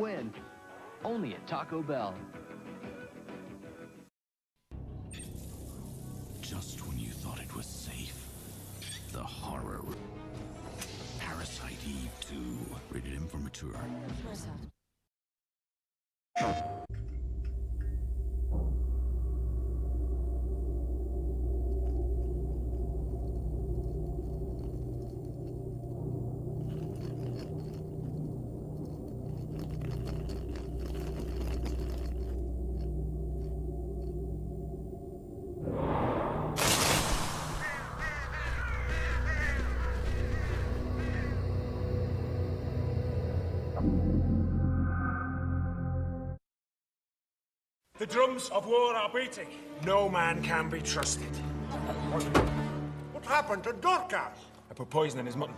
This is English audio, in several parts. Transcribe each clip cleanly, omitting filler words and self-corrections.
win. Only at Taco Bell. Just when you thought it was safe, the horror. Parasite Eve 2. Rated M for mature. The drums of war are beating. No man can be trusted. What happened to Dorcas? I put poison in his mutton.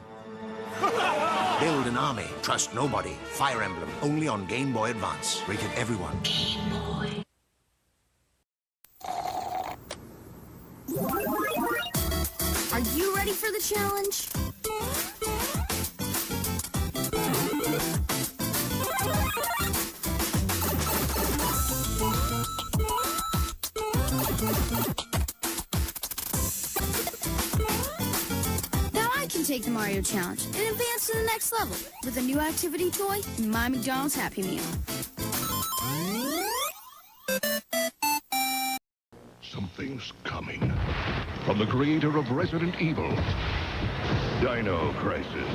Build an army. Trust nobody. Fire Emblem. Only on Game Boy Advance. Rated everyone. Game Boy. Are you ready for the challenge? Now I can take the Mario Challenge and advance to the next level with a new activity toy and My McDonald's Happy Meal. Something's coming. From the creator of Resident Evil, Dino Crisis.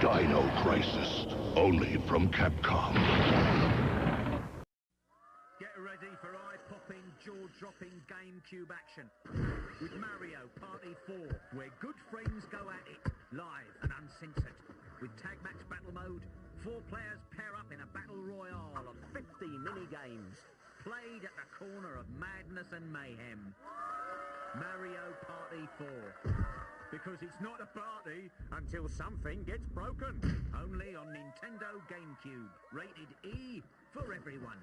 Dino Crisis, only from Capcom. Get ready for eye-popping, jaw-dropping GameCube action with Mario Party 4, where good friends go at it, live and uncensored. With Tag Match Battle Mode, 4 players pair up in a battle royale of 50 mini-games, played at the corner of madness and mayhem. Mario Party 4. Because it's not a party until something gets broken. Only on Nintendo GameCube. Rated E for everyone.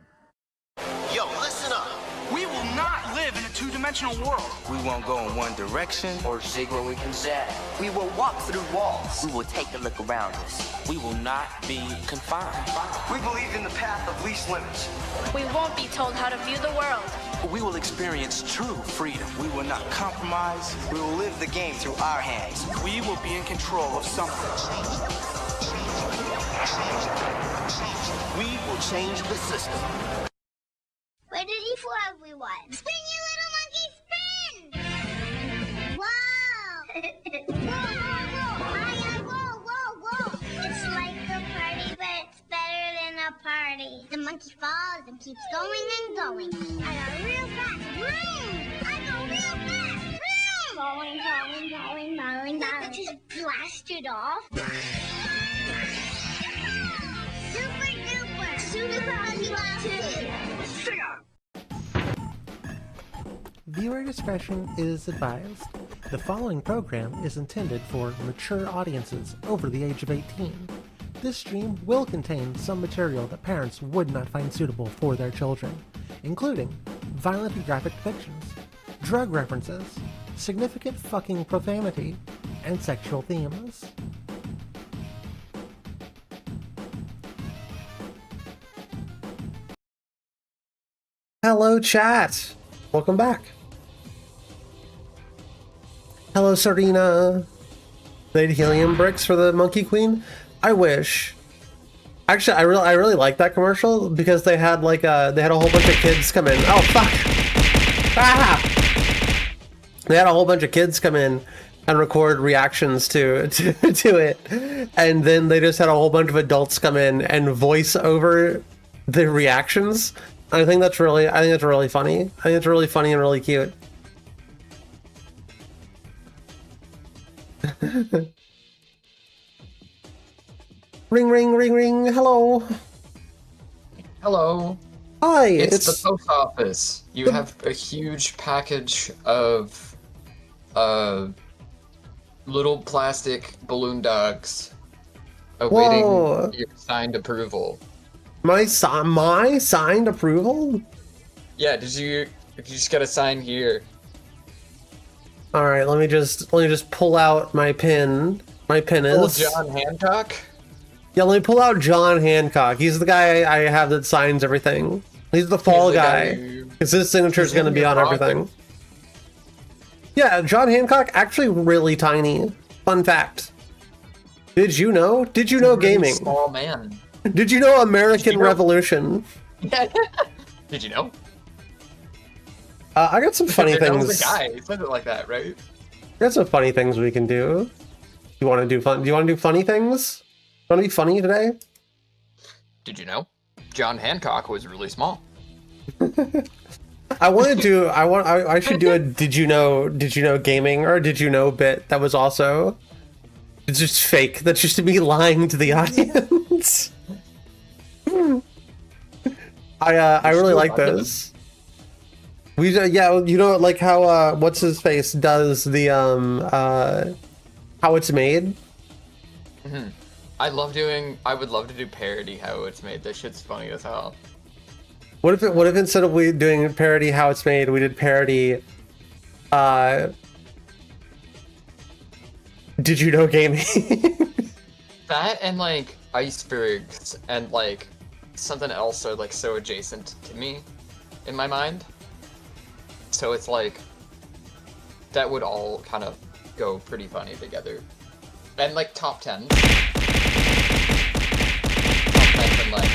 Yo, listen up. We will not live in a two-dimensional world. We won't go in one direction or zig where we can zag. We will walk through walls. We will take a look around us. We will not be confined. We believe in the path of least limits. We won't be told how to view the world. We will experience true freedom. We will not compromise. We will live the game through our hands. We will be in control of something. We will change the system. Ready for everyone. Spin your little monkey, spin! Whoa! Whoa! It's like a party, but it's better than a party. The monkey falls and keeps going and going. I go real fast. Vroom! I go real fast. Vroom! Falling. It just blasted off. Super duper. Super monkey two. Viewer discretion is advised. The following program is intended for mature audiences over the age of 18. This stream will contain some material that parents would not find suitable for their children, including violent and graphic depictions, drug references, significant fucking profanity, and sexual themes. Hello chat! Welcome back. Hello Serena. They had helium bricks for the Monkey Queen? I wish. Actually, I really like that commercial because they had like they had a whole bunch of kids come in. Oh fuck! Ah! They had a whole bunch of kids come in and record reactions to it, and then they just had a whole bunch of adults come in and voice over the reactions. I think that's really funny. I think it's really funny and really cute. Ring, ring, ring, ring. Hello. Hello. Hi. It's the post office. You have a huge package of little plastic balloon dogs awaiting your signed approval. My signed approval? Yeah, did you just gotta sign here? All right, let me just pull out my pin. My pin is John Hancock. Yeah, let me pull out John Hancock. He's the guy I have that signs everything. He's the fall guy. Because his signature is going to be on everything. Yeah, John Hancock, actually really tiny. Fun fact. Did you know? Did you know gaming? Small man. Did you know American Revolution? Did you know? I got some funny things. That was the guy. He said it like that, right? I got some funny things we can do. You want to do fun? Do you want to do funny things? You want to be funny today? Did you know? John Hancock was really small. I should do a did you know gaming or did you know bit that was also it's just fake. That's just me lying to the audience. I really like those. Yeah, you know, like how what's his face does the how it's made. Mm-hmm. I would love to do parody how it's made. That shit's funny as hell. What if instead of we doing parody how it's made, we did parody did you know gaming? That and like icebergs and like something else are like so adjacent to me in my mind. So it's like that would all kind of go pretty funny together. And like top 10. Top 10 and like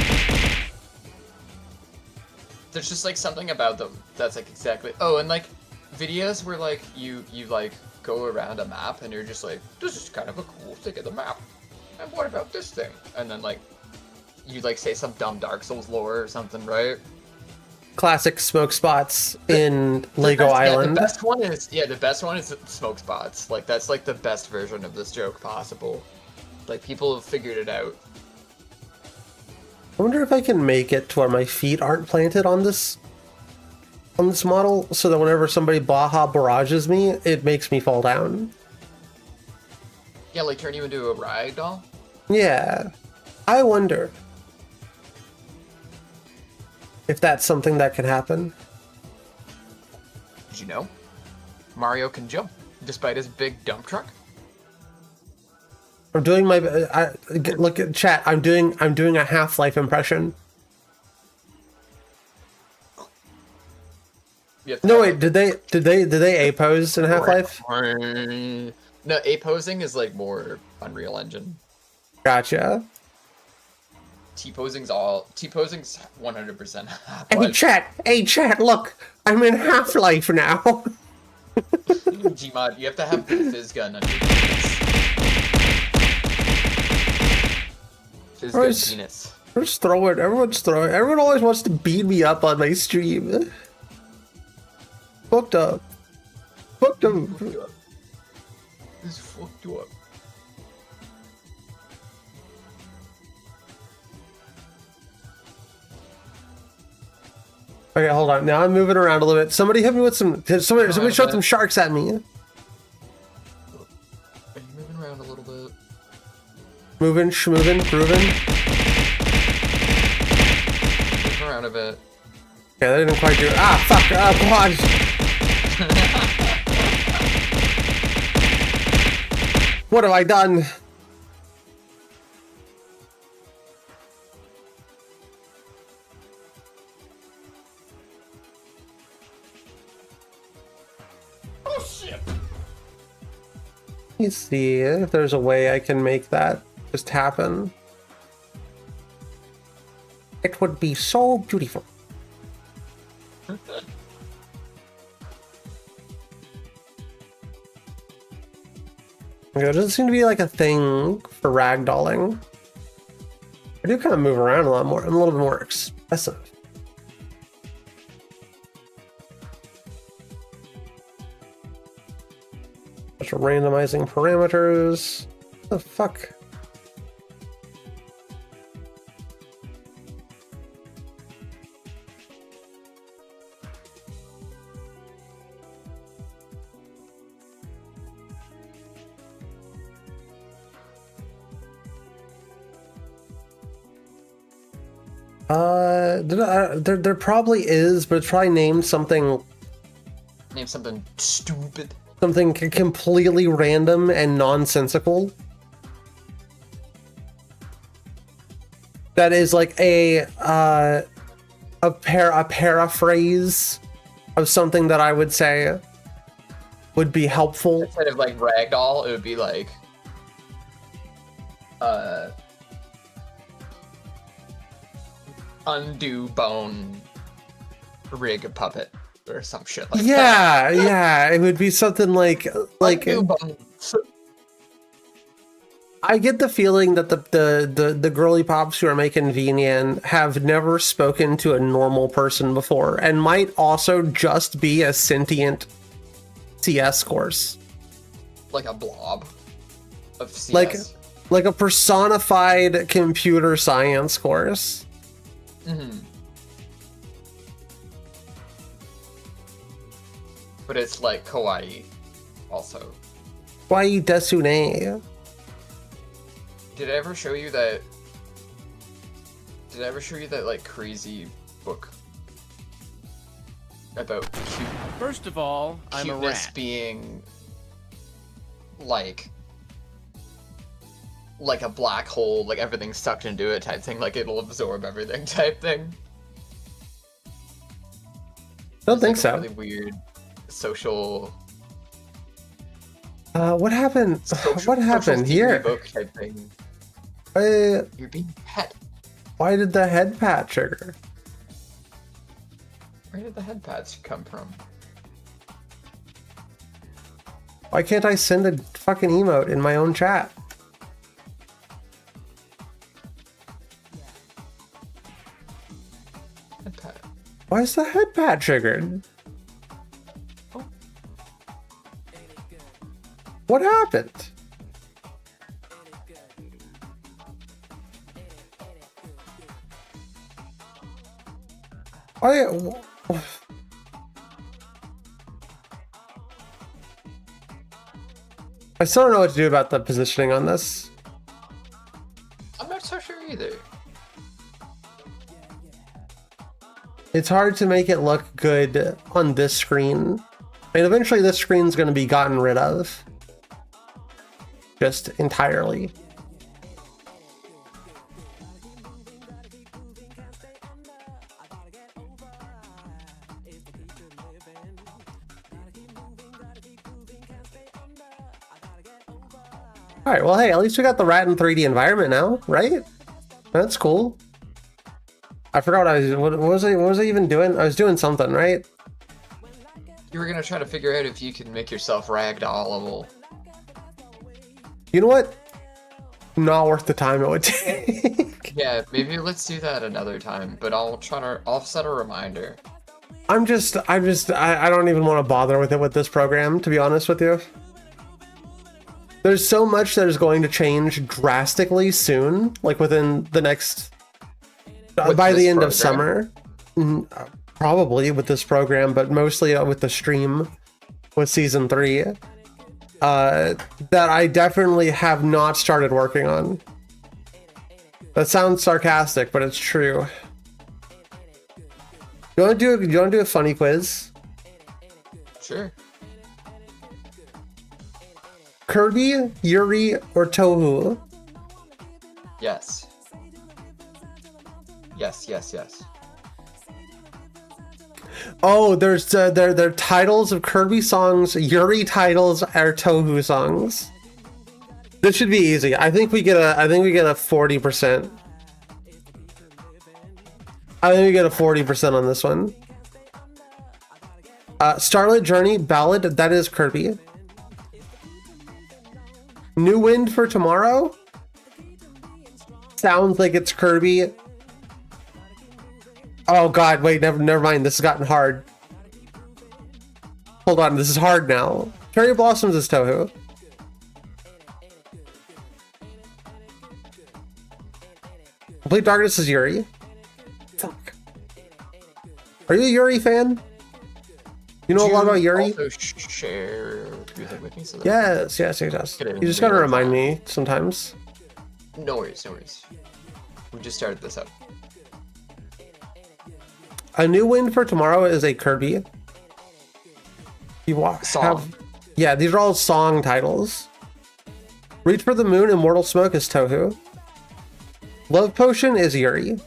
there's just like something about them that's like exactly and like videos where like you like go around a map and you're just like, this is kind of a cool thing of the map. And what about this thing? And then like you like say some dumb Dark Souls lore or something, right? Classic smoke spots in Lego Island. The best one is smoke spots. Like that's like the best version of this joke possible. Like people have figured it out. I wonder if I can make it to where my feet aren't planted on this model, so that whenever somebody Baja barrages me, it makes me fall down. Yeah, like turn you into a rag doll? Yeah. I wonder if that's something that can happen. Did you know? Mario can jump, despite his big dump truck. I'm doing my look at chat. I'm doing a Half-Life impression. No wait, did they A pose in Half-Life? No, A posing is like more Unreal Engine. Gotcha. T-posing's 100% Half-Life. Hey chat, look, I'm in Half-Life now. Gmod, you have to have the fizz gun under your penis. Fizz gun penis. Just throw it. Everyone's throwing. Everyone always wants to beat me up on my stream. Fucked up. Fucked up. This fucked you up. Okay, hold on. Now I'm moving around a little bit. Somebody hit me with some. Somebody shot some sharks at me. Are you moving around a little bit? Moving, schmoving, grooving. Moving around a bit. Yeah, that didn't quite do it. Ah, fuck. Ah, God. What have I done? Oh shit! Let me see if there's a way I can make that just happen. It would be so beautiful. Okay, it doesn't seem to be like a thing for ragdolling. I do kind of move around a lot more. I'm a little bit more expressive. Just randomizing parameters. What the fuck? There probably is, but it's probably named something. Name something stupid. Something completely random and nonsensical. That is like a paraphrase of something that I would say would be helpful. Instead of like ragdoll, it would be like undo bone rig puppet or some shit like that. Yeah, it would be something like I get the feeling that the girly pops who are making VNyan have never spoken to a normal person before and might also just be a sentient CS course. Like a blob of CS. Like a personified computer science course. Mm-hmm. But it's like kawaii also. Kawaii desune. Did I ever show you that like crazy book about First of all, I'm a cuteness rat. being like a black hole, like everything's sucked into it type thing, like it'll absorb everything type thing? Don't think like so. Really weird social. What happened? What happened here? Book type thing. You're being pet. Why did the head pat trigger? Where did the head pats come from? Why can't I send a fucking emote in my own chat? Head pat. Why is the head pat triggered? Oh. What happened? I still don't know what to do about the positioning on this. I'm not so sure either. It's hard to make it look good on this screen. I mean, eventually this screen's going to be gotten rid of. Just entirely. Alright, well, hey, at least we got the rat in 3D environment now, right? That's cool. I forgot what was I even doing? I was doing something, right? You were gonna try to figure out if you can make yourself ragdollable. You know what? Not worth the time it would take. Yeah, maybe let's do that another time, but I'll set a reminder. I don't even want to bother with it with this program, to be honest with you. There's so much that is going to change drastically soon, like within the next, by the end of summer. Probably with this program, but mostly with the stream with season 3, that I definitely have not started working on. That sounds sarcastic, but it's true. You want to do a funny quiz? Sure. Kirby, Yuri, or Touhou? Yes. Yes. Oh, there's their titles of Kirby songs, Yuri titles, or Touhou songs. This should be easy. I think we get a 40%. I think we get a 40% on this one. Starlit Journey Ballad, that is Kirby. New Wind for Tomorrow? Sounds like it's Kirby. Oh god, wait, never mind. This has gotten hard. Hold on, this is hard now. Cherry Blossoms is Touhou. Complete Darkness is Yuri. Fuck. Are you a Yuri fan? You know a lot about Yuri? Also share music with me, so Yes. You just gotta remind me sometimes. No worries. We just started this up. A New Wind for Tomorrow is a Kirby. Song. Yeah, these are all song titles. Reach for the Moon, Immortal Smoke is Touhou. Love Potion is Yuri.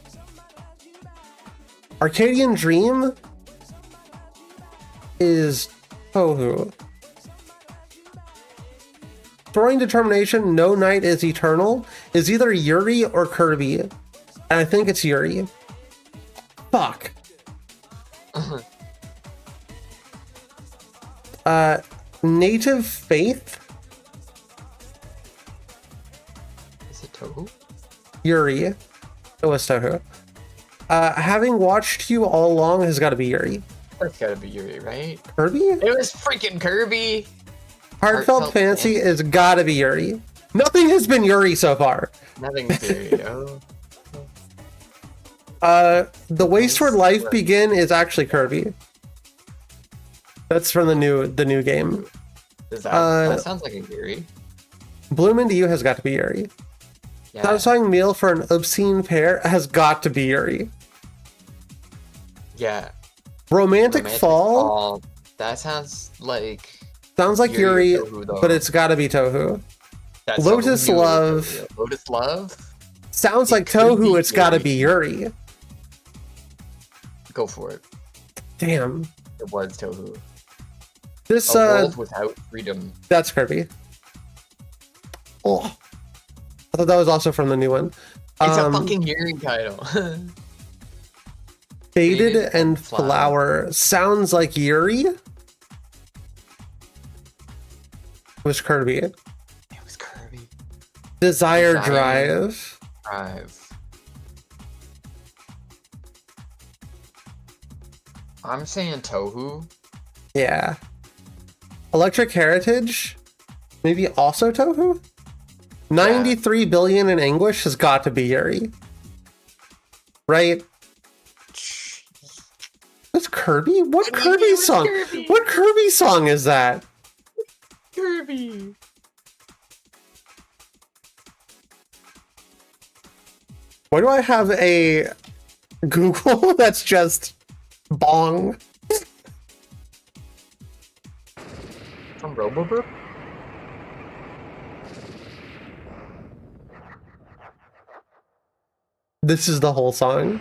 Arcadian Dream is Touhou. Throwing Determination, No Night is Eternal is either Yuri or Kirby. And I think it's Yuri. Fuck. Native Faith? Is it Touhou? Yuri. It was Touhou. Having Watched You All Along has got to be Yuri. That's gotta be Yuri, right? Kirby? It was freaking Kirby! Heartfelt Fancy is gotta be Yuri. Nothing has been Yuri so far. Nothing's Yuri, oh. The Waste Where Life Begin is actually Kirby. That's from the new game. That sounds like a Yuri. Bloom Into You has got to be Yuri. Yeah. Satisfying Meal for an Obscene Pair has got to be Yuri. Yeah. Romantic Fall. That sounds like Yuri, Touhou, but it's got to be Touhou. That's Lotus Yuri, Love. Lotus Love? Sounds like Touhou, it's got to be Yuri. Go for it. Damn. It was Touhou. This A World Without Freedom. That's Kirby. Oh. I thought that was also from the new one. It's a fucking Yuri title. Faded and Flower sounds like Yuri. It was Kirby. It was Kirby. Desire Drive. I'm saying Touhou. Yeah. Electric Heritage? Maybe also Touhou? 93 billion in anguish has got to be Yuri. Right? That's Kirby? What Kirby song? Kirby. What Kirby song is that? Kirby. Why do I have a Google that's just bong? From Roboburp? This is the whole song.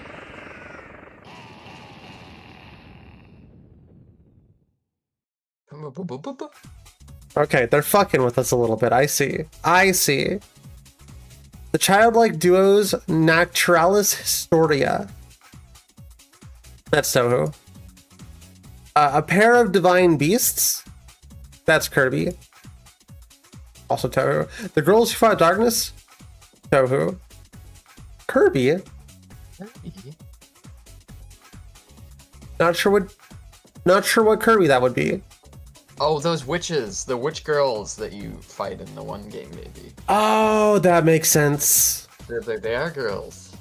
Okay, they're fucking with us a little bit. I see. The Childlike Duos Naturalis Historia. That's Touhou. A Pair of Divine Beasts. That's Kirby. Also Touhou. The Girls Who Fought Darkness. Touhou. Kirby. Not sure what Kirby that would be. Oh, those witches, the witch girls that you fight in the one game, maybe. Oh, that makes sense. They are girls.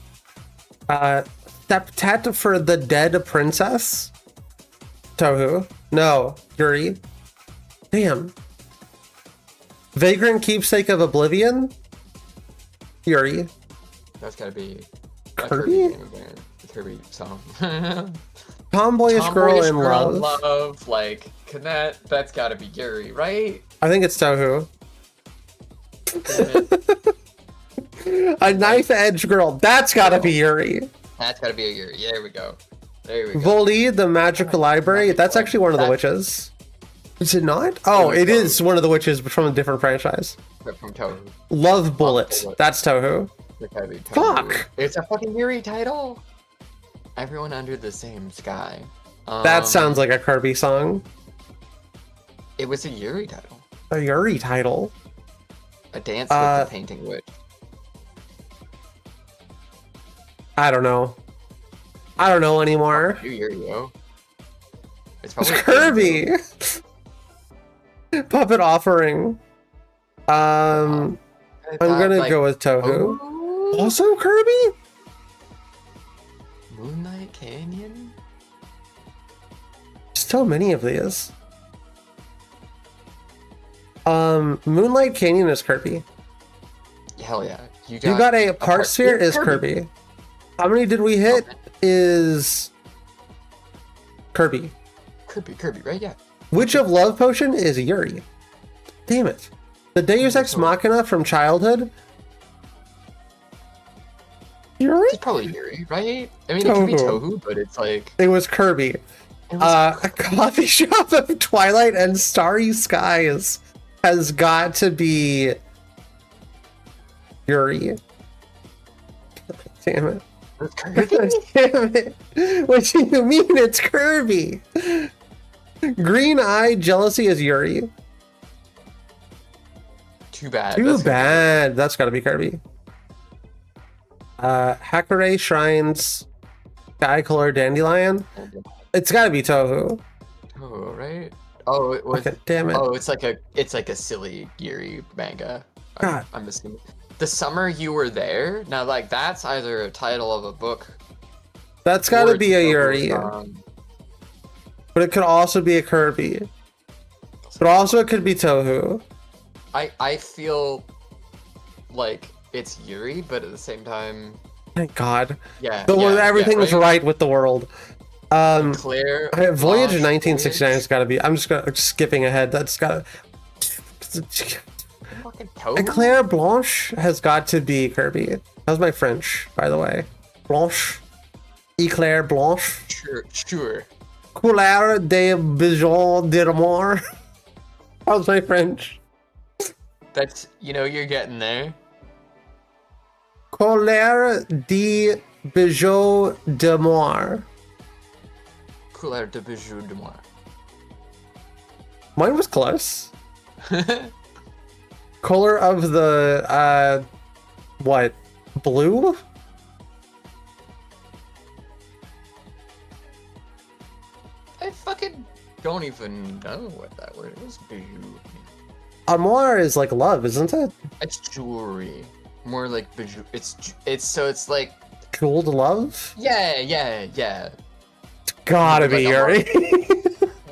Septet for the Dead Princess. Touhou. No, Yuri. Damn. Vagrant Keepsake of Oblivion. Yuri. That's gotta be Kirby? A Kirby song. Tomboyish Girl in Love. Like, that's gotta be Yuri, right? I think it's Touhou. A Knife Edge Girl. That's gotta be Yuri. That's gotta be a Yuri. Yeah, there we go. Voli, the Magical Library. That's actually one of the witches. Is it not? Oh, it is one of the witches, but from a different franchise. From Touhou. Love Bullet. That's Touhou. Fuck! It's a fucking Yuri title! Everyone under the same sky. That sounds like a Kirby song. It was a Yuri title. A Yuri title? A Dance with the Painting Witch. I don't know. I don't know anymore. It's Kirby! Puppet Offering. I'm gonna go with Touhou. Also Kirby? Moonlight Canyon? So many of these. Moonlight Canyon is Kirby. Hell yeah. You got a Part Sphere is Kirby. How many did we hit? Is Kirby. Kirby, right? Yeah. Witch of Love Potion is Yuri. Damn it. The Deus Ex Machina from childhood. Yuri? It's probably Yuri, right? I mean, it could be Tohu, but it's like... It was Kirby. A coffee shop of Twilight and Starry Skies has got to be Yuri. Damn it. It's Kirby? Damn it. What do you mean it's Kirby? Green Eye Jealousy is Yuri. Too bad. Too bad. That's gotta be Kirby. Hakare Shrines Sky Color Dandelion. It's gotta be Tohu. Tohu, right? Oh, it was. Okay, damn it. Oh, it's like a silly Yuri manga. God. I'm assuming. The Summer You Were There. Now, like that's either a title of a book. That's gotta be a Yuri. But it could also be a Kirby. But also it could be Tohu. I feel like it's Yuri, but at the same time. Thank God. Yeah. Everything was right with the world. Claire. Voyage of 1969 has got to be. I'm just skipping ahead. That's got to. Claire Blanche has got to be Kirby. How's my French, by the way? Blanche. Eclair Blanche. Sure. Couleur de Bijon d'Amour. How's my French? That's, you're getting there. Couleur de Bijoux d'Amour. Couleur de Bijoux d'Amour. Mine was close. Color of the, what? Blue? I fucking don't even know what that word is. Bijoux. Amour is like love, isn't it? It's jewelry. More like bijou. It's like jeweled love. Yeah. It's gotta be Yuri.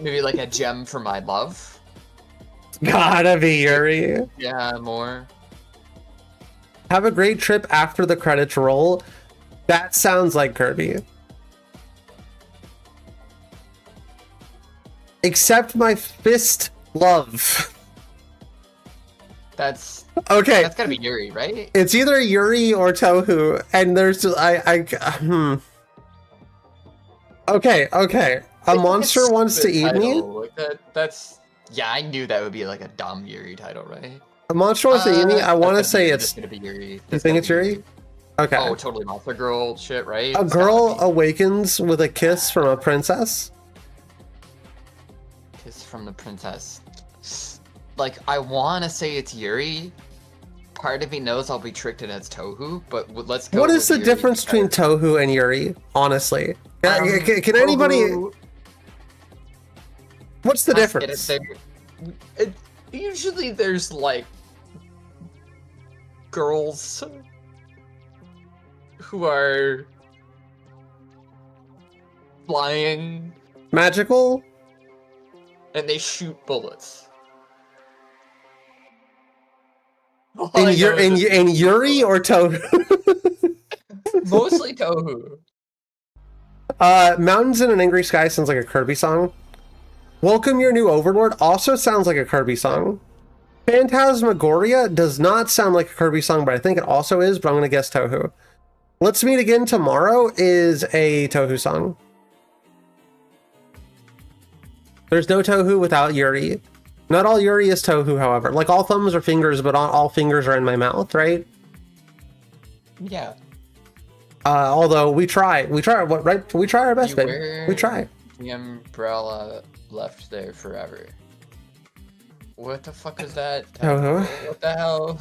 Maybe like a gem for my love. Gotta be Yuri. Yeah, more. Have a great trip after the credits roll. That sounds like Kirby. Accept my fist, love. That's okay. That's gotta be Yuri, right? It's either Yuri or Tohu, and there's Okay. A monster wants to eat me. Like that's I knew that would be like a dumb Yuri title, right? A monster wants to eat me. I want to say it's gonna be Yuri. You think it's Yuri? Okay. Oh, totally Monster Girl shit, right? A girl awakens with a kiss from a princess. Kiss from the princess. Like, I want to say it's Yuri. Part of me knows I'll be tricked and it's Tohu, but let's go. What is the Yuri difference between Tohu and Yuri? Honestly, can anybody? What's the difference? Usually, there's like girls who are flying, magical, and they shoot bullets. In Yuri or Tohu? Mostly Tohu. Mountains in an Angry Sky sounds like a Kirby song. Welcome Your New Overlord also sounds like a Kirby song. Phantasmagoria does not sound like a Kirby song, but I think it also is, but I'm going to guess Tohu. Let's Meet Again Tomorrow is a Tohu song. There's no Tohu without Yuri. Not all Yuri is Tohu, however. Like, all thumbs are fingers, but all fingers are in my mouth, right? Yeah. Although we try, what, right? We try our best, baby. We try. The umbrella left there forever. What the fuck is that? Tohu. What the hell?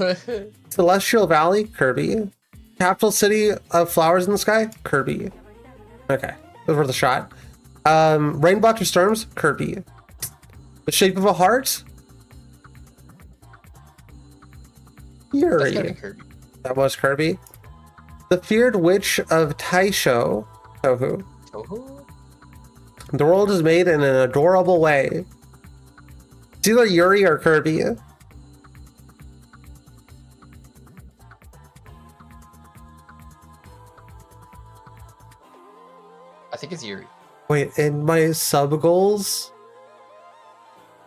Celestial Valley, Kirby. Capital City of Flowers in the Sky, Kirby. Okay, those were the shot. Rainbow After Storms, Kirby. The Shape of a Heart, Yuri. That was Kirby. The Feared Witch of Taisho, Tohu. Tohu? The world is made in an adorable way. It's either Yuri or Kirby. I think it's Yuri. Wait, in my sub goals,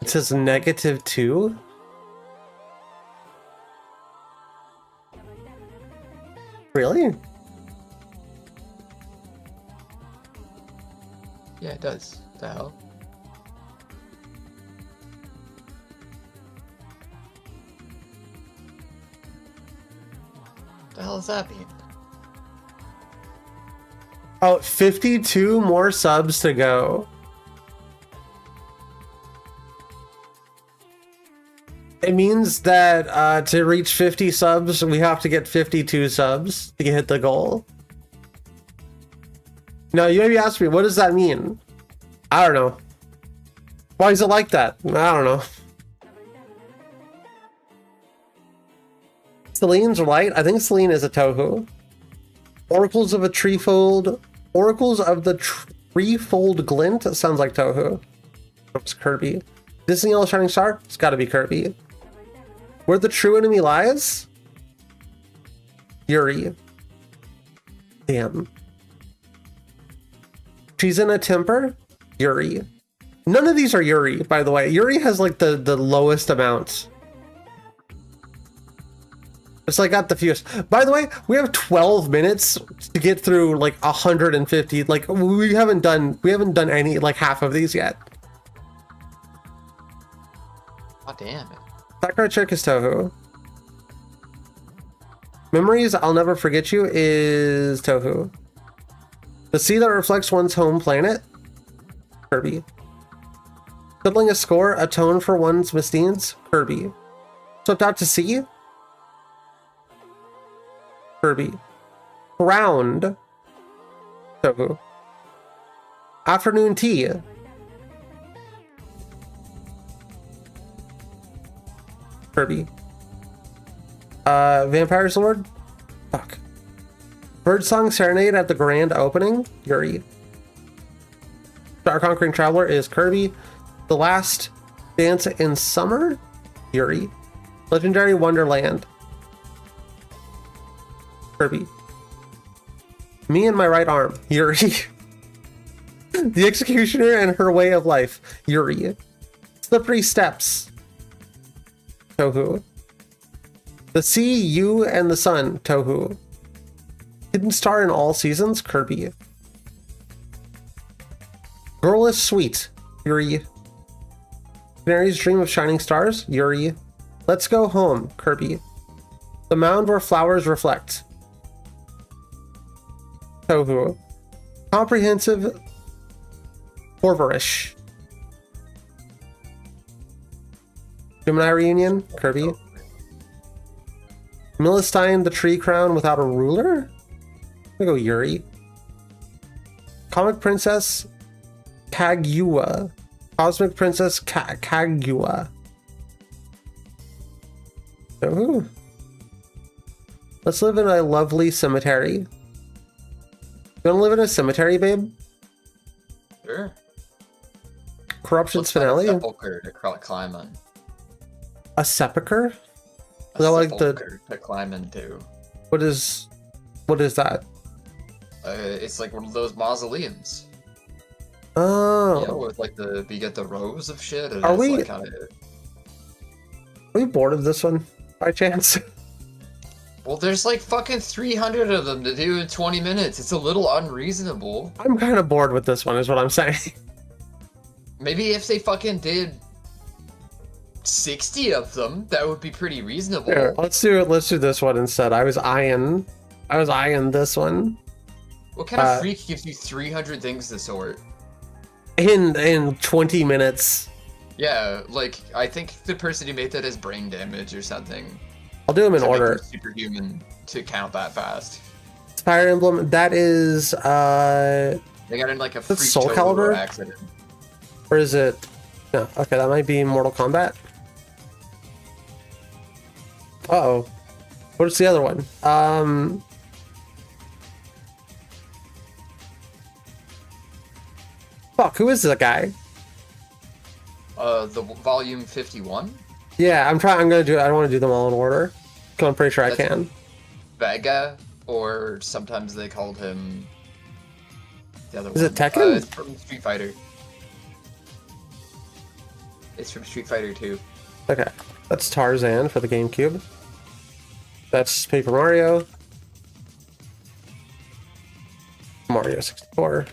it says -2? Really? Yeah, it does. The hell? The hell does that mean? Oh, 52 more subs to go. It means that to reach 50 subs, we have to get 52 subs to hit the goal. Now, you maybe ask me, what does that mean? I don't know. Why is it like that? I don't know. Selene's right. I think Selene is a Touhou. Oracles of the Treefold Glint. That sounds like Touhou. It's Kirby. Disney Yellow Shining Star? It's gotta be Kirby. Where the true enemy lies? Yuri. Damn. She's in a temper? Yuri. None of these are Yuri, by the way. Yuri has like the lowest amount. It's like got the fewest. By the way, we have 12 minutes to get through like 150. Like we haven't done any like half of these yet. God damn it. Sakura Chick is Touhou. Memories I'll Never Forget You is Touhou. The sea that reflects one's home planet? Kirby. Sibling a score, atone for one's misdeeds? Kirby. Swept out to sea? Kirby. Ground? Touhou. Afternoon tea? Kirby. Vampire's Lord? Fuck. Birdsong Serenade at the grand opening? Yuri. Star Conquering Traveler is Kirby. The Last Dance in Summer? Yuri. Legendary Wonderland? Kirby. Me and My Right Arm? Yuri. The Executioner and Her Way of Life? Yuri. Slippery Steps? Touhou. The Sea, You, and the Sun? Touhou. Hidden Star in All Seasons? Kirby. Girl is Sweet? Yuri. Canary's Dream of Shining Stars? Yuri. Let's Go Home? Kirby. The Mound Where Flowers Reflect? Touhou. Comprehensive Corverish? Gemini Reunion? Kirby. Milestine the Tree Crown Without a Ruler? I'm gonna go Yuri. Comic Princess Kaguya. Cosmic Princess Kaguya. Ooh. Let's live in a lovely cemetery. You wanna live in a cemetery, babe? Sure. Corruption's Finale? A sepulcher to climb on. A sepulcher? Is that like the to climb into? What is that? It's like one of those mausoleums. Oh. Yeah, with like you get the rows of shit. And Are it's we? Like Are we bored of this one by chance? Well, there's like fucking 300 of them to do in 20 minutes. It's a little unreasonable. I'm kind of bored with this one, is what I'm saying. Maybe if they fucking did 60 of them, that would be pretty reasonable. Here, let's do this one instead. I was eyeing this one. What kind of freak gives you 300 things to sort? In 20 minutes. Yeah, like I think the person who made that has brain damage or something. I'll do them in order. Superhuman to count that fast. Fire Emblem. That is. They got in like a freak Soul Calibur accident. Or is it? No. Okay, that might be Mortal Kombat. Uh-oh. What's the other one? Fuck, who is that guy? The volume 51? Yeah, I'm gonna do it. I don't want to do them all in order. Because I'm pretty sure I can. Vega, or sometimes they called him The other Is one. it Tekken? It's from Street Fighter. It's from Street Fighter 2. Okay, that's Tarzan for the GameCube. That's Paper Mario. Mario 64.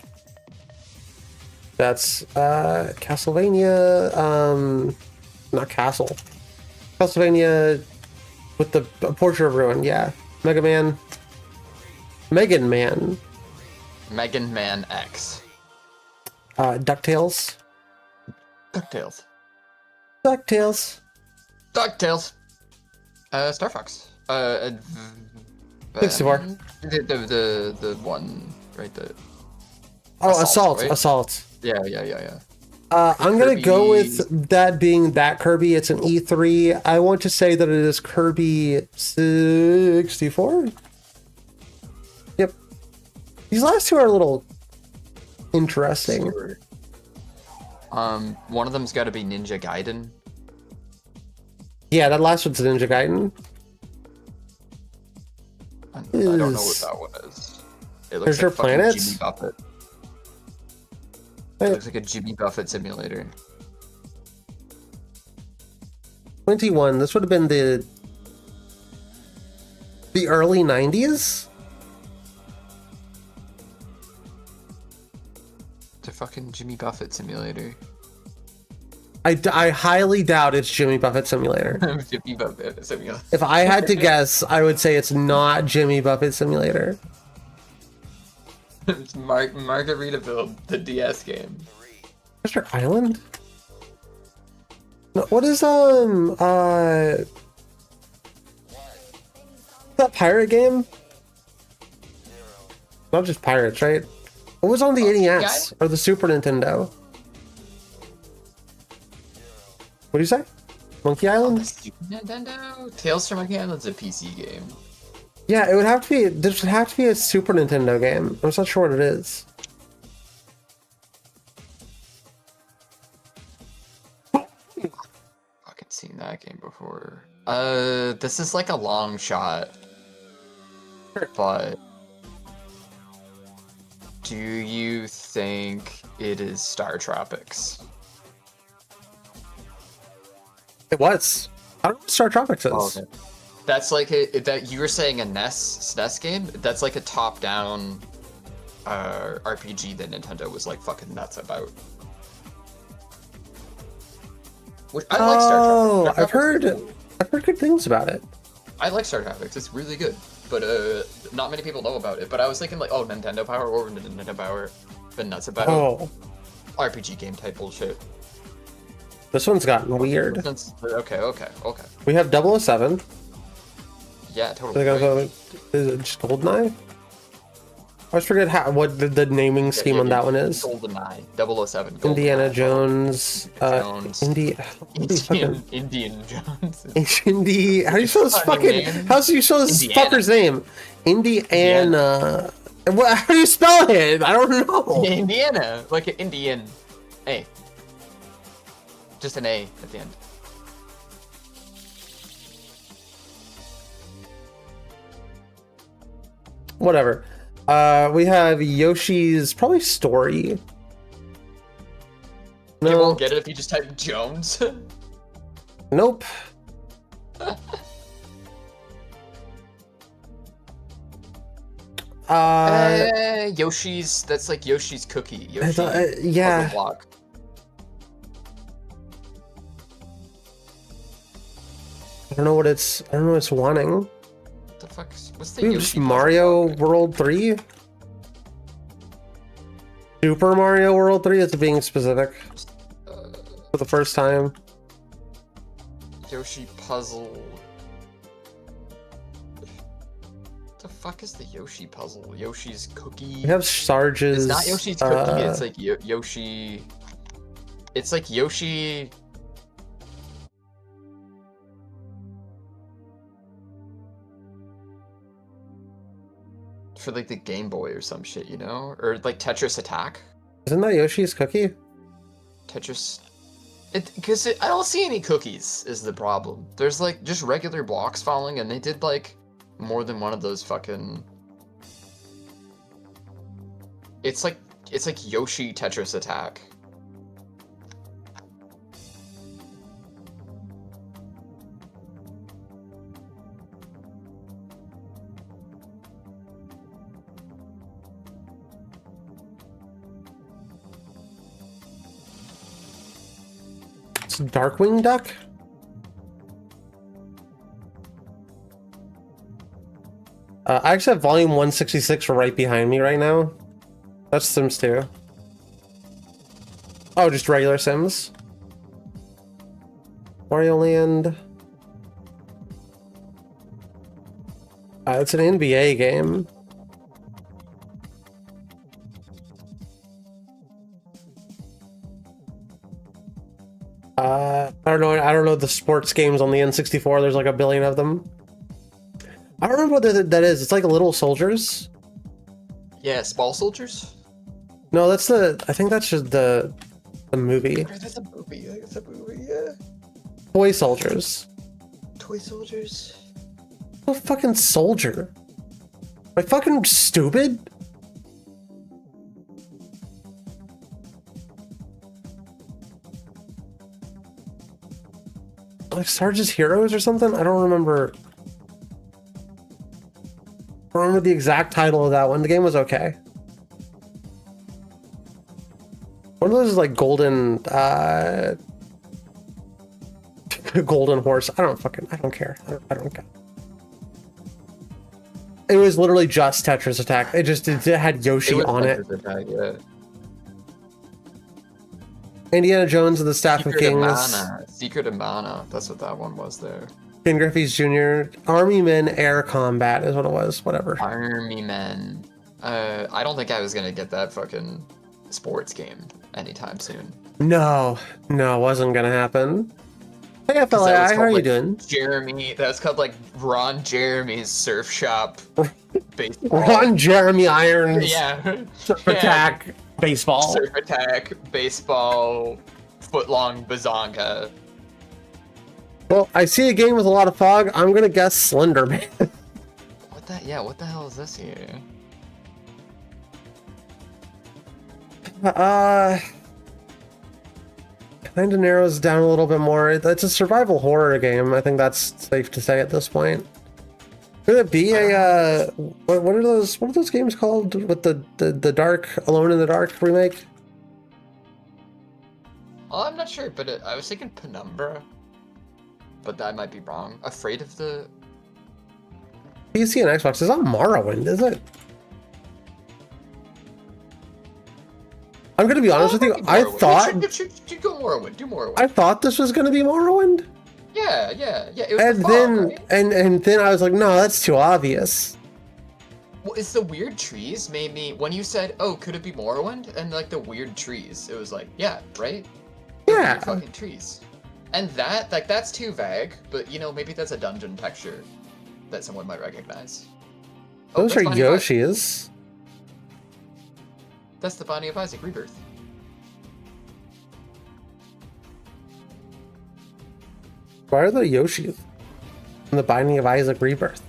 That's Castlevania. Not Castle. Castlevania with the Portrait of Ruin. Yeah, Mega Man. Megan Man. Megan Man X. DuckTales. DuckTales. DuckTales. DuckTales. Star Fox. 64. The one, right? The Assault. Right? Assault. Yeah. I'm gonna go with that being that Kirby. It's an E3. I want to say that it is Kirby 64. Yep. These last two are a little interesting. Sure. One of them's got to be Ninja Gaiden. Yeah, that last one's Ninja Gaiden. I don't know what that one is. It looks Treasure like fucking Planets? Jimmy Buffett. Hey. It looks like a Jimmy Buffett simulator. 21. This would have been the early 90s. It's a fucking Jimmy Buffett simulator. I highly doubt it's Jimmy Buffett Simulator. Jimmy Buffett simulator. If I had to guess, I would say it's not Jimmy Buffett Simulator. It's Margaritaville, the DS game. Treasure Island? No, what is that pirate game? Not just pirates, right? What was on the NES or the Super Nintendo? What do you say? Monkey Island? Super Nintendo? Tales from Monkey Island's a PC game. Yeah, it would have to be. This would have to be a Super Nintendo game. I'm just not sure what it is. Fucking seen that game before. This is like a long shot. But do you think it is Star Tropics? It was. I don't know what Star Tropics is. Oh, okay. That's like that you were saying a SNES game. That's like a top-down RPG that Nintendo was like fucking nuts about. Which I like Star Tropics. I've heard good things about it. I like Star Tropics. It's really good, but not many people know about it. But I was thinking like, oh, Nintendo Power, or Nintendo Power, been nuts about Oh, RPG game type bullshit. this one's gotten weird. Okay. We have 007. Yeah, totally. Is it just GoldenEye? I always forget what the naming scheme on that one is. GoldenEye, 007. GoldenEye. Indiana Jones. Indian Jones. How do you spell this fucking? How do you spell this fucker's name? Indiana. What? How do you spell it? I don't know. Indiana, like an Indian. A. Just an A at the end. Whatever. We have Yoshi's probably story. No. You won't get it if you just type Jones. Nope. Yoshi's. That's like Yoshi's cookie. Yoshi. Yeah. Block. I don't know what it's wanting. What the fuck? What's the Yoshi Mario World 3? Super Mario World 3 is being specific. For the first time. Yoshi puzzle. What the fuck is the Yoshi puzzle? Yoshi's cookie. We have Sarge's. It's not Yoshi's cookie. It's like Yoshi. It's like Yoshi. For like the Game Boy or some shit, you know? Or like Tetris Attack. Isn't that Yoshi's cookie? Tetris. Because I don't see any cookies is the problem. There's like just regular blocks falling, and they did like more than one of those fucking. It's like It's like Yoshi Tetris Attack. It's Darkwing Duck? I actually have volume 166 right behind me right now. That's Sims 2. Oh, just regular Sims. Mario Land. It's an NBA game. I don't know. I don't know the sports games on the N64. There's like a billion of them. I don't remember what that is. It's like Little Soldiers. Yeah, Small Soldiers. No, that's the. I think that's just the movie. That's a movie. It's a movie. Yeah. Toy Soldiers. Toy Soldiers. A fucking soldier. Am I fucking stupid? Like Sarge's Heroes or something? I don't remember. I don't remember the exact title of that one. The game was okay. One of those is like golden golden horse. I don't care. I don't care. It was literally just Tetris Attack. It had Yoshi on it. Attack, yeah. Indiana Jones and the Staff of Kings. Secret of Mana. That's what that one was there. Ken Griffey's Jr. Army Men Air Combat is what it was. Whatever. Army Men. I don't think I was gonna get that fucking sports game anytime soon. No, wasn't gonna happen. Hey, FLAI, how are you doing? Jeremy. That's called like Ron Jeremy's Surf Shop baseball. Ron Jeremy Irons. Yeah. Surf Attack baseball. Surf Attack baseball. Footlong bazonga. Well, I see a game with a lot of fog. I'm gonna guess Slender Man. What the? Yeah. What the hell is this here? Kind of narrows down a little bit more. It's a survival horror game. I think that's safe to say at this point. Could it be a what are those games called with the dark Alone in the Dark remake? Oh, I'm not sure, but I was thinking Penumbra, but that might be wrong. Afraid of the PC and Xbox. It's not Morrowind, is it? I'm gonna be honest with you. I thought should go Morrowind. Do Morrowind. I thought this was gonna be Morrowind. Yeah. It was And the then fog, right? and then I was like, no, that's too obvious. Well, it's the weird trees made me when you said, "Oh, could it be Morrowind?" and like the weird trees. It was like, yeah, right. Yeah. Weird fucking trees. And that that's too vague, but you know maybe that's a dungeon texture that someone might recognize. Those are that's Binding of Isaac. Yoshi's. That's the Binding of Isaac Rebirth. Why are the Yoshis in the Binding of Isaac Rebirth?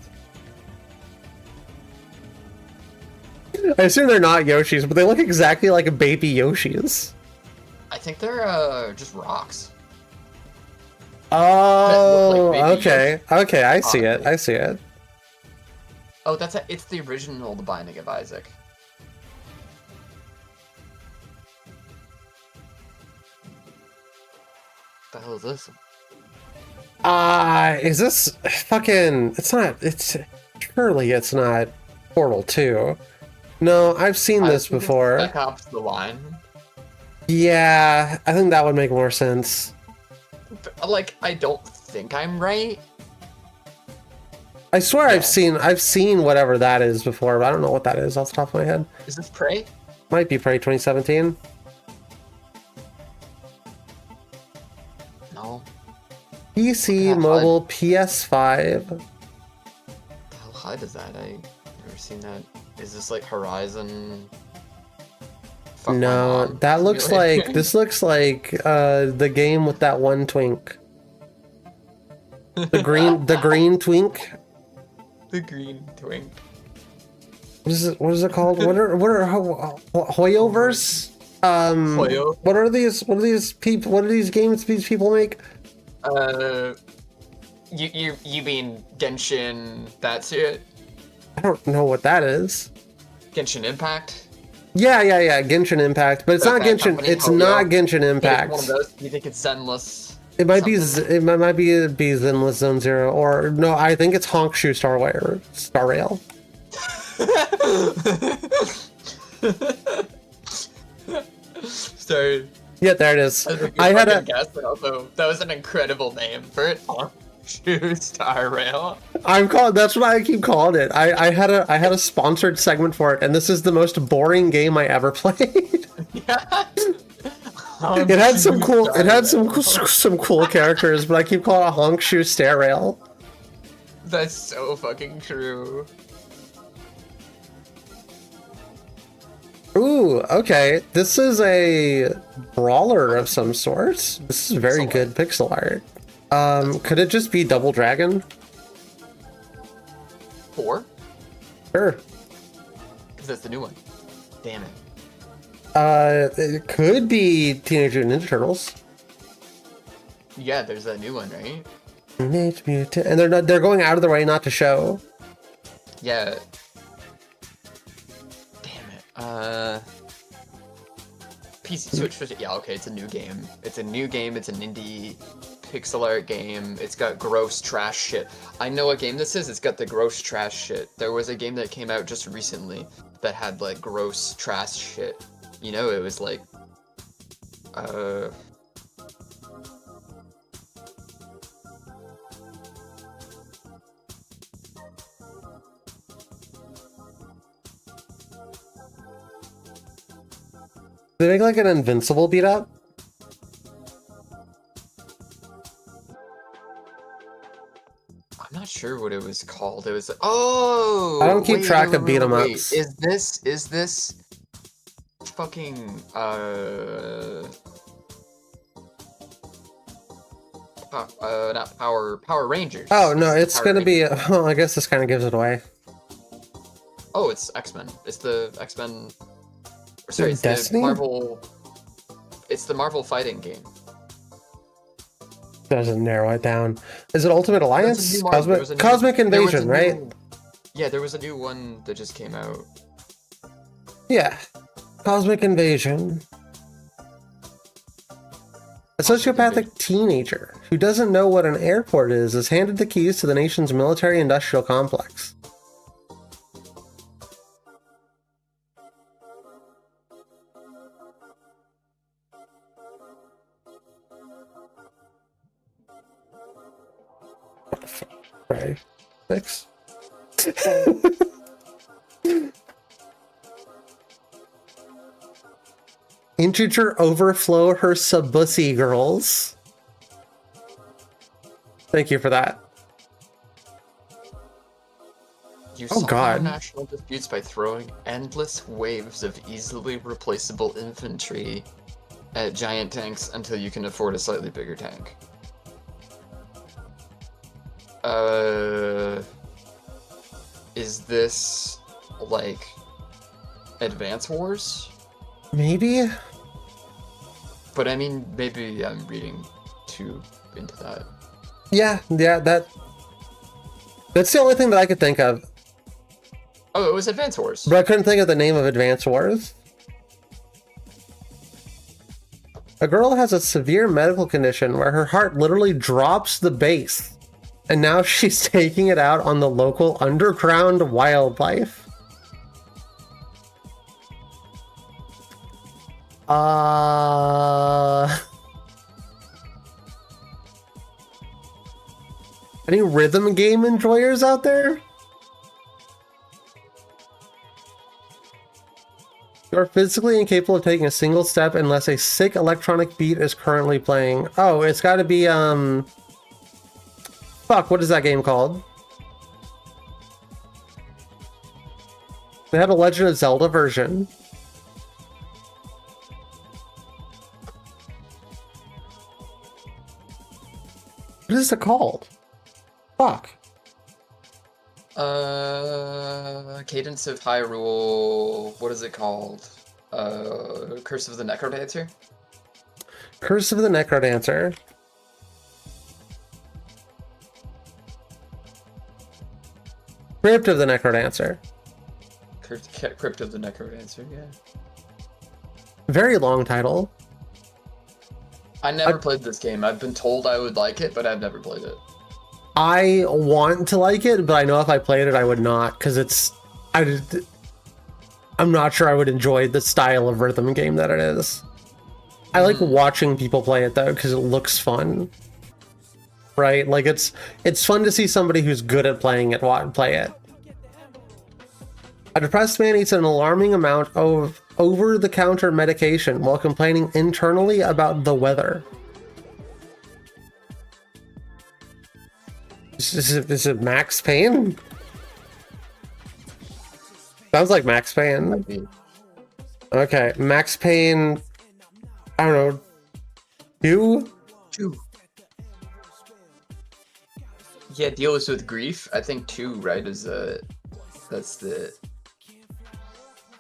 I assume they're not Yoshis, but they look exactly like baby Yoshis. I think they're just rocks. Oh, baby okay. Okay, I see it. I see it. Oh, it's the original The Binding of Isaac. What the hell is this? Is this fucking... Surely it's not Portal 2. No, I've seen this before. Spec Ops The Line. Yeah, I think that would make more sense. Like, I don't think I'm right. I swear I've seen whatever that is before, but I don't know what that is off the top of my head. Is this Prey? Might be Prey 2017. No. PC, mobile, PS5. How high does that? I've never seen that. Is this like Horizon? Fuck No, that looks like this looks like the game with that one twink. The green twink. The green twink. What is it called? What are Hoyoverse? Hoyo? What are these people? What are these games these people make? You mean Genshin? That's it. I don't know what that is. Genshin Impact. Yeah. Genshin Impact, but it's not Genshin. Company, It's Hoyo. not Genshin Impact. One of those. You think it's Zenless? It might be Zenless Zone Zero, or no, I think it's Honkshoe Star Rail. Sorry. Yeah, there it is. I had a guess, but also that was an incredible name for it. Honkshoe Star Rail. That's what I keep calling it. I had a sponsored segment for it, and this is the most boring game I ever played. Yeah. It had some cool characters, but I keep calling it Honkshoe Stair Rail. That's so fucking true. Ooh, okay. This is a brawler of some sort. This is very good pixel art. Could it just be Double Dragon? 4? Sure. Because that's the new one. Damn it. It could be Teenage Mutant Ninja Turtles. Yeah, there's that new one, right? Teenage Mutant, and they're going out of their way not to show. Yeah. Damn it. PC Switch. Yeah, okay, it's a new game. It's an indie pixel art game. It's got gross trash shit. I know what game this is. It's got the gross trash shit. There was a game that came out just recently that had like gross trash shit. You know, it was like, They make like an Invincible beat up. I'm not sure what it was called. It was like, oh! I don't keep track of beat 'em ups. Is this fucking, not Power Rangers. Oh, no, it's gonna be, oh, I guess this kind of gives it away. Oh, it's X-Men. It's the X-Men, sorry, it's Destiny? the Marvel, it's the Marvel fighting game. Doesn't narrow it down. Is it Ultimate Alliance? There was a Cosmic Invasion, right? Yeah, there was a new one that just came out. Yeah. Cosmic Invasion. A sociopathic teenager who doesn't know what an airport is handed the keys to the nation's military-industrial complex. Right. 6. Integer overflow her subussy girls. Thank you for that. You Oh, solve God. international disputes by throwing endless waves of easily replaceable infantry at giant tanks until you can afford a slightly bigger tank. Is this like Advance Wars? Maybe? But I mean, maybe I'm reading too into that. Yeah, that's the only thing that I could think of. Oh, it was Advance Wars. But I couldn't think of the name of Advance Wars. A girl has a severe medical condition where her heart literally drops the bass. And now she's taking it out on the local underground wildlife. Any rhythm game enjoyers out there? You are physically incapable of taking a single step unless a sick electronic beat is currently playing. Oh, it's gotta be, fuck, what is that game called? They had a Legend of Zelda version. What is it called? Fuck. Cadence of Hyrule. What is it called? Curse of the Necrodancer. Curse of the Necrodancer. Crypt of the Necrodancer. Crypt of the Necrodancer. Yeah. Very long title. I never played this game. I've been told I would like it, but I've never played it. I want to like it, but I know if I played it, I would not, because I'm not sure I would enjoy the style of rhythm game that it is. I like watching people play it though, because it looks fun. Right? Like it's fun to see somebody who's good at playing it play it. A depressed man eats an alarming amount of over-the-counter medication while complaining internally about the weather. Is it Max Payne? Sounds like Max Payne. Okay, Max Payne. I don't know. 2? Yeah, deals with grief. I think 2, right? That's the.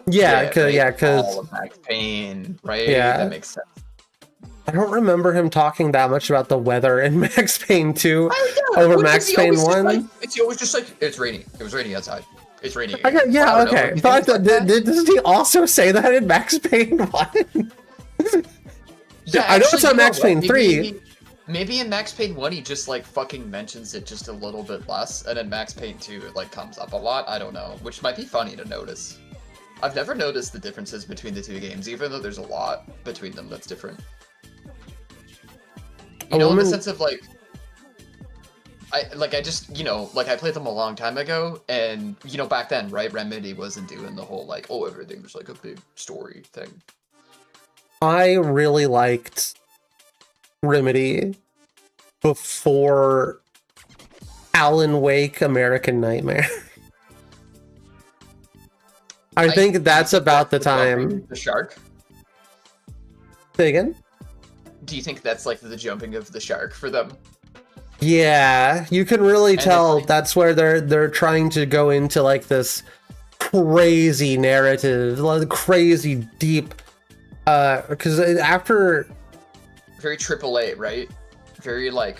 Yeah, because all of Max Payne, right? Yeah, that makes sense. I don't remember him talking that much about the weather in Max Payne 2 over Max Payne 1. It's always just like, it's raining. It was raining outside. It's raining. Okay, yeah, okay. But does he also say that in Max Payne 1? Yeah, I know it's on Max Payne 3. Maybe in Max Payne 1 he just like fucking mentions it just a little bit less, and in Max Payne 2 it like comes up a lot. I don't know, which might be funny to notice. I've never noticed the differences between the two games, even though there's a lot between them that's different. You know, in the sense of like, I just, you know, like I played them a long time ago, and you know, back then, right, Remedy wasn't doing the whole like, oh, everything was like a big story thing. I really liked Remedy before Alan Wake American Nightmare. I think that's about the time. The shark? Say again? Do you think that's like the jumping of the shark for them? Yeah, you can really tell like, that's where they're trying to go into like this crazy narrative, like crazy deep because after very AAA, right? Very like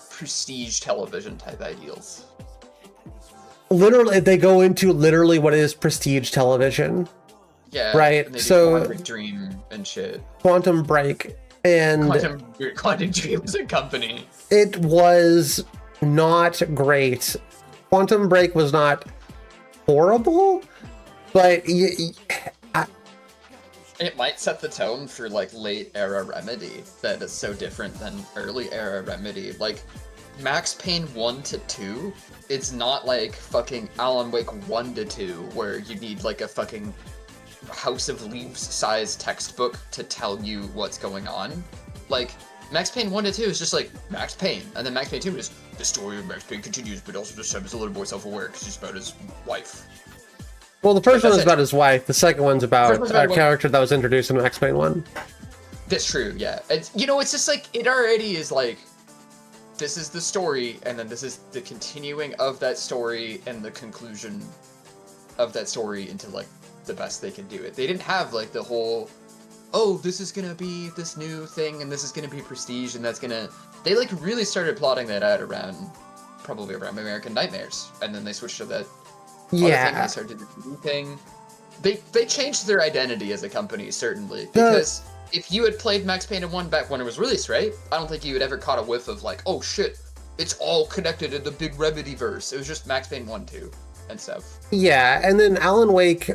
prestige television type ideals. Literally, they go into literally what is prestige television. Yeah, right. So Quantum Dream and shit. Quantum Break and Quantum Dream is a company. It was not great. Quantum Break was not horrible, but it might set the tone for like late era Remedy that is so different than early era Remedy. Like Max Payne 1 to 2, it's not like fucking Alan Wake 1 to 2 where you need like a fucking House of Leaves size textbook to tell you what's going on. Like Max Payne 1 to 2 is just like Max Payne, and then Max Payne 2 is the story of Max Payne continues, but also this time it's a little more self-aware because he's about his wife. Well, the first one is about his wife. The second one's about a character that was introduced in Max Payne 1. That's true, yeah. It's, you know, it's just like, it already is like, this is the story, and then this is the continuing of that story and the conclusion of that story into like the best they can do it. They didn't have like the whole, oh, this is gonna be this new thing and this is gonna be prestige and that's gonna... They like really started plotting that out around, probably around American Nightmares, and then they switched to that yeah. Thing. They started to do thing. They changed their identity as a company, certainly, because if you had played Max Payne 1 back when it was released, right? I don't think you had ever caught a whiff of like, oh shit, it's all connected in the big Remedy verse. It was just Max Payne 1, 2 and stuff. Yeah, and then Alan Wake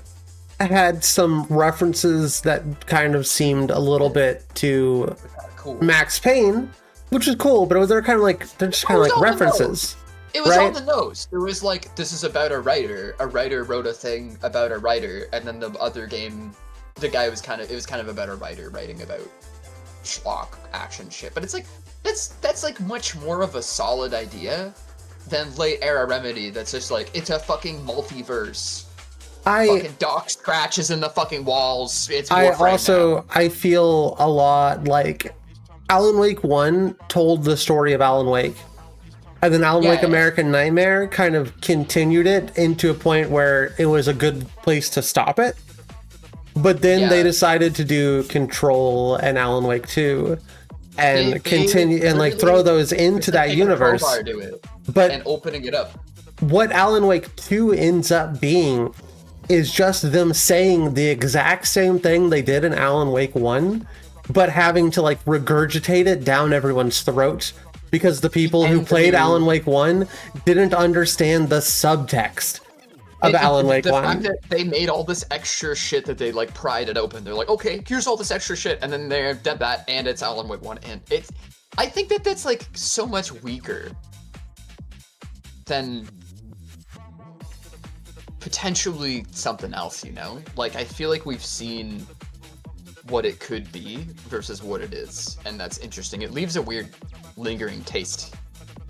had some references that kind of seemed a little bit to cool. Max Payne, which is cool, but they're kind of like, they're just kind of like references. It was on the nose. It was like, this is about a writer. A writer wrote a thing about a writer, and then the other game, the guy was kind of about a writer writing about schlock action shit. But it's like, that's like much more of a solid idea than late era Remedy. That's just like, it's a fucking multiverse. Fucking Doc scratches in the fucking walls. It's Warframe now. I feel a lot like Alan Wake 1 told the story of Alan Wake. And then Alan Wake Yeah. American Nightmare kind of continued it into a point where it was a good place to stop it. But then they decided to do Control and Alan Wake 2 and continue and like throw those into that universe. But and opening it up. What Alan Wake 2 ends up being is just them saying the exact same thing they did in Alan Wake 1, but having to like regurgitate it down everyone's throat because the people who played Alan Wake 1 didn't understand the subtext of Alan Wake 1. The fact that they made all this extra shit that they like pried it open. They're like, okay, here's all this extra shit, and then they did that, and it's Alan Wake 1, and it's. I think that that's like so much weaker than potentially something else, you know? Like, I feel like we've seen what it could be versus what it is, and that's interesting. It leaves a weird lingering taste,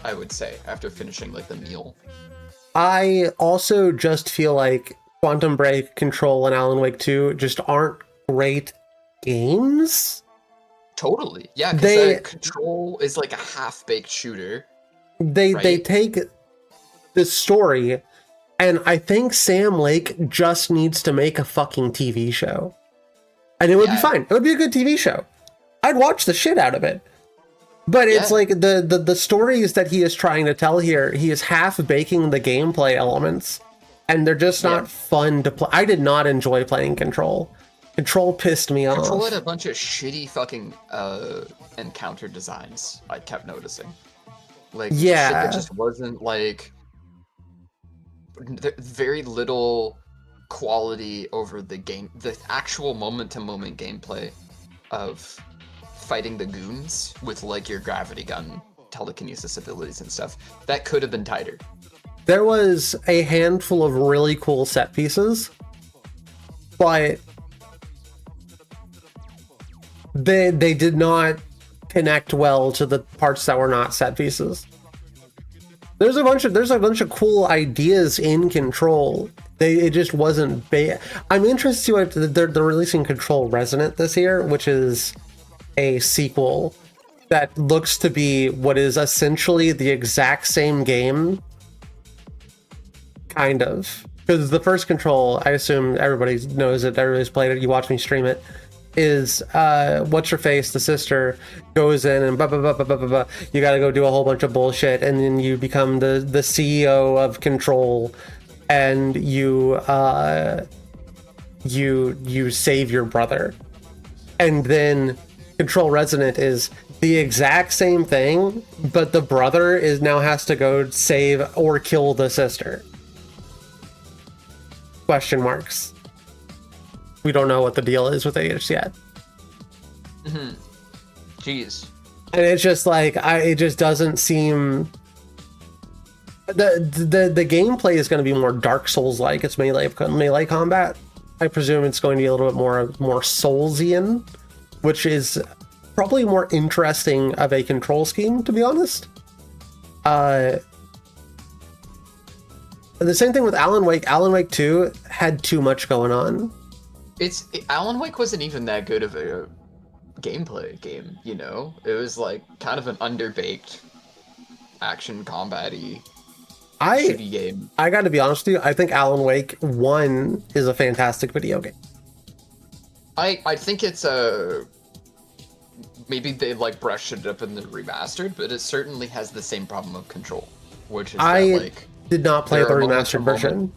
I would say, after finishing like the meal. I also just feel like Quantum Break, Control, and Alan Wake 2 just aren't great games. Totally. Yeah, because Control is like a half-baked shooter. They take the story, and I think Sam Lake just needs to make a fucking TV show. And it would be fine. It would be a good TV show. I'd watch the shit out of it. But it's like the stories that he is trying to tell here, he is half-baking the gameplay elements, and they're just not fun to play. I did not enjoy playing Control. Control pissed me off. Control had a bunch of shitty fucking encounter designs, I kept noticing. Like, shit that just wasn't like... very little quality over the game, the actual moment-to-moment gameplay of fighting the goons with like your gravity gun telekinesis abilities and stuff. That could have been tighter. There was a handful of really cool set pieces, but they did not connect well to the parts that were not set pieces. There's a bunch of cool ideas in Control. It just wasn't. I'm interested to see what they're releasing Control Resonant this year, which is a sequel that looks to be what is essentially the exact same game, kind of. Because the first Control, I assume everybody knows it. Everybody's played it. You watch me stream it. Is what's her face, the sister, goes in and blah, blah, blah, blah, blah, blah, blah. You got to go do a whole bunch of bullshit, and then you become the CEO of Control, and you save your brother. And then Control Resonant is the exact same thing, but the brother now has to go save or kill the sister. Question marks. We don't know what the deal is with it just yet. Jeez. And it's just like it just doesn't seem. The gameplay is going to be more Dark Souls like. It's melee combat. I presume it's going to be a little bit more Soulsian, which is probably more interesting of a control scheme, to be honest. The same thing with Alan Wake. Alan Wake 2 had too much going on. Alan Wake wasn't even that good of a gameplay game, you know? It was like kind of an underbaked action combat-y shitty game. I gotta be honest with you, I think Alan Wake 1 is a fantastic video game. I think it's maybe they like brushed it up in the remastered, but it certainly has the same problem of Control, which is did not play the remastered version.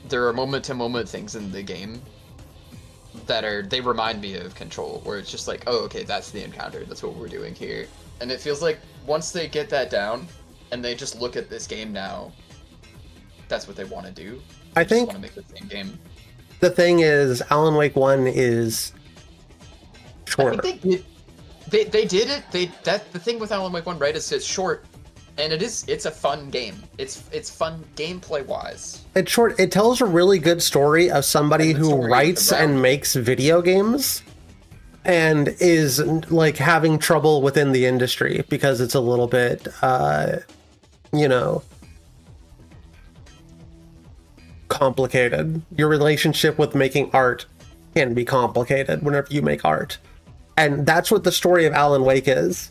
There are moment-to-moment things in the game that they remind me of Control, where it's just like, oh, okay, that's the encounter, that's what we're doing here. And it feels like once they get that down, and they just look at this game now, that's what they want to do. I think want to make the same game. The thing is, Alan Wake 1 is shorter. I think they did it. The thing with Alan Wake 1, right, is it's short, and it's a fun game. It's fun gameplay wise. It's short. It tells a really good story of somebody who writes and makes video games and is like having trouble within the industry because it's a little bit complicated. Your relationship with making art can be complicated whenever you make art. And that's what the story of Alan Wake is.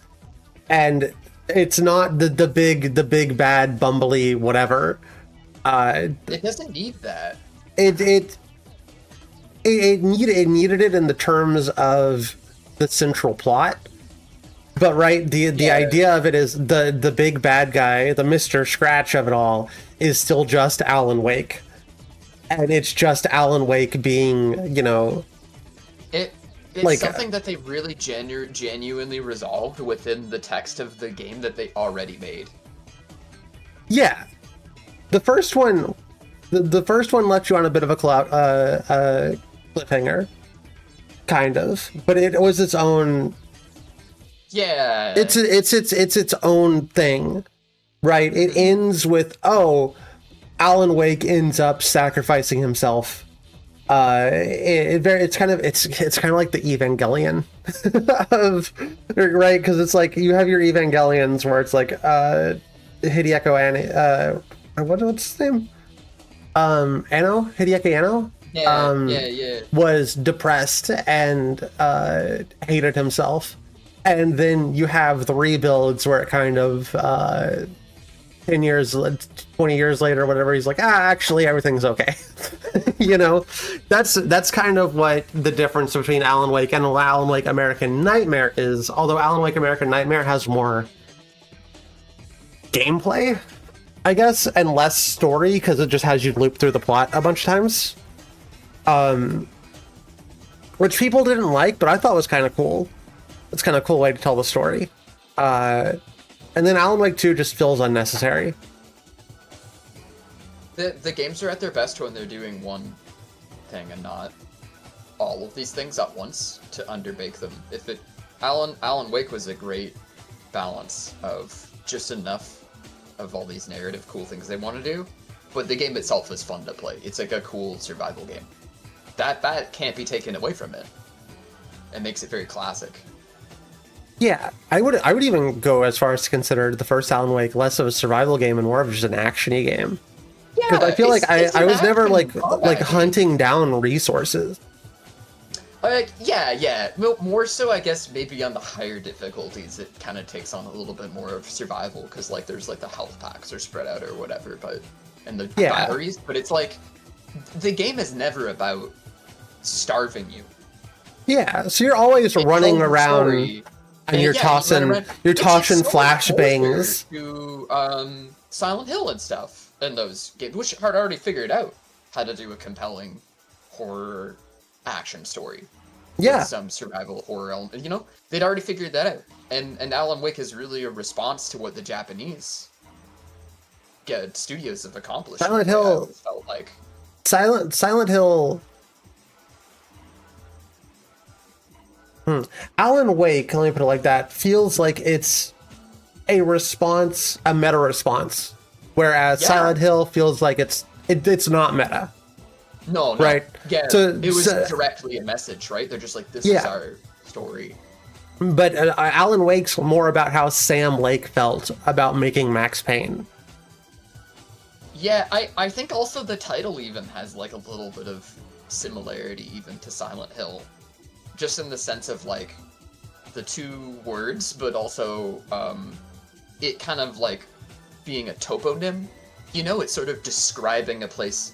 And It's not the big bad bumbly whatever. It doesn't need that. It needed it in the terms of the central plot. But right, the idea of it is the big bad guy, the Mr. Scratch of it all, is still just Alan Wake. And it's just Alan Wake being, you know... It's like, something that they really genuinely resolved within the text of the game that they already made. Yeah. The first one... The first one left you on a bit of a cliffhanger. Kind of. But it was its own... Yeah. It's its own thing, right? It ends with, oh, Alan Wake ends up sacrificing himself. It's kind of like the Evangelion of, right? Because it's like you have your Evangelions where it's like Hideaki what's his name? Hideaki Anno. Yeah. Was depressed and hated himself. And then you have the rebuilds where it kind of 10 years, 20 years later, whatever, he's like, actually everything's okay. You know, that's kind of what the difference between Alan Wake and Alan Wake American Nightmare is. Although Alan Wake American Nightmare has more gameplay, I guess, and less story because it just has you loop through the plot a bunch of times. Which people didn't like, but I thought was kind of cool. It's kind of a cool way to tell the story. And then Alan Wake 2 just feels unnecessary. The games are at their best when they're doing one thing and not all of these things at once to underbake them. Alan Wake was a great balance of just enough of all these narrative cool things they want to do, but the game itself is fun to play. It's like a cool survival game. That can't be taken away from it. It makes it very classic. Yeah, I would even go as far as to consider the first Alan Wake less of a survival game and more of just an action-y game. Because I feel like I was never like hunting down resources. Yeah. More so, I guess, maybe on the higher difficulties, it kind of takes on a little bit more of survival because like there's like the health packs are spread out or whatever, and the batteries. But it's like the game is never about starving you. Yeah, so you're always running around. And you're tossing flashbangs to Silent Hill and stuff in those games, which had already figured out how to do a compelling horror action story. Yeah, with some survival horror element. You know, they'd already figured that out, and Alan Wake is really a response to what the Japanese studios have accomplished. Silent Hill felt like Silent Hill. Alan Wake, let me put it like that, feels like it's a response, a meta response, whereas Silent Hill feels like it's not meta. No, right? Yeah, it was directly a message, right? They're just like, this is our story. But Alan Wake's more about how Sam Lake felt about making Max Payne. Yeah, I think also the title even has like a little bit of similarity even to Silent Hill. Just in the sense of like the two words, but also it kind of like being a toponym. You know, it's sort of describing a place.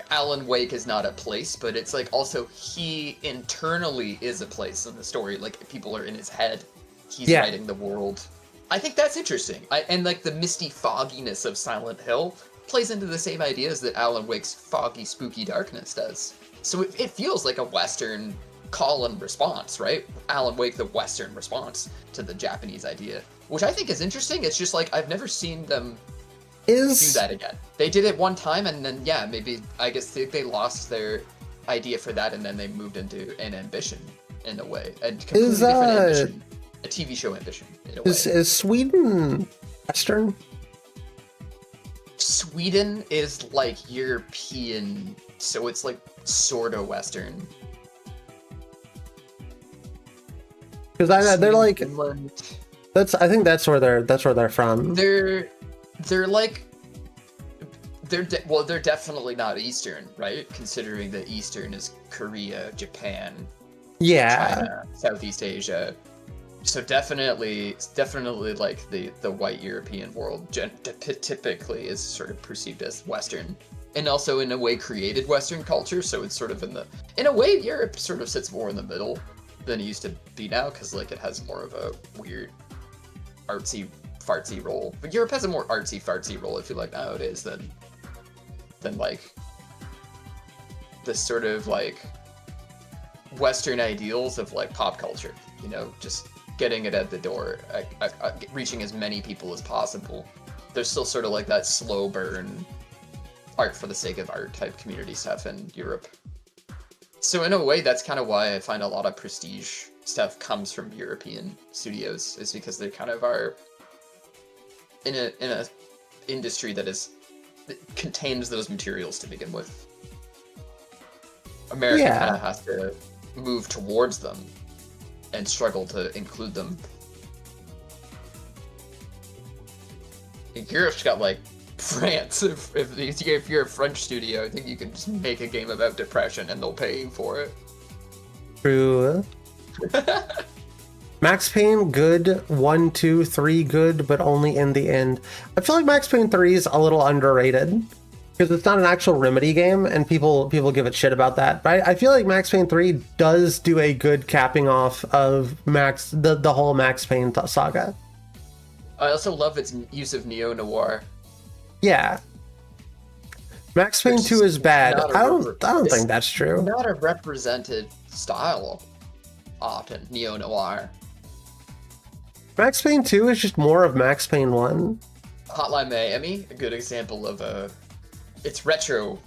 Alan Wake is not a place, but it's like also he internally is a place in the story. Like people are in his head. He's writing the world. I think that's interesting. And like the misty fogginess of Silent Hill plays into the same ideas that Alan Wake's foggy, spooky darkness does. So it feels like a Western call and response, right? Alan Wake, the Western response to the Japanese idea, which I think is interesting. It's just like I've never seen them do that again. They did it one time, and then maybe I guess they lost their idea for that, and then they moved into an ambition in a way, a completely different ambition, a TV show ambition in a way. Is Sweden Western? Sweden is like European, so it's like sort of Western. Because they're like, I think that's where they're from. They're like, they're definitely not Eastern, right? Considering that Eastern is Korea, Japan, China, Southeast Asia. So definitely like the white European world typically is sort of perceived as Western, and also in a way created Western culture. So it's sort of in a way Europe sort of sits more in the middle than it used to be now, because like it has more of a weird artsy fartsy role. But Europe has a more artsy fartsy role, I feel like, nowadays than like this sort of like Western ideals of like pop culture, you know, just getting it at the door, reaching as many people as possible. There's still sort of like that slow burn, art for the sake of art type community stuff in Europe. So in a way, that's kind of why I find a lot of prestige stuff comes from European studios, is because they kind of are in a industry that contains those materials to begin with. America kind of has to move towards them and struggle to include them. Europe's got like France. If you're a French studio, I think you can just make a game about depression and they'll pay you for it. True. Max Payne, good. 1, 2, 3, good, but only in the end. I feel like Max Payne 3 is a little underrated, because it's not an actual Remedy game, and people give it shit about that. But I feel like Max Payne 3 does do a good capping off of the whole Max Payne saga. I also love its use of neo-noir. Yeah. Max Payne 2 is bad. I don't think that's true. Not a represented style often, neo-noir. Max Payne 2 is just more of Max Payne 1. Hotline Miami, a good example of it's retro,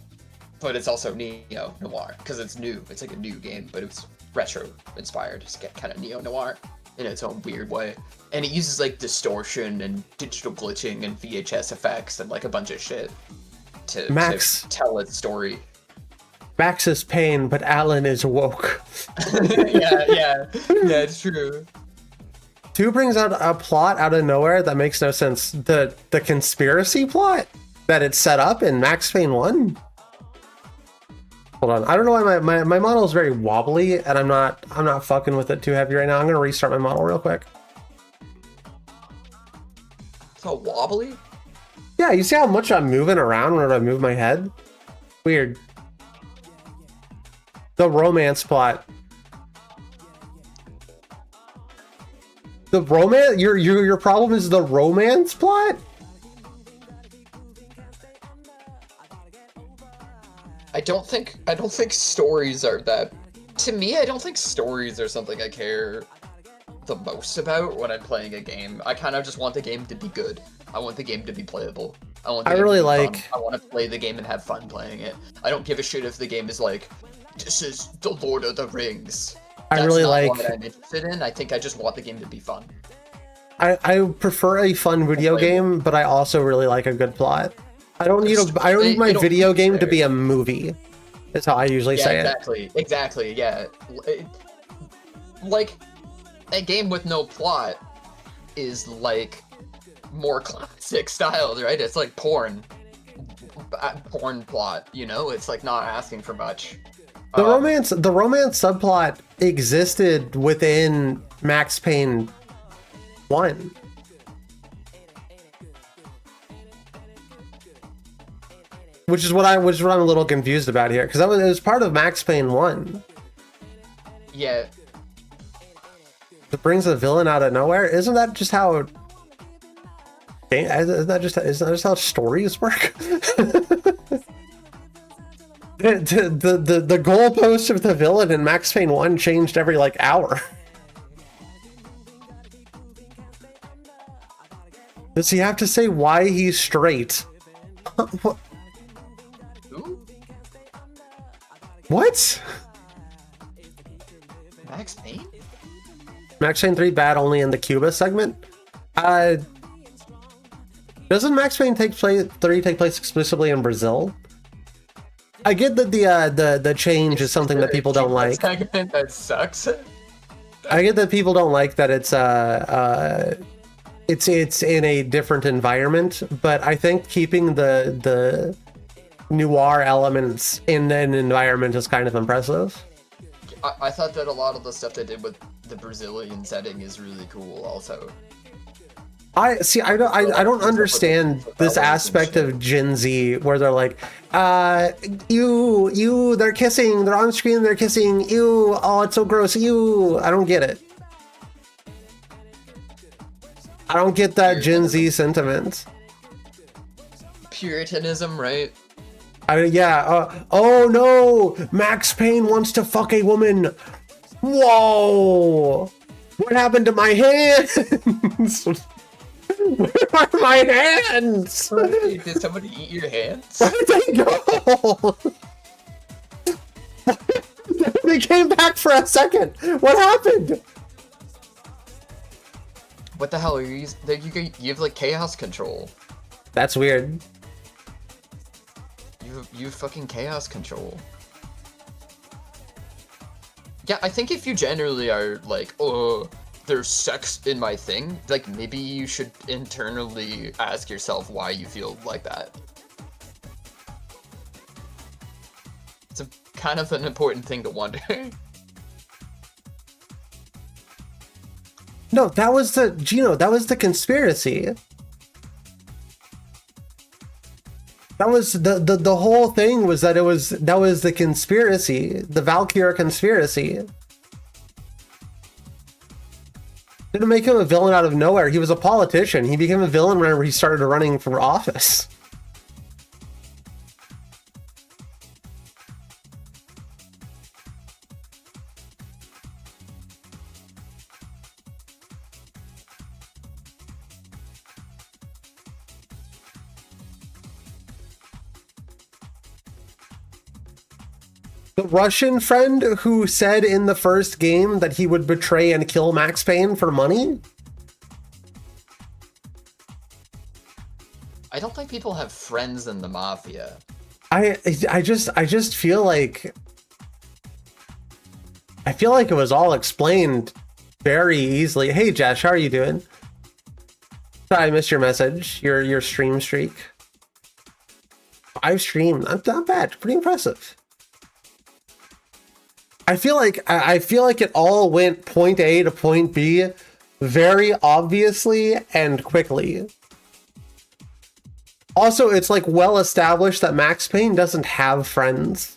but it's also neo-noir, because it's new. It's like a new game, but it's retro-inspired. It's kind of neo-noir in its own weird way. And it uses like distortion and digital glitching and VHS effects and like a bunch of shit to tell its story. Max is Payne, but Alan is woke. yeah, it's true. 2 brings out a plot out of nowhere that makes no sense. The conspiracy plot that it's set up in Max Payne 1. Hold on, I don't know why my model is very wobbly, and I'm not fucking with it too heavy right now. I'm gonna restart my model real quick. It's all wobbly? Yeah, you see how much I'm moving around when I move my head? Weird. The romance plot. The romance? Your problem is the romance plot? I don't think stories are that. To me, I don't think stories are something I care the most about when I'm playing a game. I kind of just want the game to be good. I want the game to be playable. I want to play the game and have fun playing it. I don't give a shit if the game is like, this is the Lord of the Rings. That's not what I'm interested in. I think I just want the game to be fun. I prefer a fun video game, but I also really like a good plot. I don't need my video game to be a movie. That's how I usually say it. Exactly, yeah. Like, a game with no plot is like more classic style, right? It's like porn plot, you know? It's like not asking for much. The romance subplot existed within Max Payne 1. Which is what I'm a little confused about here, because it was part of Max Payne 1. Yeah. It brings a villain out of nowhere. Isn't that just how? Isn't that just how stories work? The goalpost of the villain in Max Payne 1 changed every like hour. Does he have to say why he's straight? What? Max Payne? Max Payne 3 bad only in the Cuba segment? Doesn't Max Payne 3 take place exclusively in Brazil? I get that the change is something that people don't like. Segment that sucks. I get that people don't like that it's in a different environment, but I think keeping the noir elements in an environment is kind of impressive. I thought that a lot of the stuff they did with the Brazilian setting is really cool also. I don't understand this aspect of Gen Z where they're like, they're kissing, they're on screen, they're kissing, ew, oh, it's so gross, ew. I don't get it. I don't get that Gen Z sentiment. Puritanism, right? Oh no, Max Payne wants to fuck a woman. Whoa, what happened to my hands? Where are my hands? Did somebody eat your hands? Where did they go? They came back for a second. What happened? What the hell are you using? You have like chaos control. That's weird. You have fucking chaos control. Yeah, I think if you generally are like, oh, there's sex in my thing, like maybe you should internally ask yourself why you feel like that. It's a kind of an important thing to wonder. No, that was the conspiracy. That was the whole thing was that that was the conspiracy, the Valkyra conspiracy. Didn't make him a villain out of nowhere. He was a politician. He became a villain whenever he started running for office. The Russian friend who said in the first game that he would betray and kill Max Payne for money? I don't think people have friends in the Mafia. I just feel like it was all explained very easily. Hey Josh, how are you doing? Sorry, I missed your message. Your stream streak. 5 streams. Not bad. Pretty impressive. I feel like it all went point A to point B very obviously and quickly. Also, it's like well established that Max Payne doesn't have friends.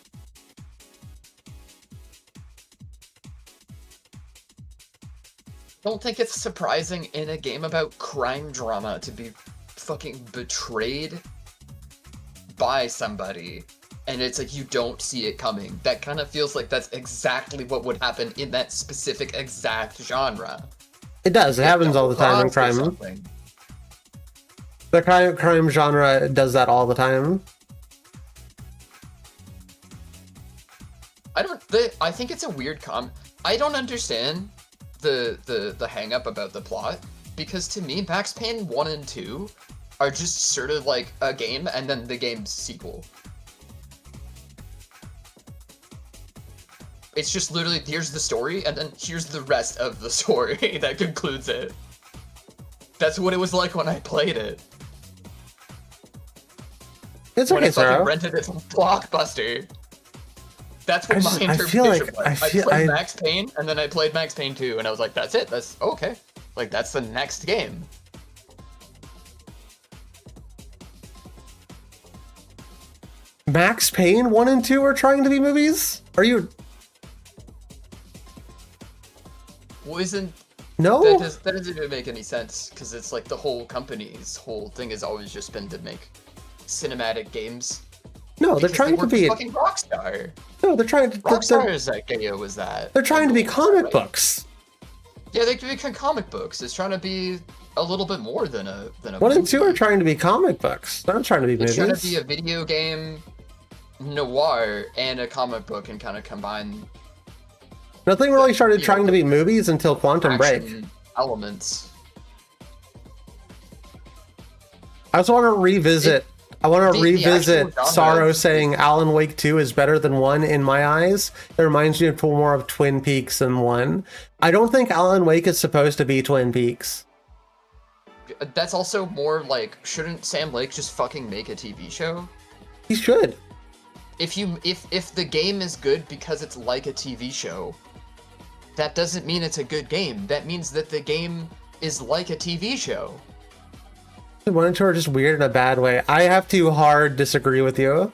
Don't think it's surprising in a game about crime drama to be fucking betrayed by somebody. And it's like you don't see it coming. That kind of feels like that's exactly what would happen in that specific exact genre. It does. It happens all the time in crime. The crime genre does that all the time. I think it's a weird I don't understand the hang up about the plot, because to me Max Payne 1 and 2 are just sort of like a game and then the game's sequel. It's just literally, here's the story, and then here's the rest of the story that concludes it. That's what it was like when I played it. It's okay, Sarah. When I fucking rented it from Blockbuster. That's what my interpretation was. I played Max Payne, and then I played Max Payne 2, and I was like, that's it. That's okay. Like, that's the next game. Max Payne 1 and 2 are trying to be movies? Are you... Well, isn't... No? That doesn't even make any sense, because it's like the whole company's whole thing has always just been to make cinematic games. No, they're trying to be... fucking Rockstar. No, they're trying to... Rockstar's idea was that. They're trying to be comic books. Yeah, they can become comic books. It's trying to be a little bit more than a 1 and 2 are trying to be comic books. They're not trying to be movies. It's trying to be a video game noir and a comic book and kind of combine... Nothing really started trying to be movies until Quantum Break. Elements. I just want to revisit... Sorrow saying Alan Wake 2 is better than 1 in my eyes. It reminds me more of Twin Peaks than 1. I don't think Alan Wake is supposed to be Twin Peaks. That's also more like, shouldn't Sam Lake just fucking make a TV show? He should. If the game is good because it's like a TV show, that doesn't mean it's a good game. That means that the game is like a TV show. One and two are just weird in a bad way. I have to hard disagree with you.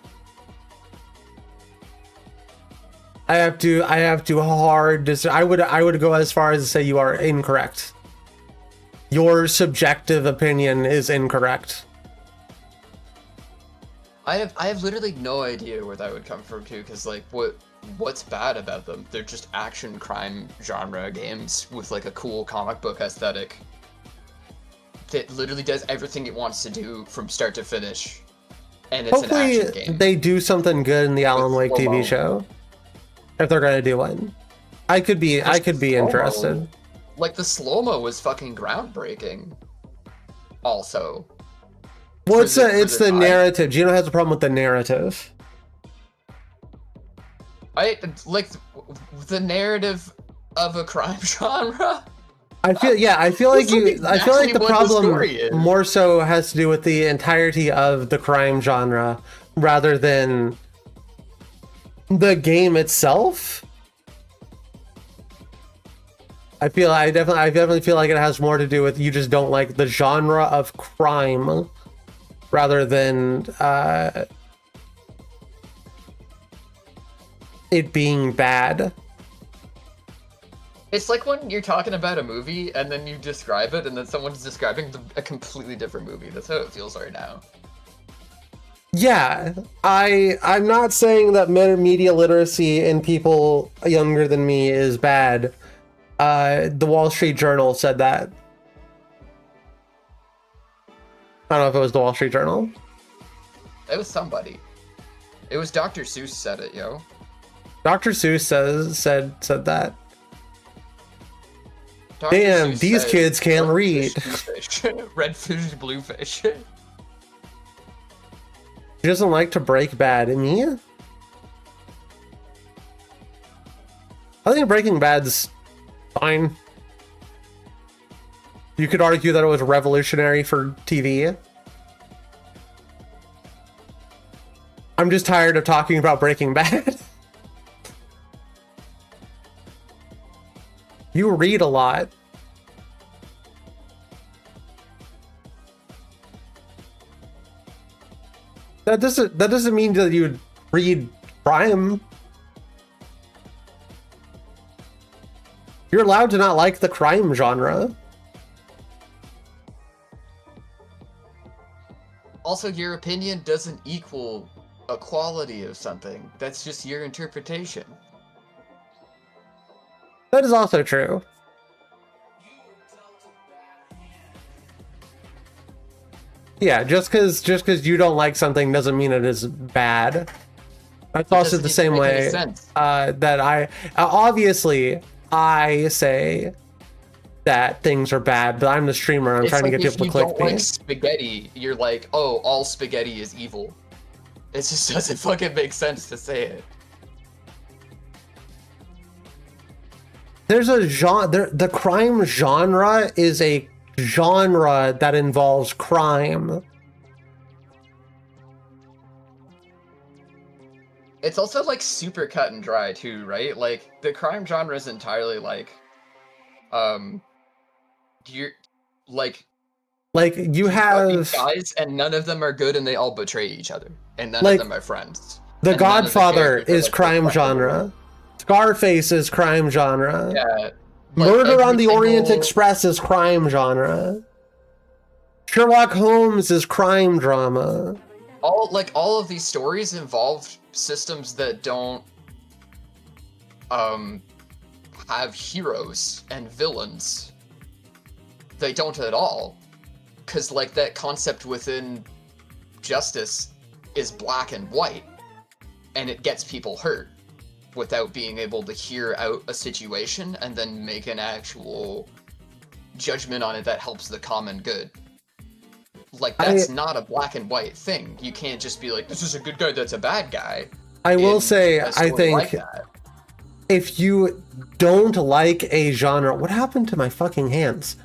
I have to hard I would go as far as to say you are incorrect. Your subjective opinion is incorrect. I have literally no idea where that would come from too, because like what's bad about them? They're just action crime genre games with like a cool comic book aesthetic that literally does everything it wants to do from start to finish. And it's hopefully an action game. They do something good in the Alan Wake TV show. If they're gonna do one. I could be interested. Like the slow-mo was fucking groundbreaking. Also. Well, it's the narrative. Gino has a problem with the narrative. I like the narrative of a crime genre. I feel like the problem more so has to do with the entirety of the crime genre rather than the game itself. I definitely feel like it has more to do with you just don't like the genre of crime rather than it being bad. It's like when you're talking about a movie and then you describe it and then someone's describing a completely different movie. That's how it feels right now. Yeah, I'm not saying that media literacy in people younger than me is bad. The Wall Street Journal said that. I don't know if it was the Wall Street Journal. It was somebody. It was Dr. Seuss said it, yo. Dr. Seuss said that. Dr. Damn, Seuss these said, kids can't read. Red fish, blue fish. He doesn't like to break bad. Me? I think Breaking Bad's fine. You could argue that it was revolutionary for TV. I'm just tired of talking about Breaking Bad. You read a lot. That doesn't mean that you would read crime. You're allowed to not like the crime genre. Also, your opinion doesn't equal a quality of something. That's just your interpretation. That is also true. Yeah, just because you don't like something doesn't mean it is bad. That's also the same way that I obviously I say that things are bad, but I'm the streamer. I'm trying to get people to click me. If you don't like spaghetti, you're like, oh, all spaghetti is evil. It just doesn't fucking make sense to say it. There's a genre. The crime genre is a genre that involves crime. It's also like super cut and dry too, right? Like the crime genre is entirely like, you're like you have guys and none of them are good and they all betray each other and none of them are friends. The Godfather is crime genre. Scarface is crime genre. Yeah. Murder on the Orient Express is crime genre. Sherlock Holmes is crime drama. All of these stories involve systems that don't have heroes and villains. They don't at all. Cause like that concept within justice is black and white. And it gets people hurt without being able to hear out a situation and then make an actual judgment on it that helps the common good. Like, that's not a black and white thing. You can't just be like, this is a good guy, that's a bad guy. I will say, I think, if you don't like a genre... What happened to my fucking hands?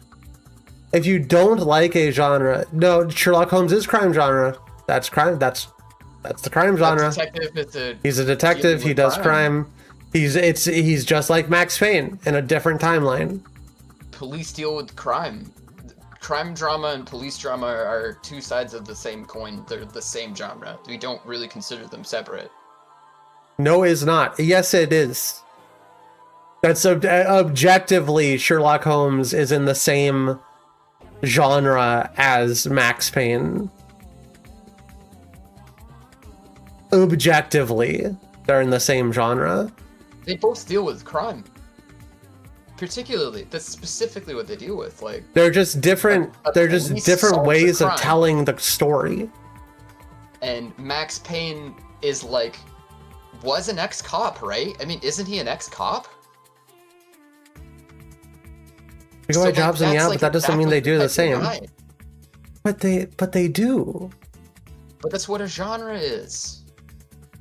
If you don't like a genre... No, Sherlock Holmes is crime genre. That's crime, that's the crime genre. He's a detective, he does crime. He's just like Max Payne in a different timeline. Police deal with crime. Crime drama and police drama are two sides of the same coin. They're the same genre. We don't really consider them separate. No, it's not. Yes, it is. That's objectively, Sherlock Holmes is in the same genre as Max Payne. Objectively, they're in the same genre. They both deal with crime. Particularly, that's specifically what they deal with. Like, they're just different. They're just different ways of telling the story. And Max Payne is like, was an ex-cop, right? I mean, isn't he an ex-cop? We go by jobs and yeah, but that doesn't mean they do the same. But they do. But that's what a genre is.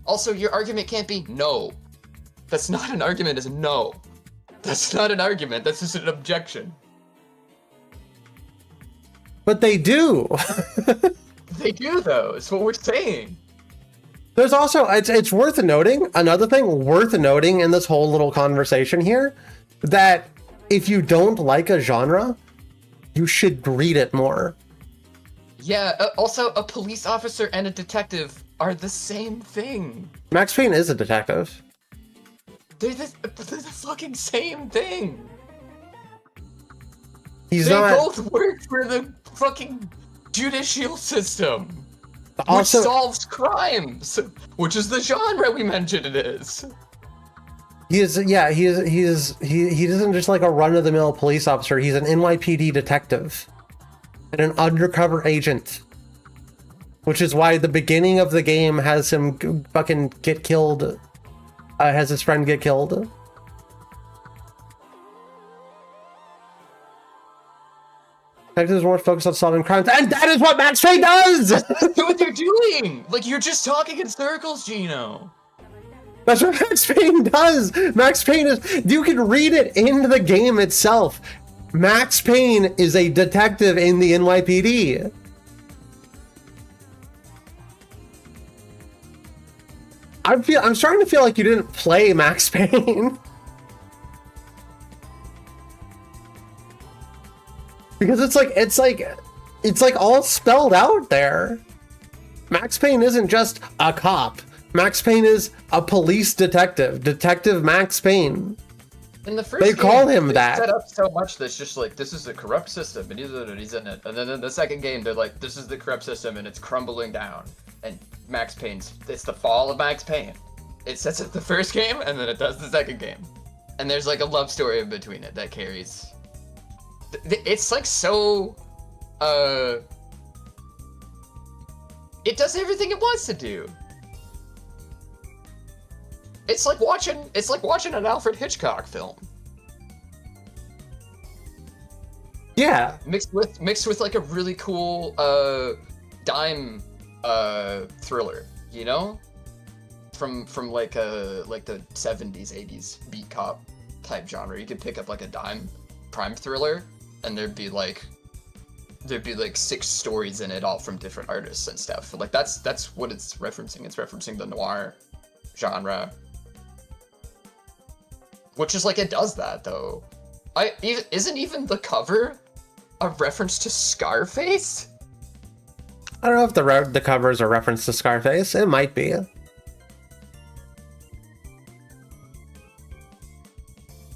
Also, your argument can't be no. That's not an argument, is no. That's not an argument, that's just an objection. But they do. They do, though. It's what we're saying. There's also, it's worth noting, another thing worth noting in this whole little conversation here, that if you don't like a genre, you should read it more. Yeah, also, a police officer and a detective are the same thing. Max Payne is a detective. They're the fucking same thing. They both work for the fucking judicial system, also, which solves crimes, which is the genre we mentioned it is. He isn't just like a run-of-the-mill police officer. He's an NYPD detective and an undercover agent, which is why the beginning of the game has him fucking get killed. Has his friend get killed. Detectives are more focused on solving crimes, and that is what Max Payne does! That's what they're doing! Like, you're just talking in circles, Gino. That's what Max Payne does! Max Payne is... You can read it in the game itself. Max Payne is a detective in the NYPD. I'm starting to feel like you didn't play Max Payne. Because it's like all spelled out there. Max Payne isn't just a cop. Max Payne is a police detective. Detective Max Payne. In the first they game, call him they that. Set up so much that's just like, this is a corrupt system and he's in it. And then in the second game, they're like, this is the corrupt system and it's crumbling down. And Max Payne's, it's the fall of Max Payne. It sets up the first game and then it does the second game. And there's like a love story in between it that carries. It's like so, it does everything it wants to do. It's like watching an Alfred Hitchcock film. Yeah. Mixed with like a really cool dime thriller, you know? From like the 70s, 80s beat cop type genre. You could pick up like a dime crime thriller and there'd be like 6 stories in it, all from different artists and stuff. Like that's what it's referencing. It's referencing the noir genre. Which is like, it does that though. Isn't even the cover a reference to Scarface? I don't know if the cover is a reference to Scarface. It might be.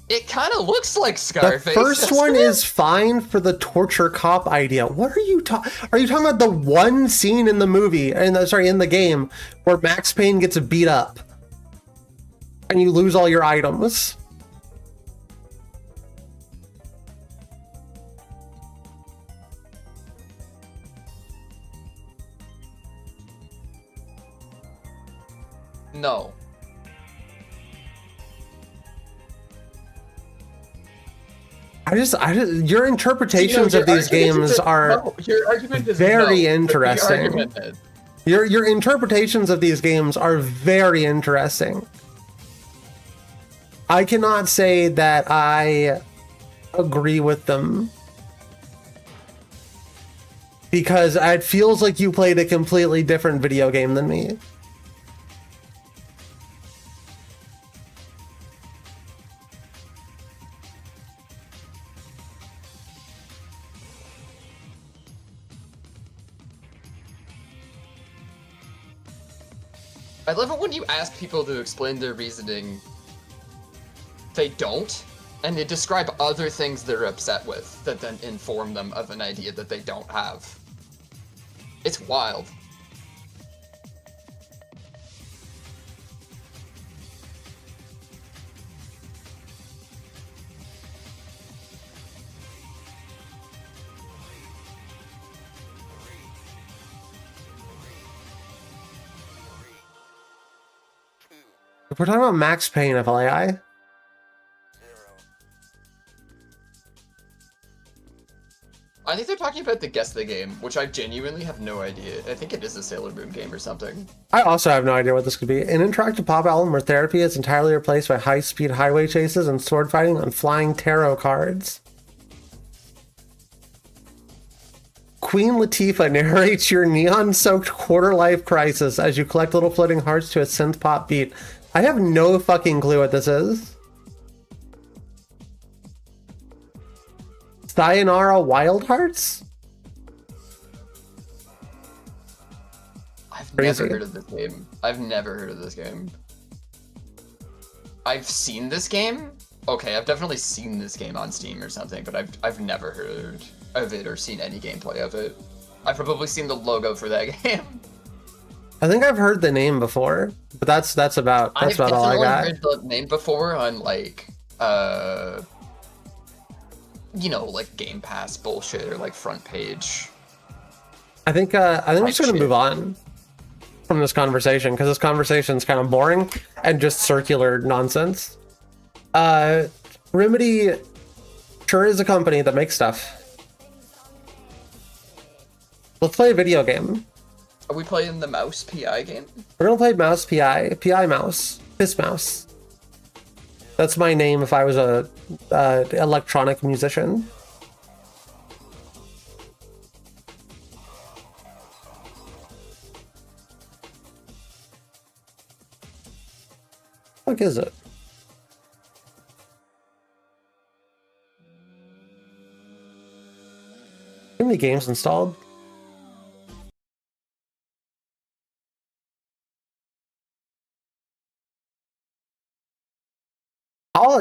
It kind of looks like Scarface. The first one is fine for the torture cop idea. What are you talking? Are you talking about the one scene in the movie, in the game, where Max Payne gets beat up and you lose all your items? No. Your interpretations of these games are very interesting. Your interpretations of these games are very interesting. I cannot say that I agree with them, because it feels like you played a completely different video game than me. I love it when you ask people to explain their reasoning. They don't, and they describe other things they're upset with that then inform them of an idea that they don't have. It's wild. If we're talking about Max Payne FLAI, I think they're talking about the Guess the Game, which I genuinely have no idea. I think it is a Sailor Moon game or something. I also have no idea what this could be. An interactive pop album where therapy is entirely replaced by high-speed highway chases and sword fighting on flying tarot cards. Queen Latifah narrates your neon-soaked quarter-life crisis as you collect little floating hearts to a synth-pop beat. I have no fucking clue what this is. Sayonara Wild Hearts? I've never heard of this game. I've never heard of this game. I've seen this game? Okay, I've definitely seen this game on Steam or something, but I've never heard of it or seen any gameplay of it. I've probably seen the logo for that game. I think I've heard the name before, but that's about all I got. I've heard the name before on like you know, like Game Pass bullshit or like front page. I think we're just gonna move on from this conversation because this conversation's kind of boring and just circular nonsense. Remedy sure is a company that makes stuff. Let's play a video game. Are we playing the Mouse PI game? We're gonna play Mouse PI Mouse, Piss Mouse. That's my name if I was a electronic musician. What is it? How many games installed?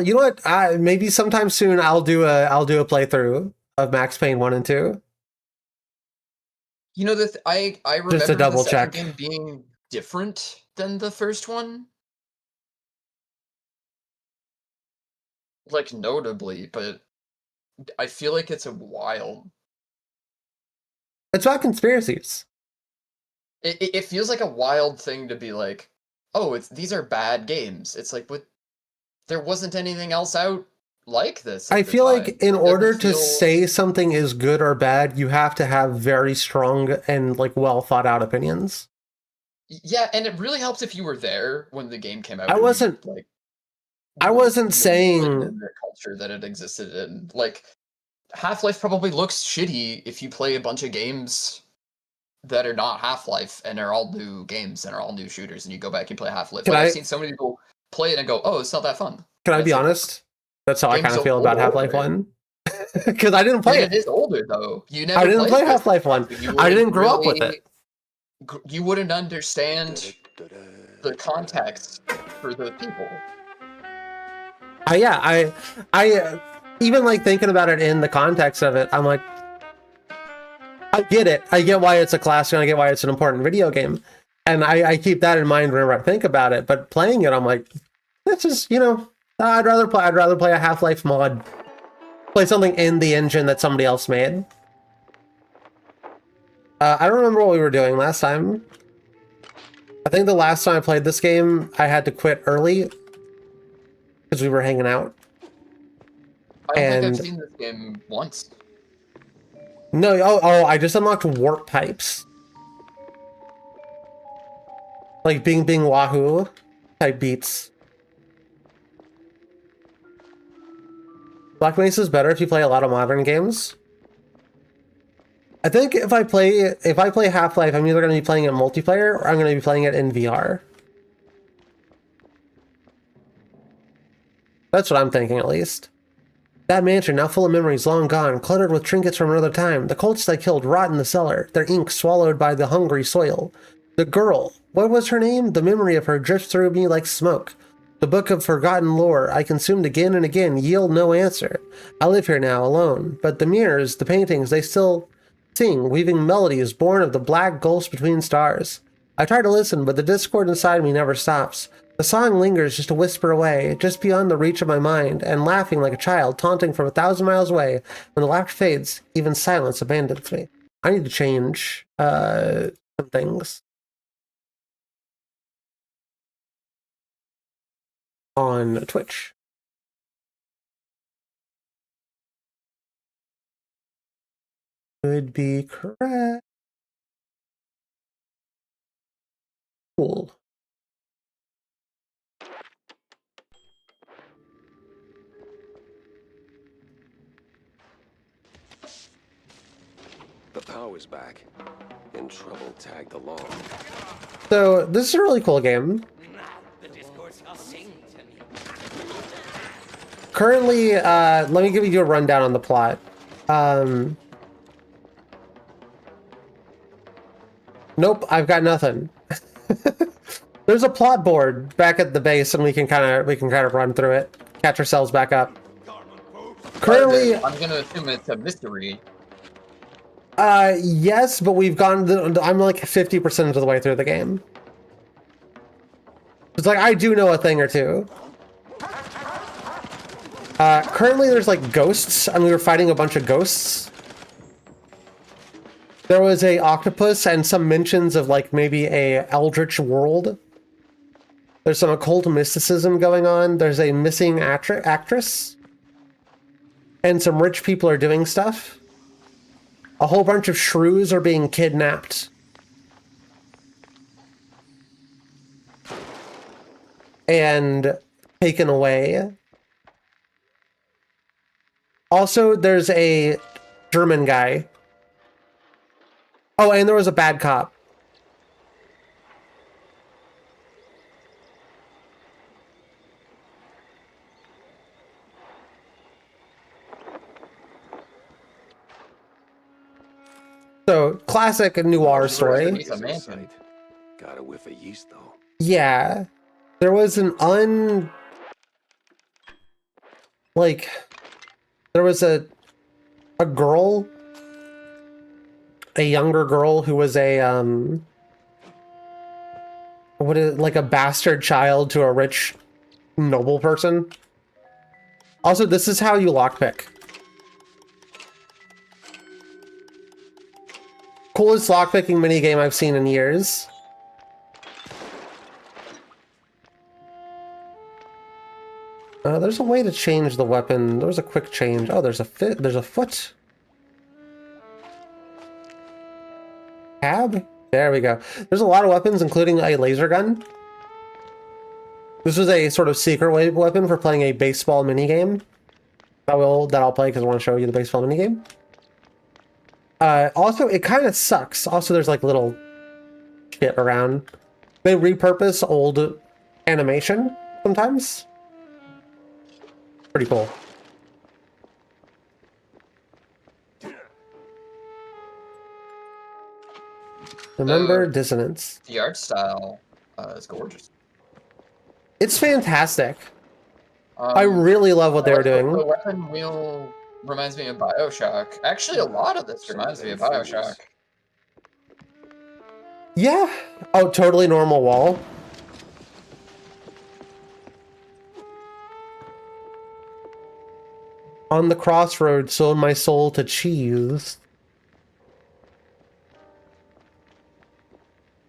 You know what? Maybe sometime soon I'll do a playthrough of Max Payne 1 and 2. You know that I remember just to double the check second game being different than the first one. Like notably, but I feel like it's a wild. It's about conspiracies. It feels like a wild thing to be like, oh, these are bad games. It's like, but there wasn't anything else out like this. I feel like in order to say something is good or bad, you have to have very strong and like well thought out opinions. Yeah, and it really helps if you were there when the game came out. I wasn't saying the culture that it existed in. Like Half-Life probably looks shitty if you play a bunch of games that are not Half-Life and are all new games and are all new shooters, and you go back and play Half-Life. I've seen so many people play it and go, "Oh, it's not that fun." Can I be honest? That's how I kind of feel about Half-Life 1. Because I didn't play it. It is older though. I didn't play Half-Life 1. I didn't grow up with it. You wouldn't understand the context for the people. I even like thinking about it in the context of it, I'm like, I get it. I get why it's a classic and I get why it's an important video game. And I keep that in mind whenever I think about it. But playing it, I'm like, it's just, I'd rather play a Half-Life mod. Play something in the engine that somebody else made. I don't remember what we were doing last time. I think the last time I played this game, I had to quit early because we were hanging out. I don't think I've seen this game once. No, I just unlocked warp pipes. Like Bing Bing Wahoo type beats. Black Mesa is better if you play a lot of modern games. I think if I play Half-Life, I'm either going to be playing it multiplayer or I'm going to be playing it in VR. That's what I'm thinking, at least. That mansion, now full of memories long gone, cluttered with trinkets from another time. The cultists I killed rot in the cellar, their ink swallowed by the hungry soil. The girl. What was her name? The memory of her drifts through me like smoke. The book of forgotten lore I consumed again and again yield no answer. I live here now, alone. But the mirrors, the paintings, they still sing, weaving melodies born of the black gulfs between stars. I try to listen, but the discord inside me never stops. The song lingers just a whisper away, just beyond the reach of my mind, and laughing like a child, taunting from 1,000 miles away. When the laughter fades, even silence abandons me. I need to change some things on Twitch. Could be correct. Cool. The power's back. In trouble tagged along. So this is a really cool game. Currently, let me give you a rundown on the plot. Nope, I've got nothing. There's a plot board back at the base, and we can kind of run through it, catch ourselves back up. Currently, I'm gonna assume it's a mystery. Yes, but we've gone. I'm like 50% of the way through the game. It's like I do know a thing or two. Currently, there's like ghosts, and we were fighting a bunch of ghosts. There was a octopus and some mentions of like maybe a eldritch world. There's some occult mysticism going on. There's a missing actress. And some rich people are doing stuff. A whole bunch of shrews are being kidnapped. And taken away. Also, there's a German guy. Oh, and there was a bad cop. So, classic noir story. Got a whiff of yeast, though. Yeah. There was an there was a girl, a younger girl who was a, like a bastard child to a rich noble person. Also, this is how you lockpick. Coolest lockpicking minigame I've seen in years. There's a way to change the weapon. There was a quick change. Oh, there's a foot. Tab? There we go. There's a lot of weapons, including a laser gun. This was a sort of secret weapon for playing a baseball minigame. That I'll play because I want to show you the baseball minigame. Also, it kind of sucks. Also, there's like little shit around. They repurpose old animation sometimes. Pretty cool. Remember Dissonance. The art style is gorgeous. It's fantastic. I really love what they were doing. The weapon wheel reminds me of BioShock. Actually, a lot of this reminds me of BioShock. Yeah. Oh, totally normal wall. On the crossroads, sold my soul to cheese.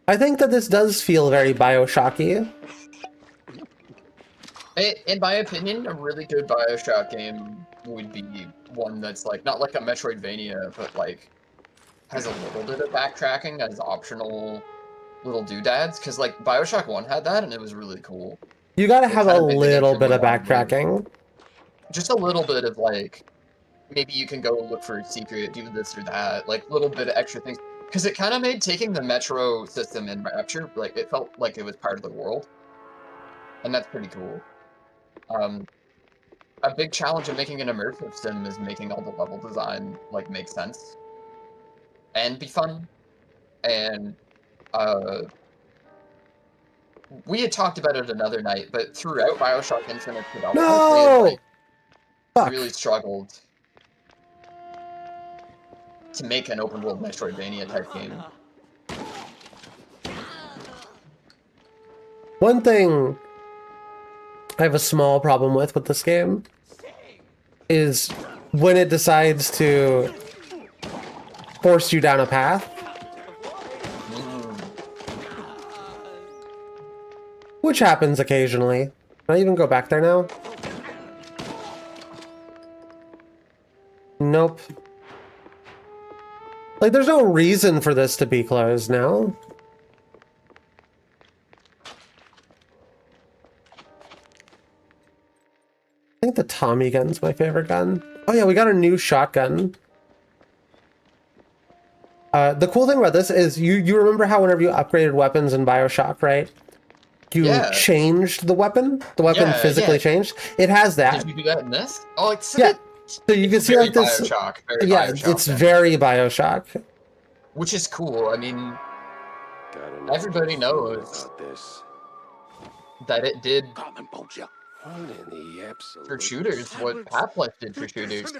I think that this does feel very BioShocky. In my opinion, a really good BioShock game would be one that's like not like a Metroidvania, but like has a little bit of backtracking as optional little doodads. Because like BioShock 1 had that, and it was really cool. You gotta have a little bit of backtracking. Just a little bit of like, maybe you can go look for a secret, do this or that, like little bit of extra things. Because it kind of made taking the Metro system in Rapture, like it felt like it was part of the world. And that's pretty cool. A big challenge of making an immersive sim is making all the level design like make sense and be fun. And we had talked about it another night, but throughout Bioshock Infinite development, No! they had, Fuck. really struggled to make an open world Metroidvania type game. One thing I have a small problem with this game is when it decides to force you down a path. Which happens occasionally. Can I even go back there now? Nope. Like, there's no reason for this to be closed now. I think the Tommy gun's my favorite gun. Oh yeah, we got a new shotgun. The cool thing about this is you remember how whenever you upgraded weapons in BioShock, right? You changed the weapon? The weapon physically changed? It has that. Did you do that in this? Oh, it's yeah. So you can see like this. BioShock, it's very BioShock. Which is cool. I mean, everybody knows that it did for shooters what Half-Life did for shooters.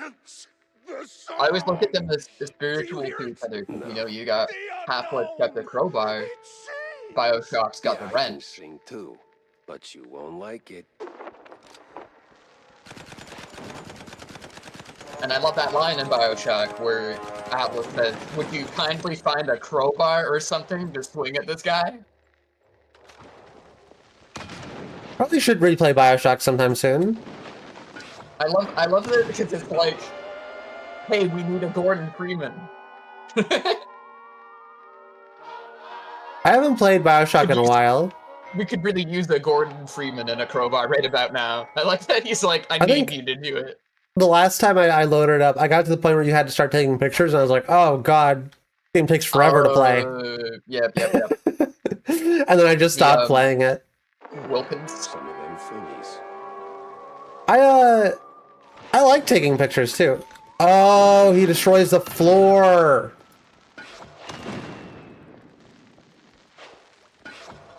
I always look at them as spiritual to each other. You know, you got Half-Life got the crowbar, BioShock's got the wrench. Too, but you won't like it. And I love that line in BioShock where Atlas says, "Would you kindly find a crowbar or something to swing at this guy?" Probably should replay BioShock sometime soon. I love it because it's like, hey, we need a Gordon Freeman. I haven't played BioShock in a while. We could really use a Gordon Freeman and a crowbar right about now. I like that he's like, I need you to do it. The last time I loaded it up, I got to the point where you had to start taking pictures, and I was like, oh god, game takes forever to play. Yep. And then I just stopped playing it. Wilkins. Some of them funnies. I like taking pictures too. Oh, he destroys the floor.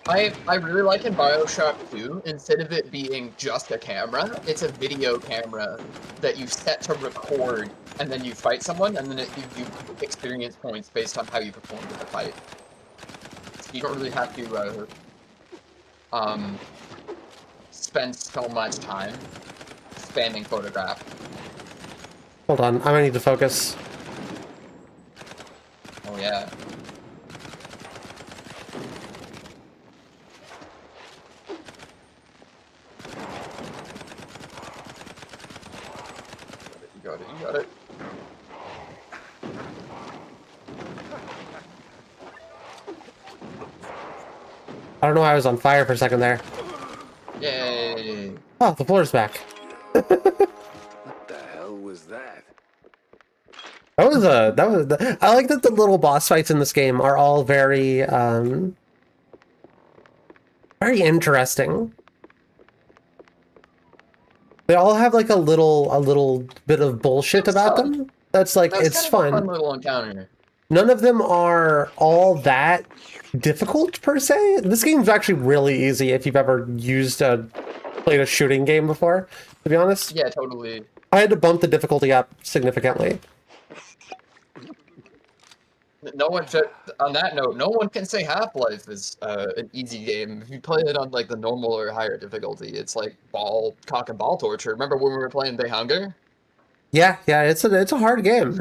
I really like in BioShock 2, instead of it being just a camera, it's a video camera that you set to record, and then you fight someone, and then it gives you experience points based on how you performed in the fight. You don't really have to spend so much time spamming photograph. Hold on, I might need to focus. Oh yeah. You got it. I don't know why I was on fire for a second there. Yay! Oh, the floor's back. What the hell was that? I like that the little boss fights in this game are all very very interesting. They all have like a little bit of bullshit about them. That's like, it's fun. A fun little encounter. None of them are all that difficult per se. This game's actually really easy if you've ever played a shooting game before, to be honest. Yeah, totally. I had to bump the difficulty up significantly. No one on that note, no one can say Half-Life is an easy game. If you play it on like the normal or higher difficulty, it's like cock and ball torture. Remember when we were playing The Hunger? Yeah, it's a hard game.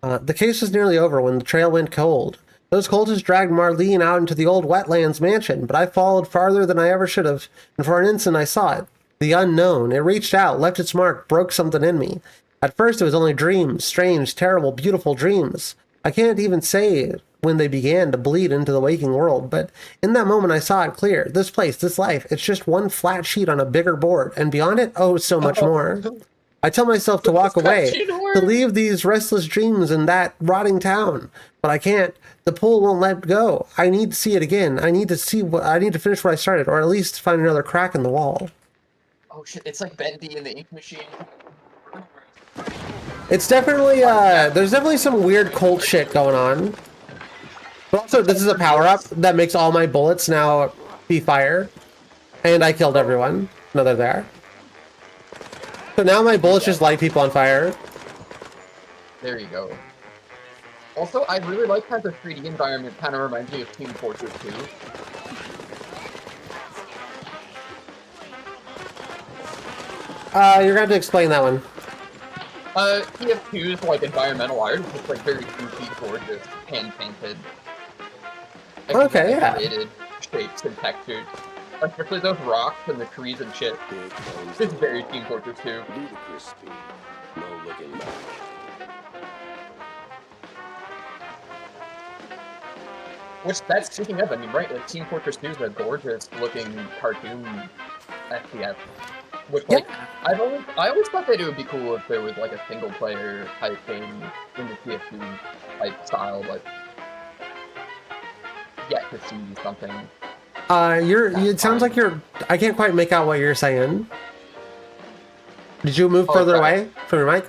The case was nearly over when the trail went cold. Those cultists dragged Marlene out into the old wetlands mansion, but I followed farther than I ever should have, and for an instant I saw it. The unknown. It reached out, left its mark, broke something in me. At first it was only dreams, strange, terrible, beautiful dreams. I can't even say when they began to bleed into the waking world, but in that moment I saw it clear. This place, this life, it's just one flat sheet on a bigger board, and beyond it, oh, so much more. I tell myself to walk away, to leave these restless dreams in that rotting town, but I can't. The pull won't let go. I need to see it again. I need to finish what I started, or at least find another crack in the wall. Oh shit, it's like Bendy in the Ink Machine. It's definitely, there's definitely some weird cult shit going on. But also, this is a power-up that makes all my bullets now be fire. And I killed everyone. No, they're there. So now my bullets just light people on fire. There you go. Also, I really like how the 3D environment kind of reminds me of Team Fortress 2. You're gonna have to explain that one. TF2's like environmental art is just like very goofy, gorgeous, hand-painted. Okay, yeah. Created shapes and textures. Especially those rocks and the trees and shit. It's very Team Fortress 2. Ludicrous speed. No looking back. Which, that's speaking of, I mean, right, like, Team Fortress 2 is a gorgeous-looking cartoon FPS. Which, like, I always thought that it would be cool if there was, like, a single-player type game in the TF2 type style, but yet to see something. It sounds like I can't quite make out what you're saying. Did you move further away from your mic?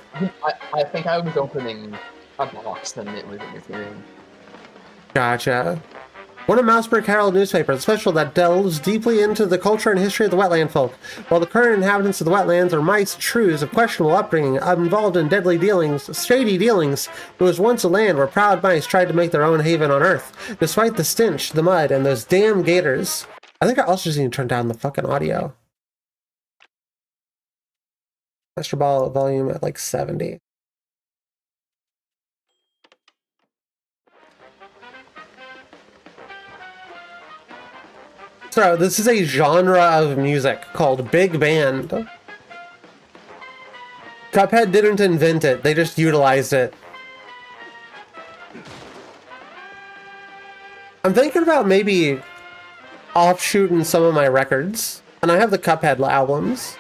I think I was opening a box and it was interfering. Gotcha. One of Mouseburg Herald newspaper, a special that delves deeply into the culture and history of the wetland folk. While the current inhabitants of the wetlands are mice, shrews of questionable upbringing, involved in shady dealings, it was once a land where proud mice tried to make their own haven on Earth, despite the stench, the mud, and those damn gators. I think I also just need to turn down the fucking audio. Master Ball volume at like 70. So, this is a genre of music called big band. Cuphead didn't invent it, they just utilized it. I'm thinking about maybe offshooting some of my records, and I have the Cuphead albums.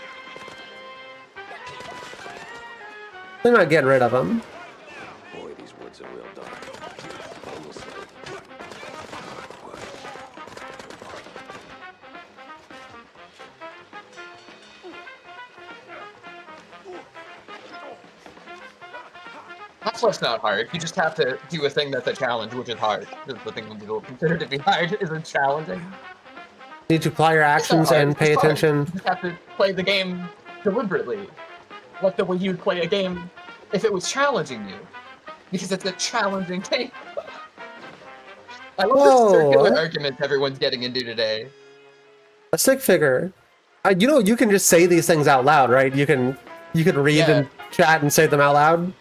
They're not getting rid of them. Boy, these woods are real dark. Almost like... Half-Life's not hard. You just have to do a thing that's a challenge, which is hard. The thing that people consider to be hard isn't challenging. Need to apply your actions and pay attention. You just have to play the game deliberately. Like the way you'd play a game if it was challenging you. Because it's a challenging game. I love this circular argument everyone's getting into today. A stick figure. You know, you can just say these things out loud, right? You can read and chat and say them out loud.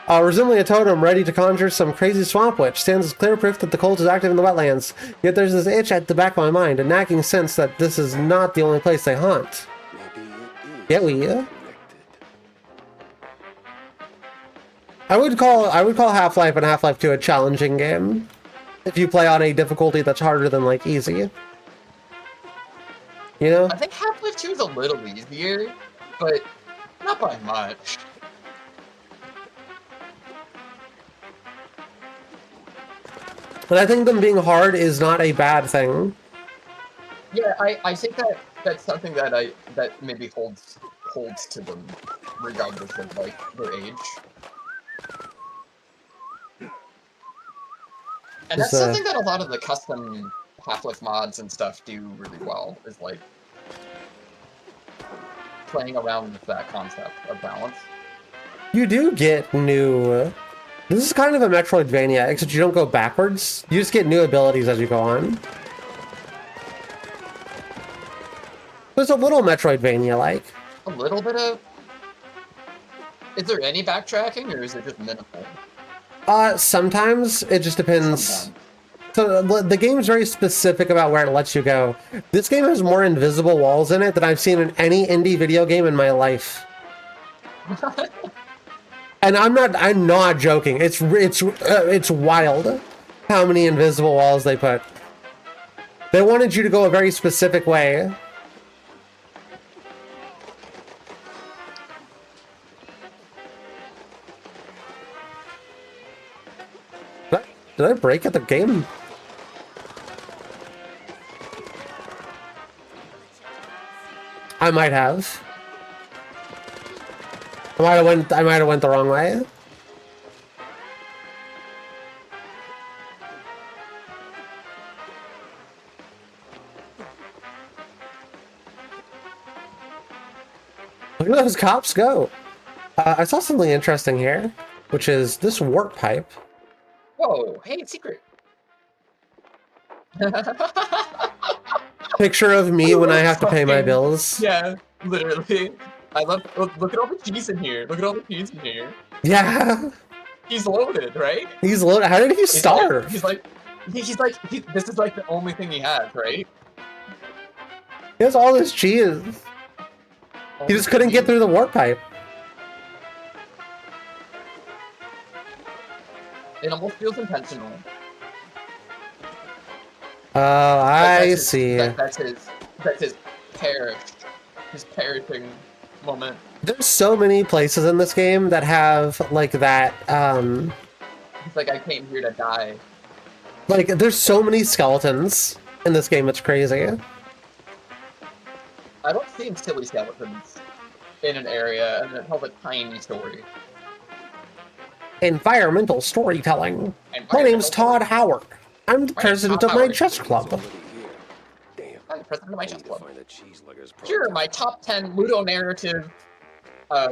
Resembling a totem ready to conjure some crazy swamp witch, stands as clear proof that the cult is active in the wetlands. Yet there's this itch at the back of my mind, a nagging sense that this is not the only place they haunt. I would call Half-Life and Half-Life 2 a challenging game. If you play on a difficulty that's harder than, like, easy. You know? I think Half-Life 2 is a little easier, but not by much. But I think them being hard is not a bad thing. Yeah, I think that's something that maybe holds to them, regardless of like their age. And that's something that a lot of the custom Half-Life mods and stuff do really well, is like playing around with that concept of balance. You do get new... This is kind of a Metroidvania, except you don't go backwards. You just get new abilities as you go on. There's a little Metroidvania-like. A little bit of... Is there any backtracking, or is it just minimal? Sometimes. It just depends. So the game's very specific about where it lets you go. This game has more invisible walls in it than I've seen in any indie video game in my life. And I'm not joking. It's wild how many invisible walls they put. They wanted you to go a very specific way. Did I break at the game? I might have. I might have went the wrong way. Look at those cops go. I saw something interesting here, which is this warp pipe. Whoa, hey, it's secret. Picture of me when I have to pay my bills. Yeah, literally. I love. Look at all the keys in here. Look at all the keys in here. Yeah. He's loaded, right? He's loaded. How did he starve? He's like, this is like the only thing he has, right? He has all this cheese. He just couldn't get through the warp pipe. It almost feels intentional. Oh, I see. That's his perishing moment. There's so many places in this game that have like that. It's like I came here to die. Like there's so many skeletons in this game. It's crazy. I don't see silly skeletons in an area, and it tells a tiny story. Environmental storytelling. My name's Todd Howard. I'm the president of my chess club. I'm the president of my chess club. Here are my top 10 ludonarrative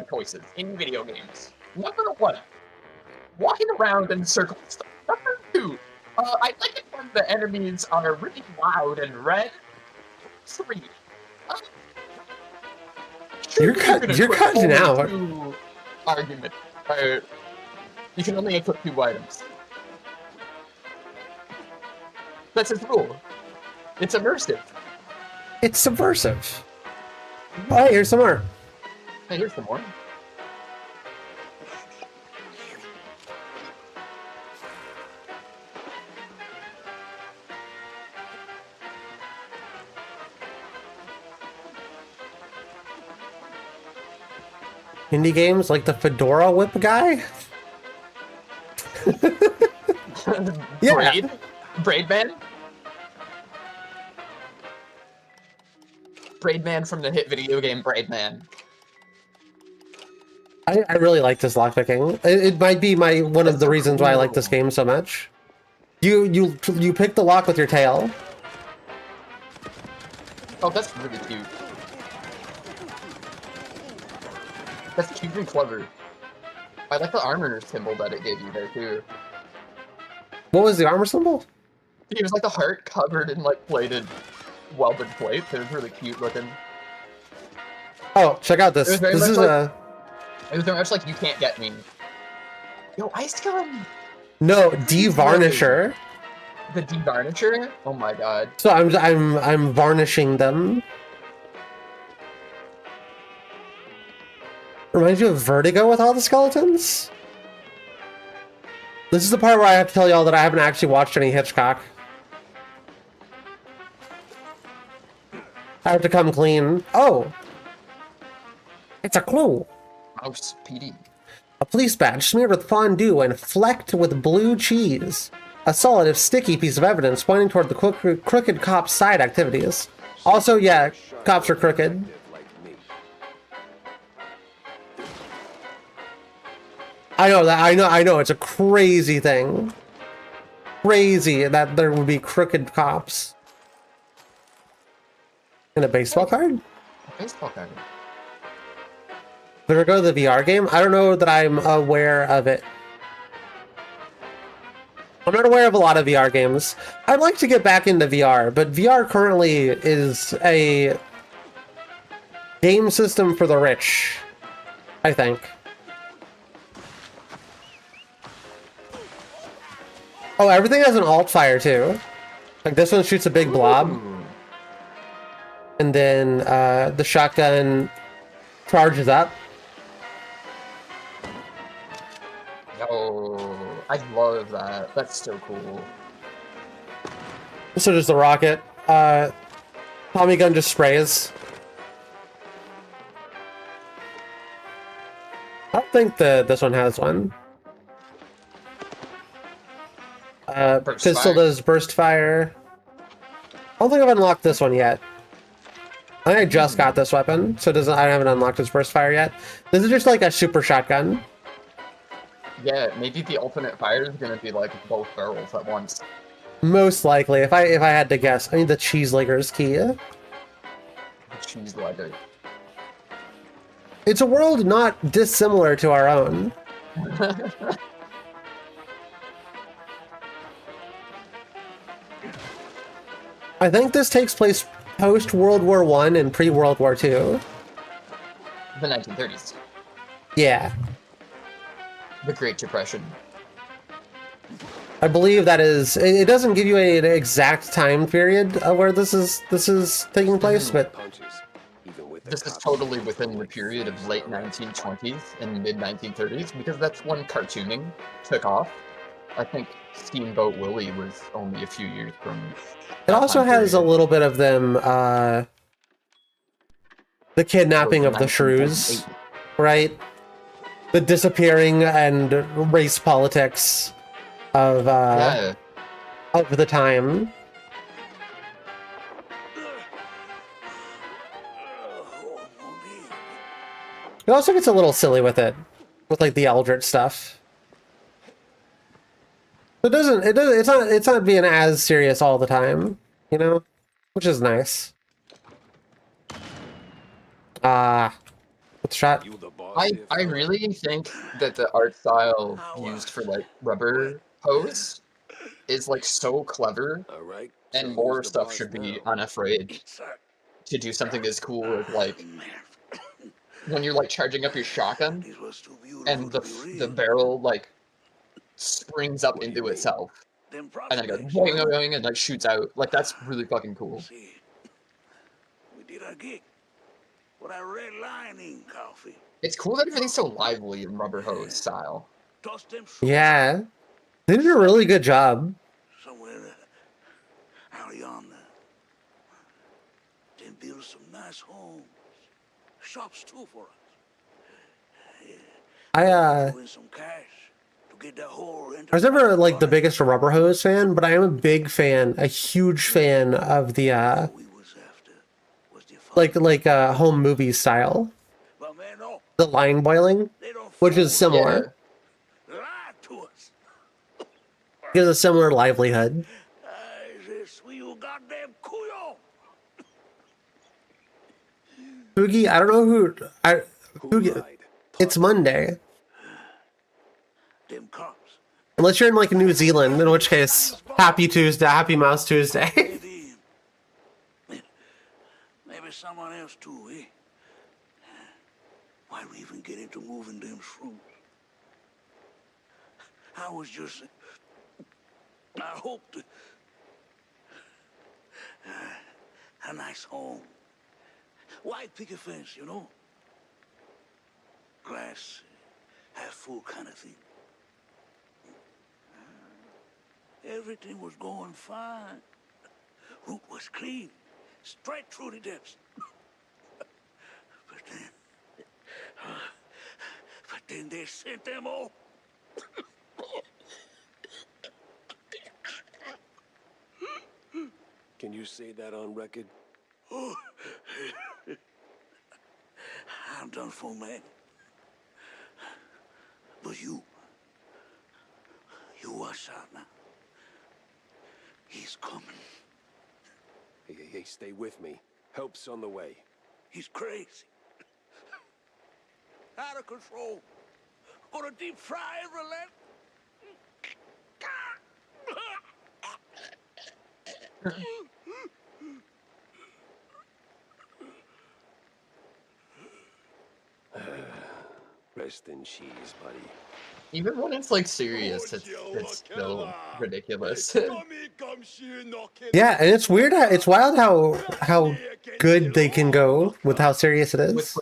choices in video games. Number 1, walking around in circles. Number 2, I like it when the enemies are really loud and red. 3, you're cutting out. Argument. You can only equip 2 items. That's his rule. It's immersive. It's subversive. Oh, hey, here's some more. Hey, here's some more. Indie games like the Fedora Whip guy? Yeah. Braidman? Braidman from the hit video game Braidman. I really like this lockpicking. It might be one of the reasons why I like this game so much. You pick the lock with your tail. Oh, that's really cute. That's cute and clever. I like the armor symbol that it gave you there too. What was the armor symbol? It was like the heart covered in like plated, welded plates. It was really cute looking. Oh, check out this. This is It was very much like you can't get me. Yo, Ice Gun. No, devarnisher. The devarnisher? Oh my god. So I'm varnishing them. Reminds you of Vertigo with all the skeletons? This is the part where I have to tell y'all that I haven't actually watched any Hitchcock. I have to come clean. Oh! It's a clue! Mouse PD. A police badge smeared with fondue and flecked with blue cheese. A solid, if sticky piece of evidence pointing toward the crooked cop's side activities. Also, yeah, cops are crooked. I know that. I know. It's a crazy thing. Crazy that there would be crooked cops. And a baseball card? A baseball card. Better go to the VR game? I don't know that I'm aware of it. I'm not aware of a lot of VR games. I'd like to get back into VR, but VR currently is a game system for the rich, I think. Oh, everything has an alt fire too. Like this one shoots a big blob. Ooh. And then the shotgun charges up. Oh, I love that. That's so cool. So does the rocket. Tommy gun just sprays. I don't think this one has one. Pistol does burst fire. I don't think I've unlocked this one yet. I think I just got this weapon, so I haven't unlocked its burst fire yet. This is just like a super shotgun. Yeah, maybe the alternate fire is gonna be like both barrels at once. Most likely, if I had to guess. I need the cheese legger's key. Cheese legger. It's a world not dissimilar to our own. I think this takes place post-World War I and pre-World War II. The 1930s. Yeah. The Great Depression. I believe that is. It doesn't give you an exact time period of where this is taking place, but this is totally within the period of late 1920s and mid 1930s because that's when cartooning took off. I think Steamboat Willie was only a few years from. It also has a little bit of them. The kidnapping of the shrews, right? The disappearing and race politics of the time. It also gets a little silly with it, with like the Eldritch stuff. It's not being as serious all the time, you know, which is nice. What's shot? I really think that the art style used for like Rubber Hose is like so clever, and more stuff should be unafraid to do something as cool as like when you're like charging up your shotgun and the barrel like springs up into itself and then it goes boing, boing, boing, and like shoots out. Like that's really fucking cool. We did our gig. What a red lining coffee. It's cool that everything's so lively in Rubber Hose style. Yeah, they did a really good job. Somewhere out yonder. Then build some nice homes. Shops too for us. I was never like the biggest Rubber Hose fan, but I am a big fan, a huge fan of the like home movie style. The line boiling, which is similar. Gives a similar livelihood. Poogie, I don't know who. Poogie, it's Monday. Unless you're in like New Zealand, in which case, happy Tuesday, happy Mouse Tuesday. Maybe someone else too, eh? Why we even get into moving them fruits? I was just. I hoped. A nice home. White picket fence, you know? Glass, half full kind of thing. Everything was going fine. Root was clean, straight through the depths. But then they sent them all. Can you say that on record? Oh. I'm done for, man. But you watch out now. He's coming. Hey, stay with me. Help's on the way. He's crazy. Out of control. Gonna deep fry every leg. Rest in cheese, buddy. Even when it's like serious, it's still ridiculous. Yeah, and it's weird. It's wild how good they can go with how serious it is.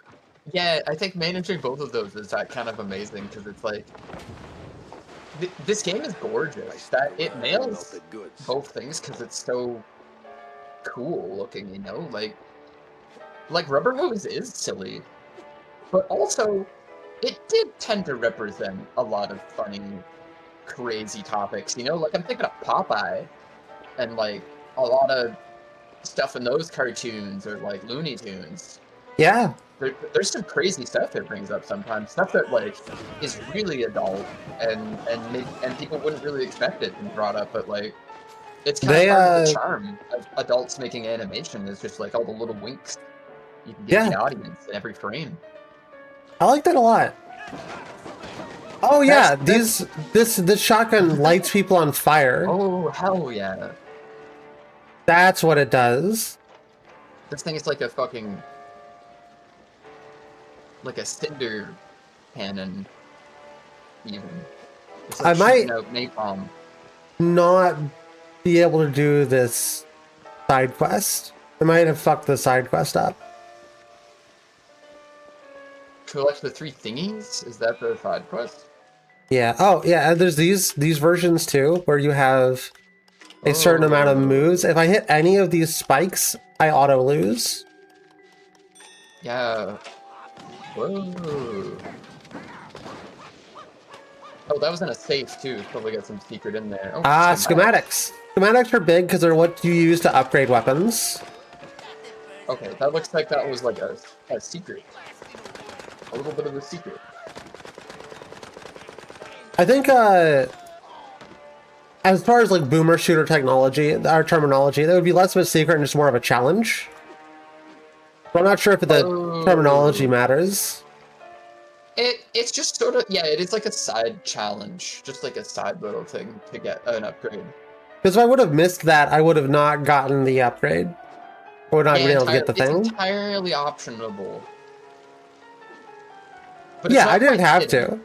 Yeah, I think managing both of those is that kind of amazing because it's like this game is gorgeous. That it nails both things because it's so cool looking. You know, like Rubber Hose is silly, but also it did tend to represent a lot of funny, crazy topics. You know, like I'm thinking of Popeye, and like a lot of stuff in those cartoons or like Looney Tunes. Yeah. There's some crazy stuff it brings up sometimes. Stuff that like is really adult and people wouldn't really expect it to be brought up, but like it's kind of part of the charm of adults making animation is just like all the little winks you can get the audience in every frame. I like that a lot. Oh yeah, this shotgun lights people on fire. Oh hell yeah! That's what it does. This thing is like a fucking, like a cinder cannon. Even. It's like I might shooting out napalm. not be able to do this side quest. I might have fucked the side quest up. Collect the 3 thingies? Is that the side quest? Yeah. Oh, yeah. There's these versions too, where you have a certain amount of moves. If I hit any of these spikes, I auto lose. Yeah. Whoa. Oh, that was in a safe too. Probably got some secret in there. Oh, Schematics. Schematics are big because they're what you use to upgrade weapons. Okay, that looks like that was like a secret. A little bit of a secret. I think, as far as like boomer shooter technology, our terminology, that would be less of a secret and just more of a challenge. But I'm not sure if the terminology matters. It's just sort of, yeah, it is like a side challenge, just like a side little thing to get an upgrade. Because if I would have missed that, I would have not gotten the upgrade. I would not been able to get the thing. It's entirely optionable. But Yeah, I didn't have to.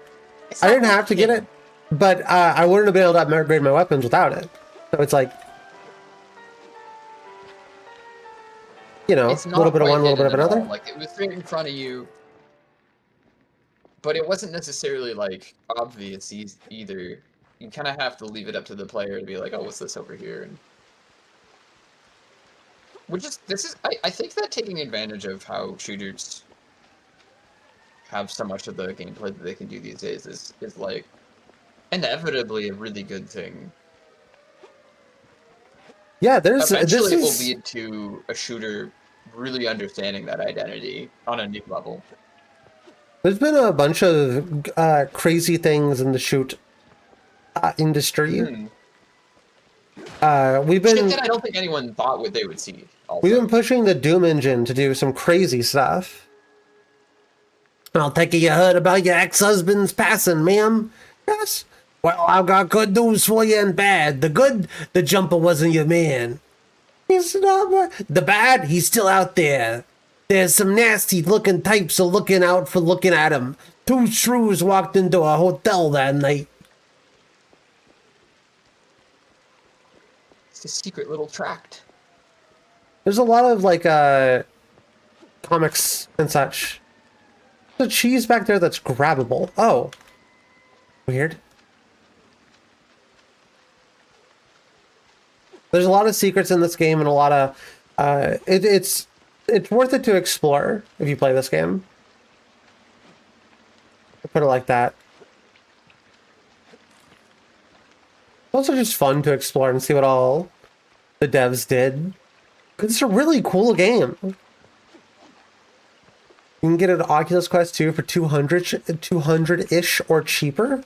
I didn't have to get it, but I wouldn't have been able to upgrade my weapons without it. So it's like, you know, a little bit of one, a little bit of another. Like, it was right in front of you, but it wasn't necessarily like obvious either. You kind of have to leave it up to the player to be like, oh, what's this over here? And I think that taking advantage of how shooters have so much of the gameplay that they can do these days is like inevitably a really good thing. Yeah, there's eventually it will lead to a shooter really understanding that identity on a new level. There's been a bunch of crazy things in the shoot industry. We've been shit that I don't think anyone thought what they would see. Also. We've been pushing the Doom engine to do some crazy stuff. I'll take it you heard about your ex-husband's passing, ma'am. Yes. Well, I've got good news for you and bad. The good, the jumper wasn't your man. He's not. The bad, he's still out there. There's some nasty looking types are looking out for looking at him. 2 shrews walked into a hotel that night. It's a secret little tract. There's a lot of like comics and such. There's a cheese back there that's grabbable. Oh. Weird. There's a lot of secrets in this game and a lot of it's worth it to explore if you play this game. I'll put it like that. It's also just fun to explore and see what all the devs did. It's a really cool game. You can get an Oculus Quest 2 for 200-ish or cheaper.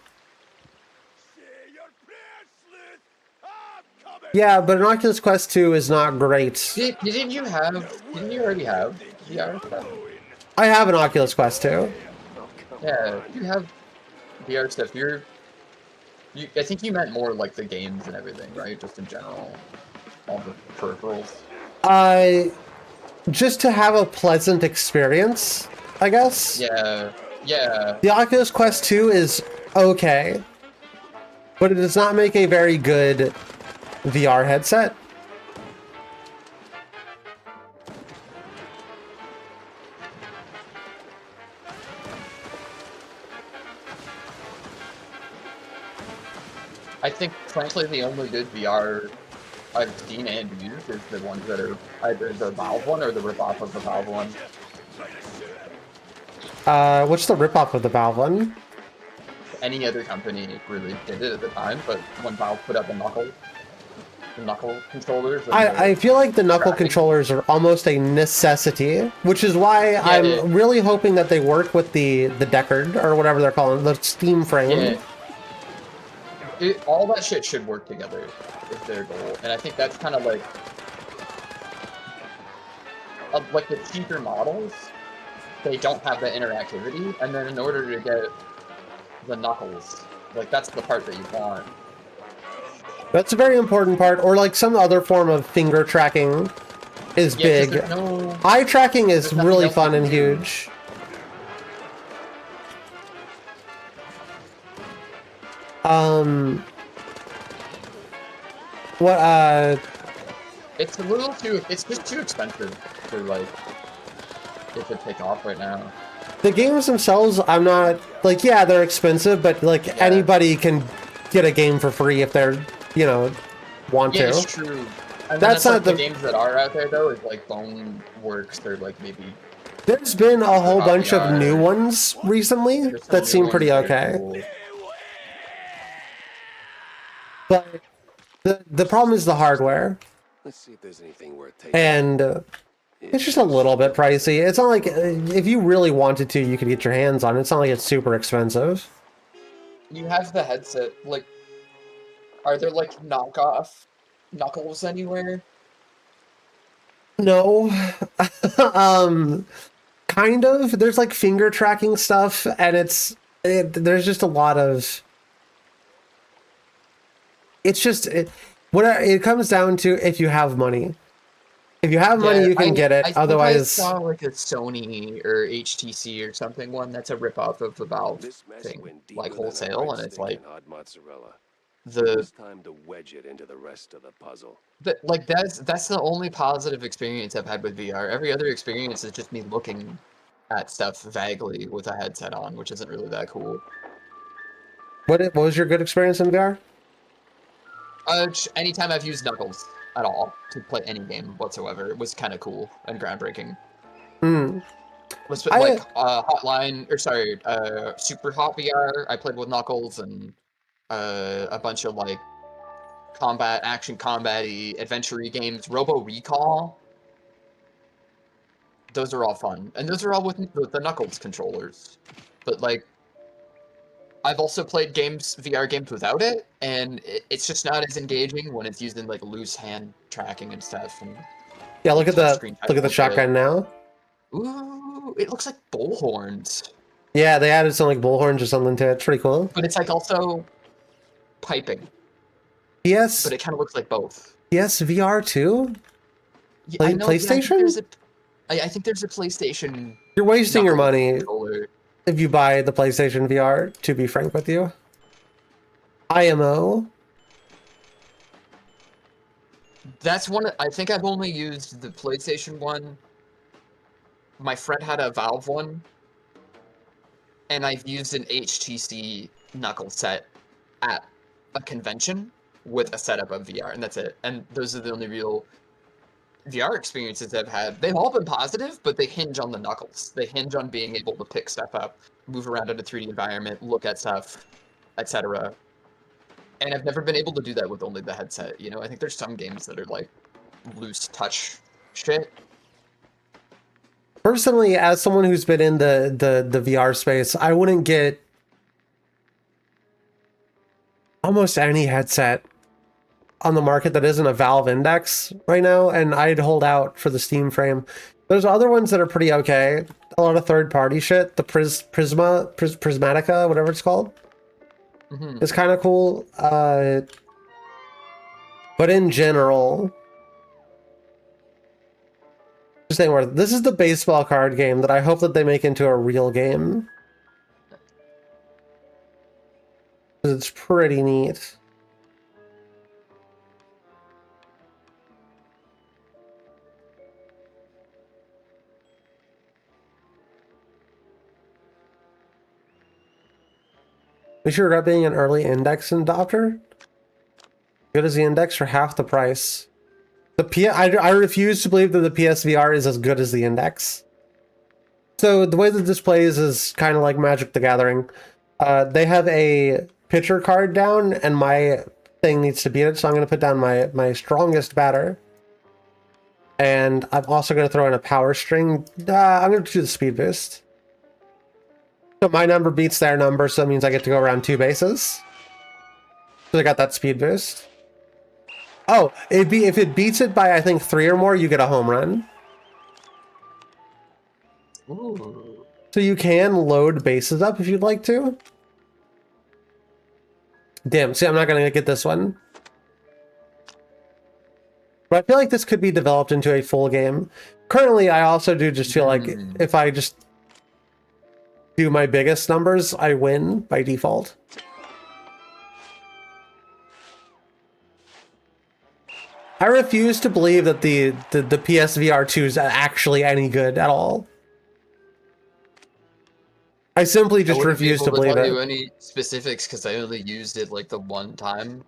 Yeah, but an Oculus Quest 2 is not great. Didn't you already have VR stuff? I have an Oculus Quest 2. Yeah, you have VR stuff. I think you meant more like the games and everything, right? Just in general, all the peripherals. Just to have a pleasant experience, I guess. Yeah, yeah. The Oculus Quest 2 is okay, but it does not make a very good VR headset. I think, frankly, the only good VR I've seen and used is the ones that are either the Valve one or the ripoff of the Valve one. What's the ripoff of the Valve one? Any other company really did it at the time, but when Valve put out the knuckle controllers... I feel like the knuckle controllers are almost a necessity, which is why I'm really hoping that they work with the Deckard, or whatever they're calling it, the Steam frame. Yeah. All that shit should work together is their goal, and I think that's kind of like the cheaper models they don't have the interactivity, and then in order to get the knuckles, like that's the part that you want. That's a very important part, or like some other form of finger tracking is big. Eye tracking is really fun and huge. It's a little too, it's just too expensive to like, it to take off right now. The games themselves, I'm not, like, yeah, they're expensive, but like anybody can get a game for free if they're, you know, want to. Yeah, it's true. And That's not like the games that are out there though, is like Boneworks or like maybe. There's been a whole bunch of new ones recently that seem pretty okay. Cool. But the problem is the hardware. Let's see if there's anything worth taking. And it's just a little bit pricey. It's not like, if you really wanted to, you could get your hands on it. It's not like it's super expensive. You have the headset, like, are there like knockoff Knuckles anywhere? No. Kind of. There's like finger tracking stuff, and there's just a lot of... It's just... It comes down to if you have money. If you have money, you can get it. Otherwise, I saw like a Sony or HTC or something one that's a ripoff of the Valve thing, like wholesale, and it's like It's time to wedge it into the rest of the puzzle. Like that's the only positive experience I've had with VR. Every other experience is just me looking at stuff vaguely with a headset on, which isn't really that cool. What was your good experience in VR? Anytime I've used Knuckles at all to play any game whatsoever, it was kind of cool and groundbreaking. Hotline, or sorry, Super Hot VR, I played with Knuckles, and a bunch of like action combat-y, adventure-y games. Robo Recall. Those are all fun, and those are all with the Knuckles controllers. But like, I've also played VR games without it, and it's just not as engaging when it's used in like loose hand tracking and stuff. And yeah, look at the shotgun now. Ooh, it looks like bullhorns. Yeah, they added some like bullhorns or something to it. It's pretty cool. But it's like also piping. Yes. But it kind of looks like both. Yes, VR too. Yeah, I know, PlayStation. I think there's a PlayStation. You're wasting your money controller. if you buy the PlayStation VR, to be frank with you. IMO. That's one. I think I've only used the PlayStation one. My friend had a Valve one, and I've used an HTC Knuckles set at a convention with a setup of VR, and that's it. And those are the only real VR experiences I've had. They've all been positive, but they hinge on the Knuckles. They hinge on being able to pick stuff up, move around in a 3D environment, look at stuff, etc. And I've never been able to do that with only the headset. You know, I think there's some games that are like loose touch shit. Personally, as someone who's been in the VR space, I wouldn't get almost any headset on the market that isn't a Valve Index right now, and I'd hold out for the Steam Frame. There's other ones that are pretty okay. A lot of third-party shit. The Prismatica, whatever it's called. It's kind of cool. But in general, this is the baseball card game that I hope that they make into a real game. It's pretty neat. We should regret being an early Index adopter. Good as the Index for half the price. I refuse to believe that the PSVR is as good as the Index. So the way the display is kind of like Magic the Gathering. They have a pitcher card down, and my thing needs to beat it, so I'm going to put down my strongest batter. And I'm also going to throw in a power string. I'm going to do the speed boost. So my number beats their number, so that means I get to go around 2 bases. So I got that speed boost. Oh, if it beats it by, I think, 3 or more, you get a home run. Ooh. So you can load bases up if you'd like to. Damn, see, I'm not gonna get this one. But I feel like this could be developed into a full game. Currently, I also do just feel like if I just do my biggest numbers, I win by default. I refuse to believe that the PSVR 2 is actually any good at all. I simply just refuse to believe I wouldn't be able to tell it. you any specifics because I only used it like the one time,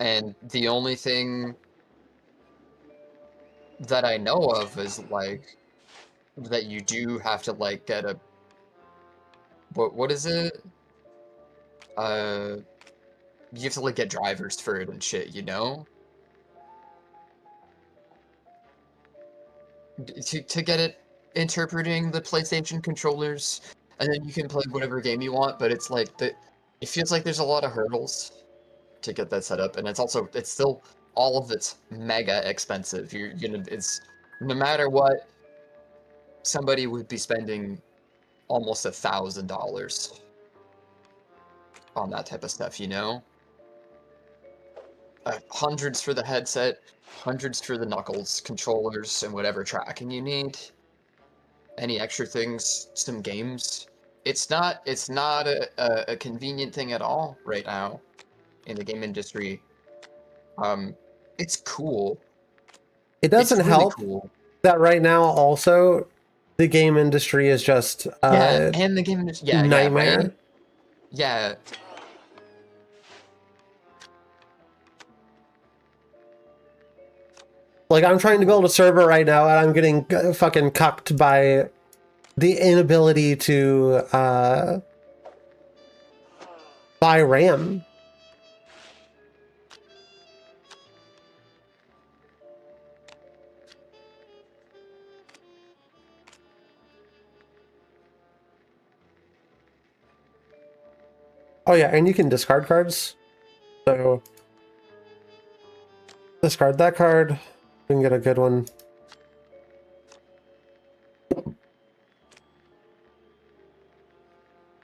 and the only thing that I know of is like that you do have to like get a what is it? You have to like get drivers for it and shit, you know? To get it interpreting the PlayStation controllers, and then you can play whatever game you want, but it's like it feels like there's a lot of hurdles to get that set up, and it's still all of it's mega expensive. It's no matter what, somebody would be spending almost $1,000 on that type of stuff, you know? Hundreds for the headset, hundreds for the knuckles, controllers, and whatever tracking you need. Any extra things, some games. It's not a convenient thing at all right now in the game industry. It's cool. It doesn't really help cool. that right now also the game industry is just and the game industry, nightmare. Yeah, right? Yeah. Like, I'm trying to build a server right now, and I'm getting fucking cucked by the inability to buy RAM. Oh yeah, and you can discard cards. So discard that card. We can get a good one.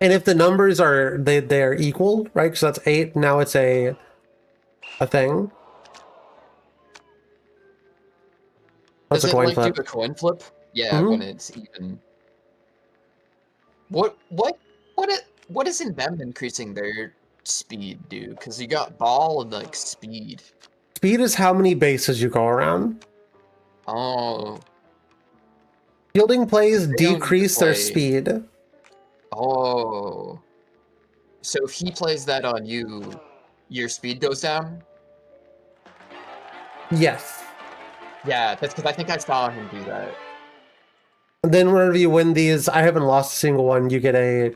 And if the numbers are they're equal, right? Because that's 8. Now it's a thing. That's Does a coin it flip. do a coin flip? Yeah, when it's even. What isn't them increasing their speed do? Because you got ball and like speed. Speed is how many bases you go around. Oh. Fielding plays They don't decrease their play. speed. Oh. So if he plays that on you, your speed goes down? Yes. Yeah, that's because I think I saw him do that. And then whenever you win these, I haven't lost a single one, you get a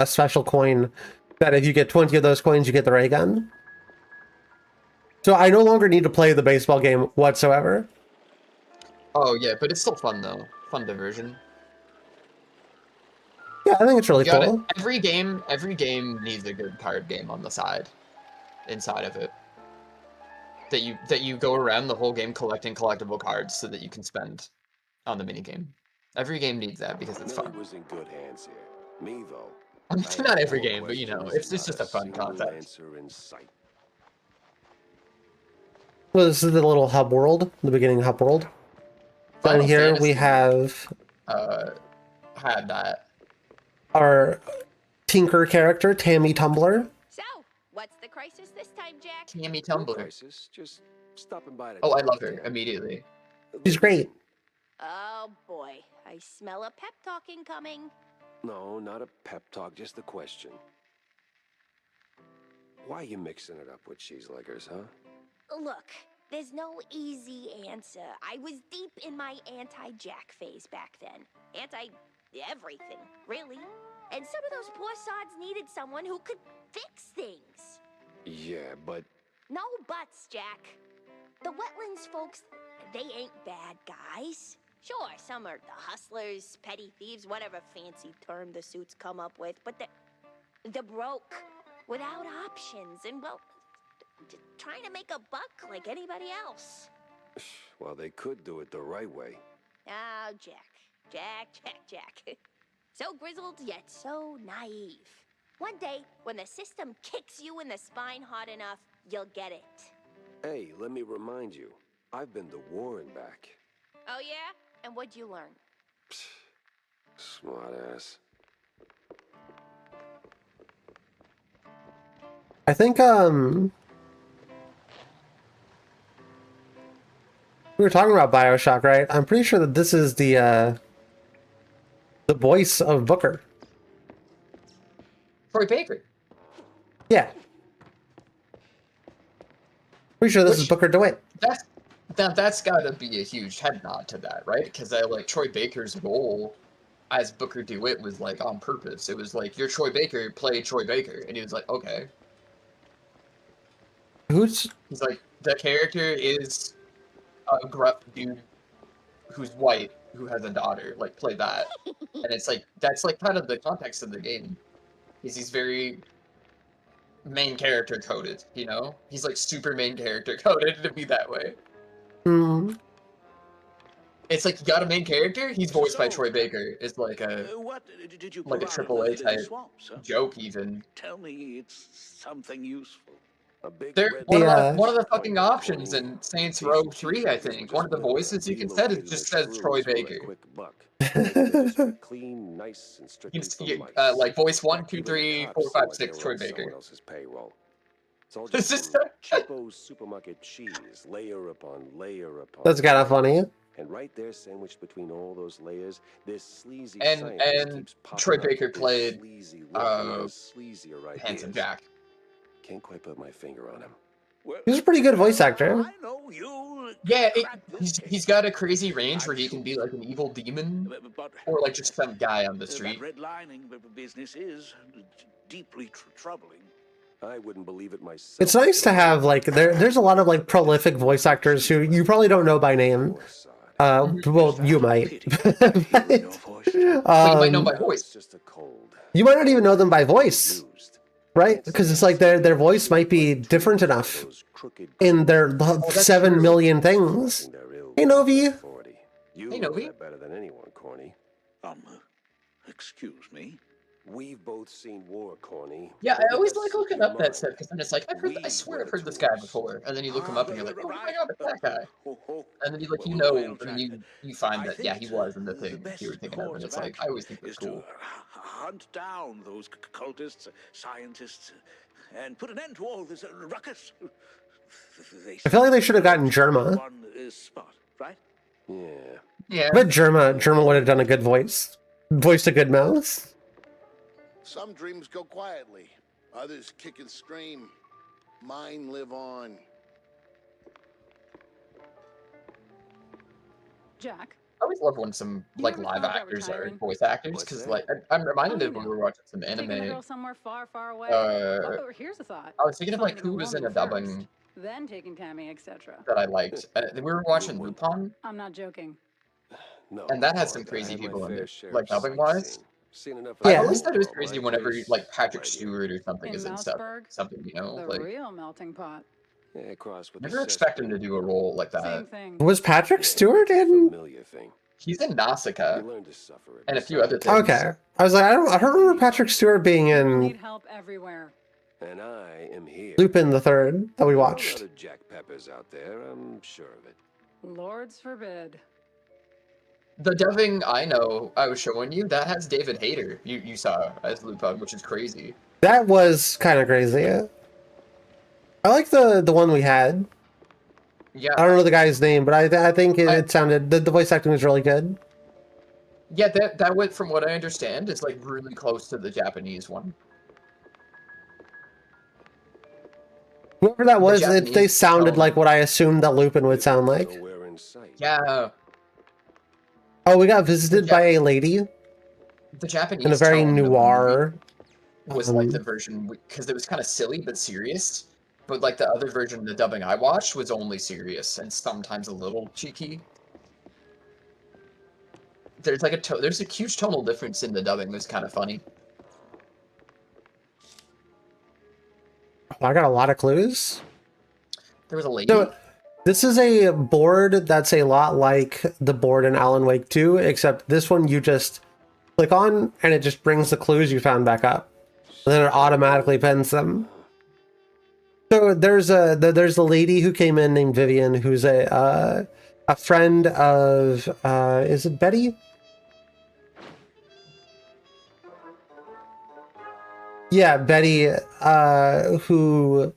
special coin that if you get 20 of those coins, you get the ray gun. So I no longer need to play the baseball game whatsoever. Oh yeah, but it's still fun though. Fun diversion. Yeah, I think it's really You gotta- cool. Every game needs a good card game on the side, inside of it. That you go around the whole game collecting collectible cards so that you can spend on the minigame. Every game needs that because it's Millie fun. was in good hands here. Me though. Not every game, but you know, it's just a fun concept. Answer in sight. Well, this is the little hub world, the beginning hub world. Down Final here we Fantasy, have had that. our Tinker character, Tammy Tumbler. So, what's the crisis this time, Jack? Tammy No Tumbler. crisis, just stopping by to Oh, I talk love to her you. immediately. She's great. Oh boy, I smell a pep talking coming. No, not a pep talk, just a question. Why are you mixing it up with cheeseleggers, huh? Look, there's no easy answer. I was deep in my anti-Jack phase back then. Anti-everything, really. And some of those poor sods needed someone who could fix things. Yeah, but No buts, Jack. The Wetlands folks, they ain't bad guys. Sure, some are the hustlers, petty thieves, whatever fancy term the suits come up with, but they're broke, without options, and well, just trying to make a buck like anybody else. well, they could do it the right way. Oh, Jack. So grizzled, yet so naive. One day, when the system kicks you in the spine hard enough, you'll get it. Hey, let me remind you, I've been to war and back. Oh yeah? And what'd you learn? Smart ass. I think we were talking about BioShock, right? I'm pretty sure that this is the voice of Booker. Troy Baker. Yeah. Pretty sure this is Booker DeWitt. That's got to be a huge head nod to that, right? Because like Troy Baker's role as Booker DeWitt was like on purpose. It was like, you're Troy Baker, play Troy Baker, and he was like, okay. He's like, the character is a gruff dude who's white who has a daughter. Like, play that, and it's like that's like kind of the context of the game. He's very main character coded, you know? He's like super main character coded to be that way. Mm. It's like you got a main character, he's voiced by Troy Baker. It's like a like a AAA type joke even. Tell me it's something useful. They're one of the fucking options in Saints Row 3, I think. One of the voices you can set, it just says Troy Baker. Clean, nice, and strictly like voice 1, 2, 3, 4, 5, 6, Troy Baker. It's all just cheapo supermarket cheese, layer upon layer upon. That's kind of funny. And right there, sandwiched between all those layers, this sleazy and Troy Baker played Handsome Jack. Can't quite put my finger on him. He's a pretty good voice actor. Yeah, he's got a crazy range where he can be like an evil demon, or like just some guy on the street. That redlining business is deeply troubling. I wouldn't believe it myself. It's nice to have like there's a lot of like prolific voice actors who you probably don't know by name. Well, you might. But you might know by voice. You might not even know them by voice. Right? Because it's like their voice might be different enough in their 7 million things. Hey, Novi. Hey, Novi. Better than anyone, Corny. Excuse me. We've both seen war, Corny. Yeah, I always like looking up that stuff because then it's like I swear I've heard this guy before, and then you look him up and you're like, oh my god, it's that guy. And then you like and you find that yeah, he was in the thing you were thinking of, and it's like I always think it's cool. Hunt down those cultists, scientists, and put an end to all this ruckus. I feel like they should have gotten Germa. Spot, right? Yeah. I bet Germa would have done a good voice. Voiced a good mouse. Some dreams go quietly, others kick and scream. Mine live on. Jack. I always love when some like live actors are voice actors because like I'm reminded of when we were watching some anime. Taking a girl somewhere far, far away. Oh, here's a thought. I was thinking of like who was in a dubbing. Then taking Tammy, etc. That I liked. We were watching Lupin. I'm not joking. No, and that had some crazy people in it, like dubbing wise. Yeah. I always thought it was crazy whenever like Patrick Stewart or something is in something, you know, the like real melting pot. Yeah, cross with never expect him to do a role like that. Same thing. Was Patrick Stewart in? He's in Nausicaa and a few other things. Okay, I was like, I don't remember Patrick Stewart being in. Need help everywhere. And I am here. Lupin the Third that we watched. Jack Peppers out there, I'm sure of it. Lords forbid. The dubbing I know I was showing you that has David Hayter. You saw as Lupin, which is crazy. That was kind of crazy. I like the one we had. Yeah. I don't know the guy's name, but I think it sounded the voice acting was really good. Yeah, that went from what I understand is like really close to the Japanese one. Whoever that was, they sounded like what I assumed that Lupin would sound like. Yeah. Oh, we got visited by a lady. The Japanese in a very noir. Was like the version because it was kind of silly but serious. But like the other version of the dubbing I watched was only serious and sometimes a little cheeky. There's like there's a huge tonal difference in the dubbing that's kind of funny. I got a lot of clues. There was a lady. So, this is a board that's a lot like the board in Alan Wake 2, except this one you just click on, and it just brings the clues you found back up. And then it automatically pins them. So there's a lady who came in named Vivian, who's a friend of is it Betty? Yeah, Betty, who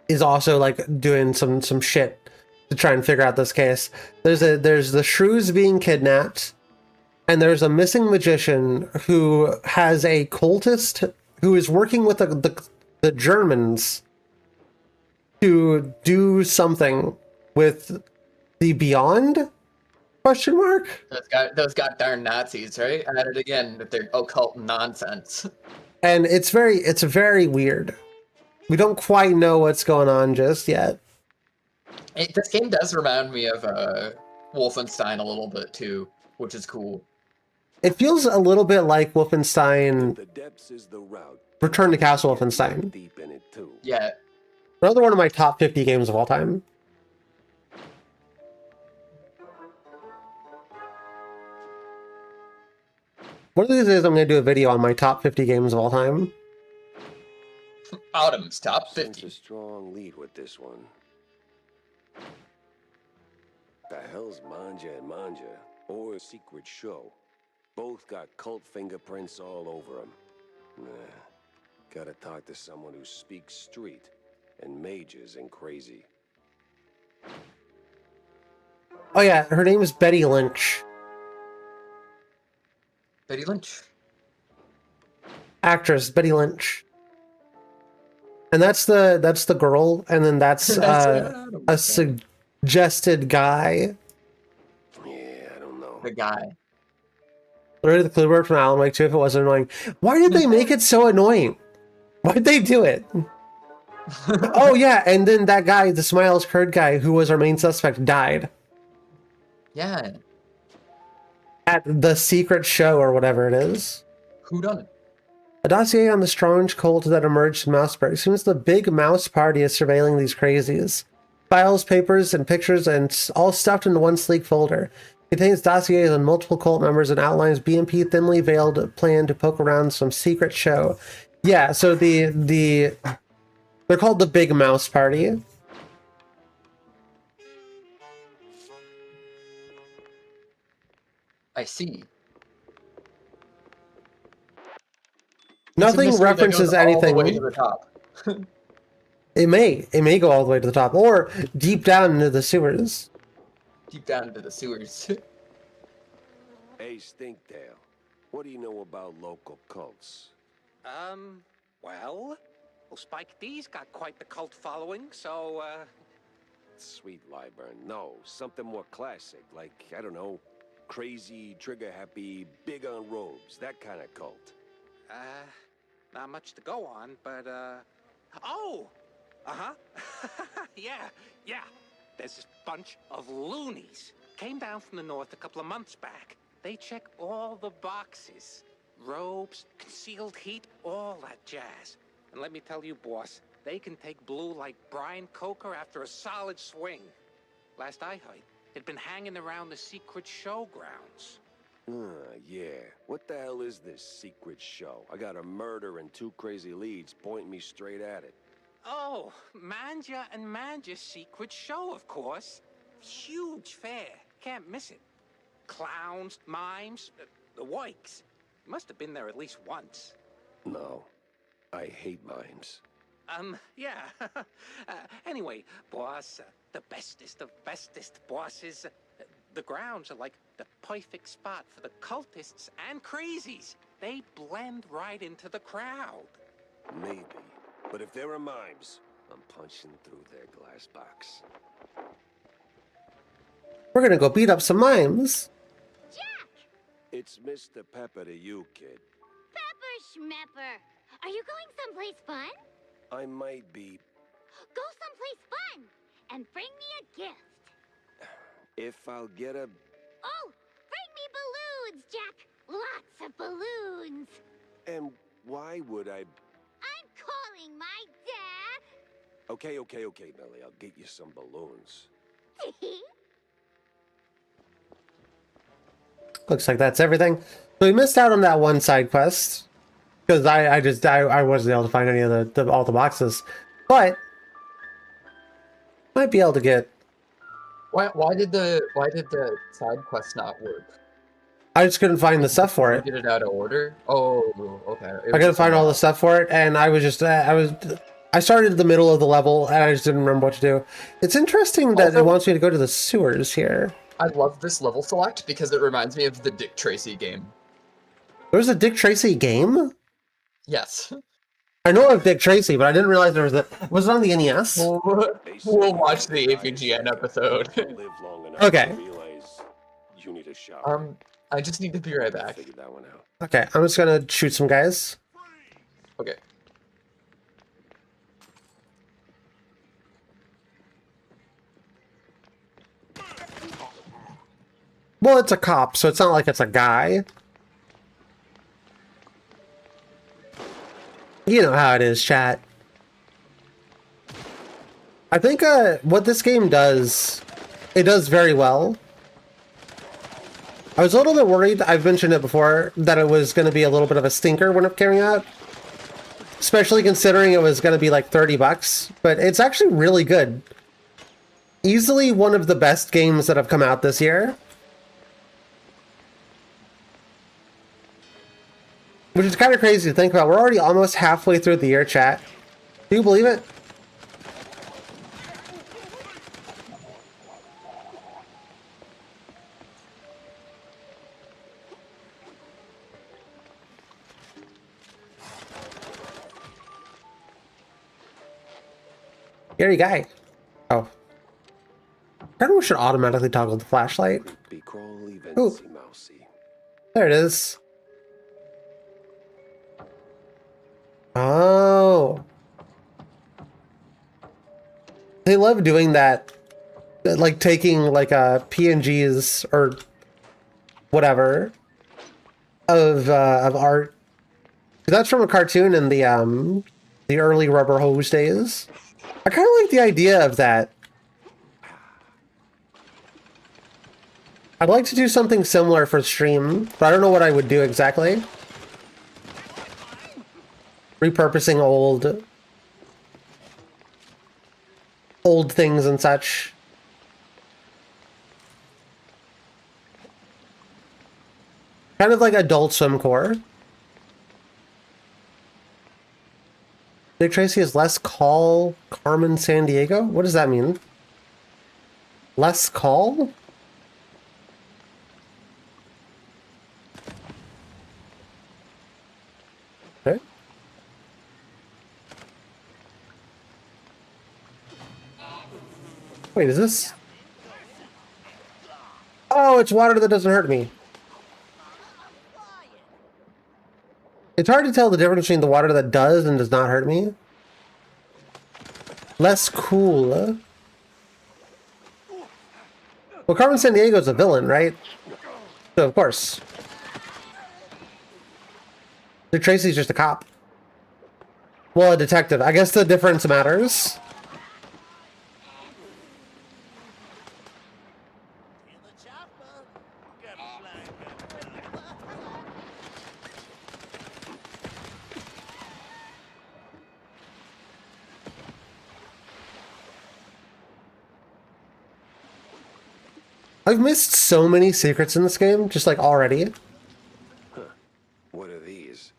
is also like doing some shit to try and figure out this case. There's the shrews being kidnapped, and there's a missing magician who has a cultist who is working with the Germans to do something with the Beyond? Question mark? Those goddamn Nazis, right? At it again with their occult nonsense. And it's very weird. We don't quite know what's going on just yet. This game does remind me of Wolfenstein a little bit too, which is cool. It feels a little bit like Wolfenstein. The depths is the route. Return to Castle Wolfenstein. Deep in it too. Yeah. Another one of my top 50 games of all time. One of these days I'm going to do a video on my top 50 games of all time. Autumn's top 50. Sense a strong lead with this one. The hell's Manja and Manja? Or Secret Show? Both got cult fingerprints all over them. Nah, gotta talk to someone who speaks street and mages and crazy. Oh yeah, her name is Betty Lynch. Betty Lynch. Actress Betty Lynch. And that's the girl, and then that's a suggested guy. Yeah, I don't know. The guy. Literally the clue word from Alan Wake 2 if it wasn't annoying. Why did they make it so annoying? Why'd they do it? Oh yeah, and then that guy, the Smiles Curd guy, who was our main suspect, died. Yeah. At the secret show or whatever it is. Who done it? A dossier on the strange cult that emerged in Mouseburg. Seems the big mouse party is surveilling these crazies. Files, papers, and pictures, and all stuffed into one sleek folder. Contains dossiers on multiple cult members and outlines BMP thinly veiled plan to poke around some secret show. Yeah, so they're called the Big Mouse Party. I see. Nothing references anything. All the way to the top. It may go all the way to the top, or deep down into the sewers. Deep down into the sewers. Hey, Stinktail, what do you know about local cults? Well, Spike D's got quite the cult following, so, Sweet Lyburn, no, something more classic, like, I don't know, crazy, trigger-happy, big on robes, that kind of cult. not much to go on, but, oh! Uh-huh. yeah. There's this bunch of loonies. Came down from the north a couple of months back. They check all the boxes. Robes, concealed heat, all that jazz. And let me tell you, boss, they can take blue like Brian Coker after a solid swing. Last I heard, it'd been hanging around the secret showgrounds. Yeah. What the hell is this secret show? I got a murder and two crazy leads pointing me straight at it. Oh, Manja and Manja's secret show, of course. Huge fair. Can't miss it. Clowns, mimes, the Wikes. Must have been there at least once. No. I hate mimes. Yeah. Anyway, boss, the bestest of bestest bosses. The grounds are like the perfect spot for the cultists and crazies. They blend right into the crowd. Maybe. But if there are mimes, I'm punching through their glass box. We're gonna go beat up some mimes. Jack! It's Mr. Pepper to you, kid. Pepper Schmepper. Are you going someplace fun? I might be... Go someplace fun and bring me a gift. If I'll get a... Oh, bring me balloons, Jack. Lots of balloons. And why would I... I'm calling my dad. Okay, Millie. I'll get you some balloons. Looks like that's everything. So we missed out on that one side quest because I wasn't able to find any of all the boxes, but might be able to get. Why did the side quest not work? I just couldn't find the stuff for it. Get it out of order. Oh, okay. I couldn't find all the stuff for it, and I was just I started in the middle of the level, and I just didn't remember what to do. It's interesting that it wants me to go to the sewers here. I love this level select because it reminds me of the Dick Tracy game. There's a Dick Tracy game? Yes. I know of Dick Tracy, but I didn't realize there was a... Was it on the NES? We'll watch the APGN episode. Okay. I just need to be right back. Okay, I'm just gonna shoot some guys. Okay. Well, it's a cop, so it's not like it's a guy. You know how it is, chat. I think what this game does, it does very well. I was a little bit worried, I've mentioned it before, that it was going to be a little bit of a stinker when it came out. Especially considering it was going to be like $30, but it's actually really good. Easily one of the best games that have come out this year. Which is kind of crazy to think about. We're already almost halfway through the year, chat. Do you believe it? Scary guy. Oh. I we should automatically toggle the flashlight. Ooh. There it is. Oh. They love doing that. Like taking like PNGs or whatever of art. That's from a cartoon in the early Rubber Hose days. I kind of like the idea of that. I'd like to do something similar for stream, but I don't know what I would do exactly. Repurposing old things and such. Kind of like Adult Swim Core. Dick Tracy is less call Carmen Sandiego? What does that mean? Less call? Okay. Wait, is this? Oh, it's water that doesn't hurt me. It's hard to tell the difference between the water that does and does not hurt me. Less cool. Well, Carmen Sandiego's a villain, right? So, of course. Dick Tracy's just a cop. Well, a detective. I guess the difference matters. I've missed so many secrets in this game, just like already. Huh. What are these?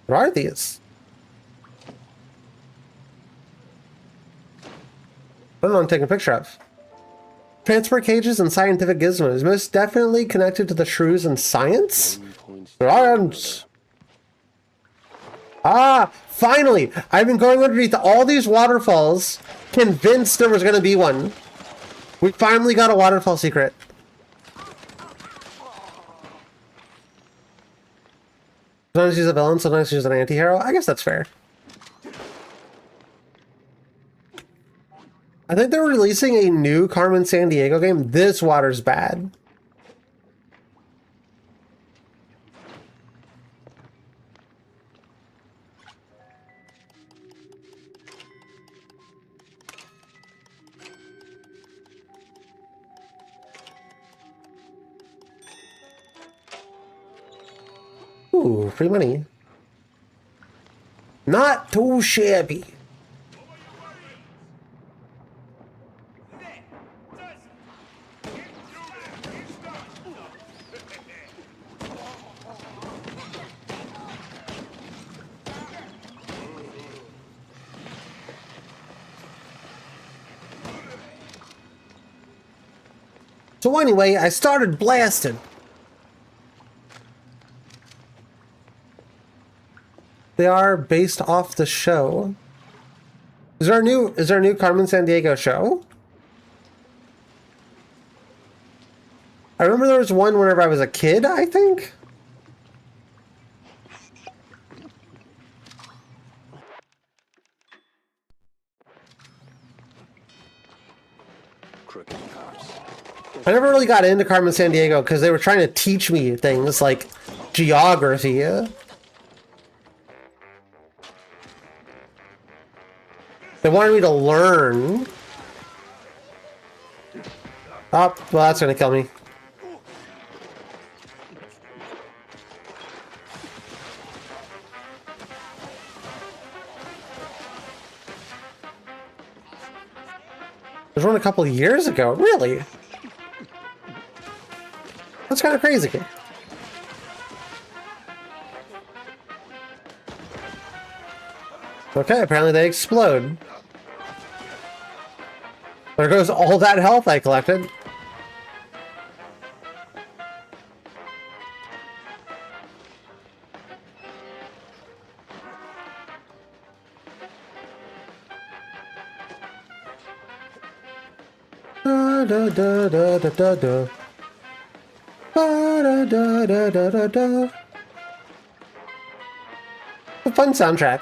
What are these? I don't know what I'm taking a picture of. Transport cages and scientific gizmos. Most definitely connected to the shrews and science? Science! Ah! Finally! I've been going underneath all these waterfalls, convinced there was going to be one. We finally got a waterfall secret. Sometimes she's a villain, sometimes she's an anti-hero. I guess that's fair. I think they're releasing a new Carmen Sandiego game. This water's bad. Ooh, free money. Not too shabby. So anyway, I started blasting. They are based off the show. Is there a new Carmen Sandiego show? I remember there was one whenever I was a kid, I think. Crooked cops. I never really got into Carmen Sandiego because they were trying to teach me things like geography. They wanted me to learn. Oh, well, that's gonna kill me. There's one a couple of years ago, really? That's kind of crazy. Okay, apparently they explode. There goes all that health I collected. Da da da da da da da. Da da da da da da. A fun soundtrack.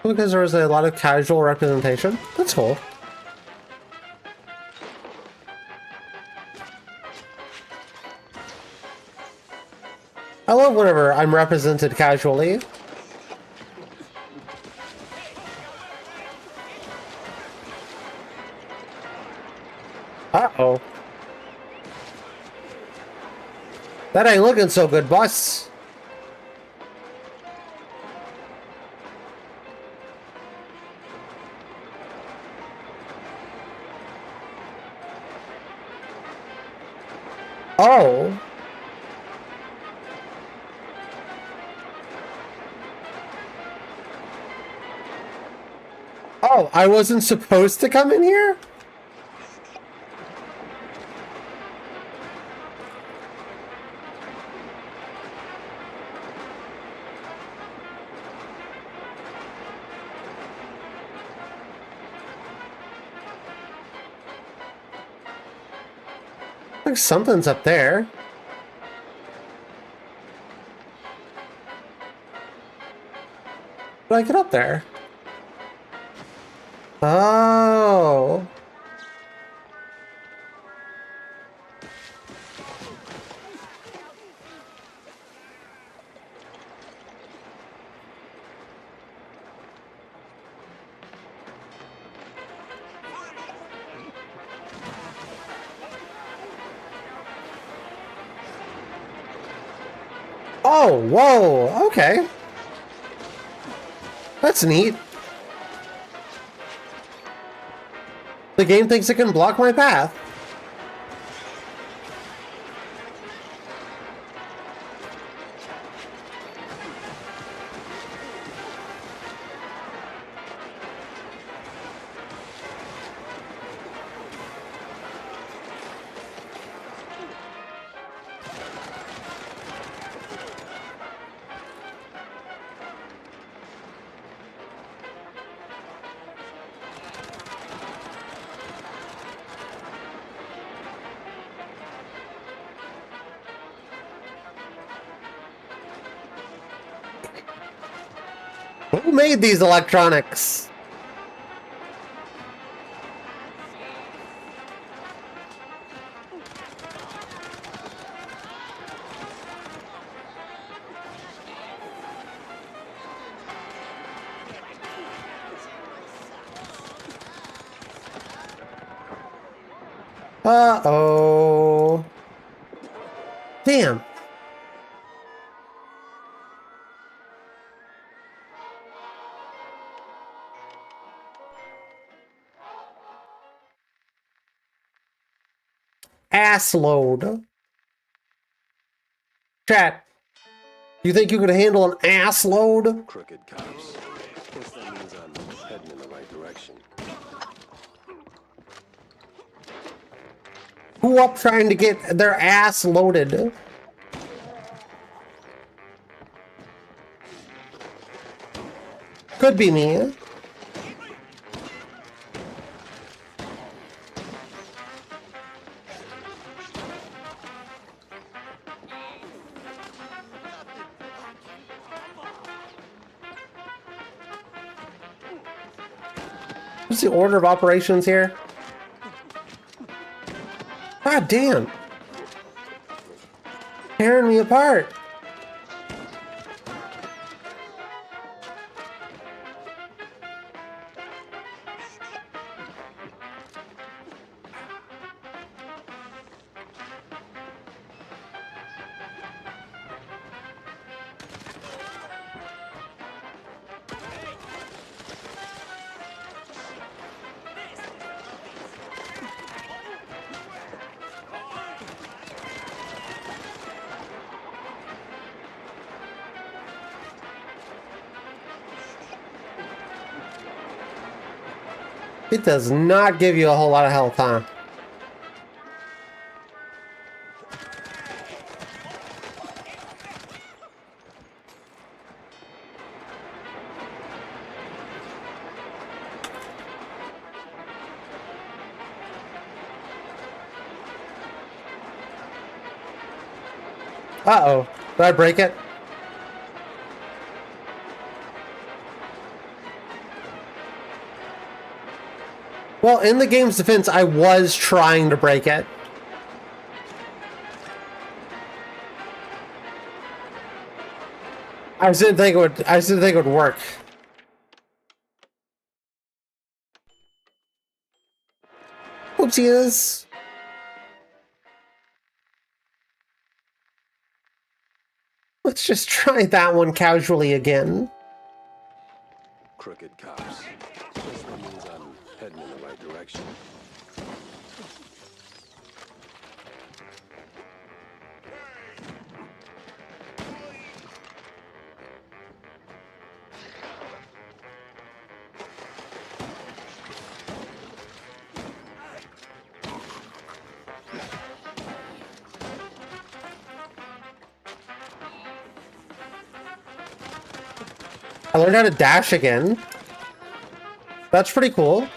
Because there was a lot of casual representation. That's cool. I love whenever I'm represented casually. Uh-oh. That ain't looking so good, boss. Oh. Oh, I wasn't supposed to come in here? Like something's up there. How do I get up there? Oh. Oh, whoa, okay. That's neat. The game thinks it can block my path. Who made these electronics? Uh-oh. Damn. Ass load. Chat. You think you could handle an ass load? Crooked cops. Guess that means I'm heading in the right direction. Who up trying to get their ass loaded? Could be me. What's the order of operations here? God damn. Tearing me apart. It does not give you a whole lot of health, huh? Uh-oh. Did I break it? Well, in the game's defense, I was trying to break it. I just didn't think it would work. Oopsies. Let's just try that one casually again. Crooked cops. Guess that means I'm heading in the right direction. I learned how to dash again. That's pretty cool.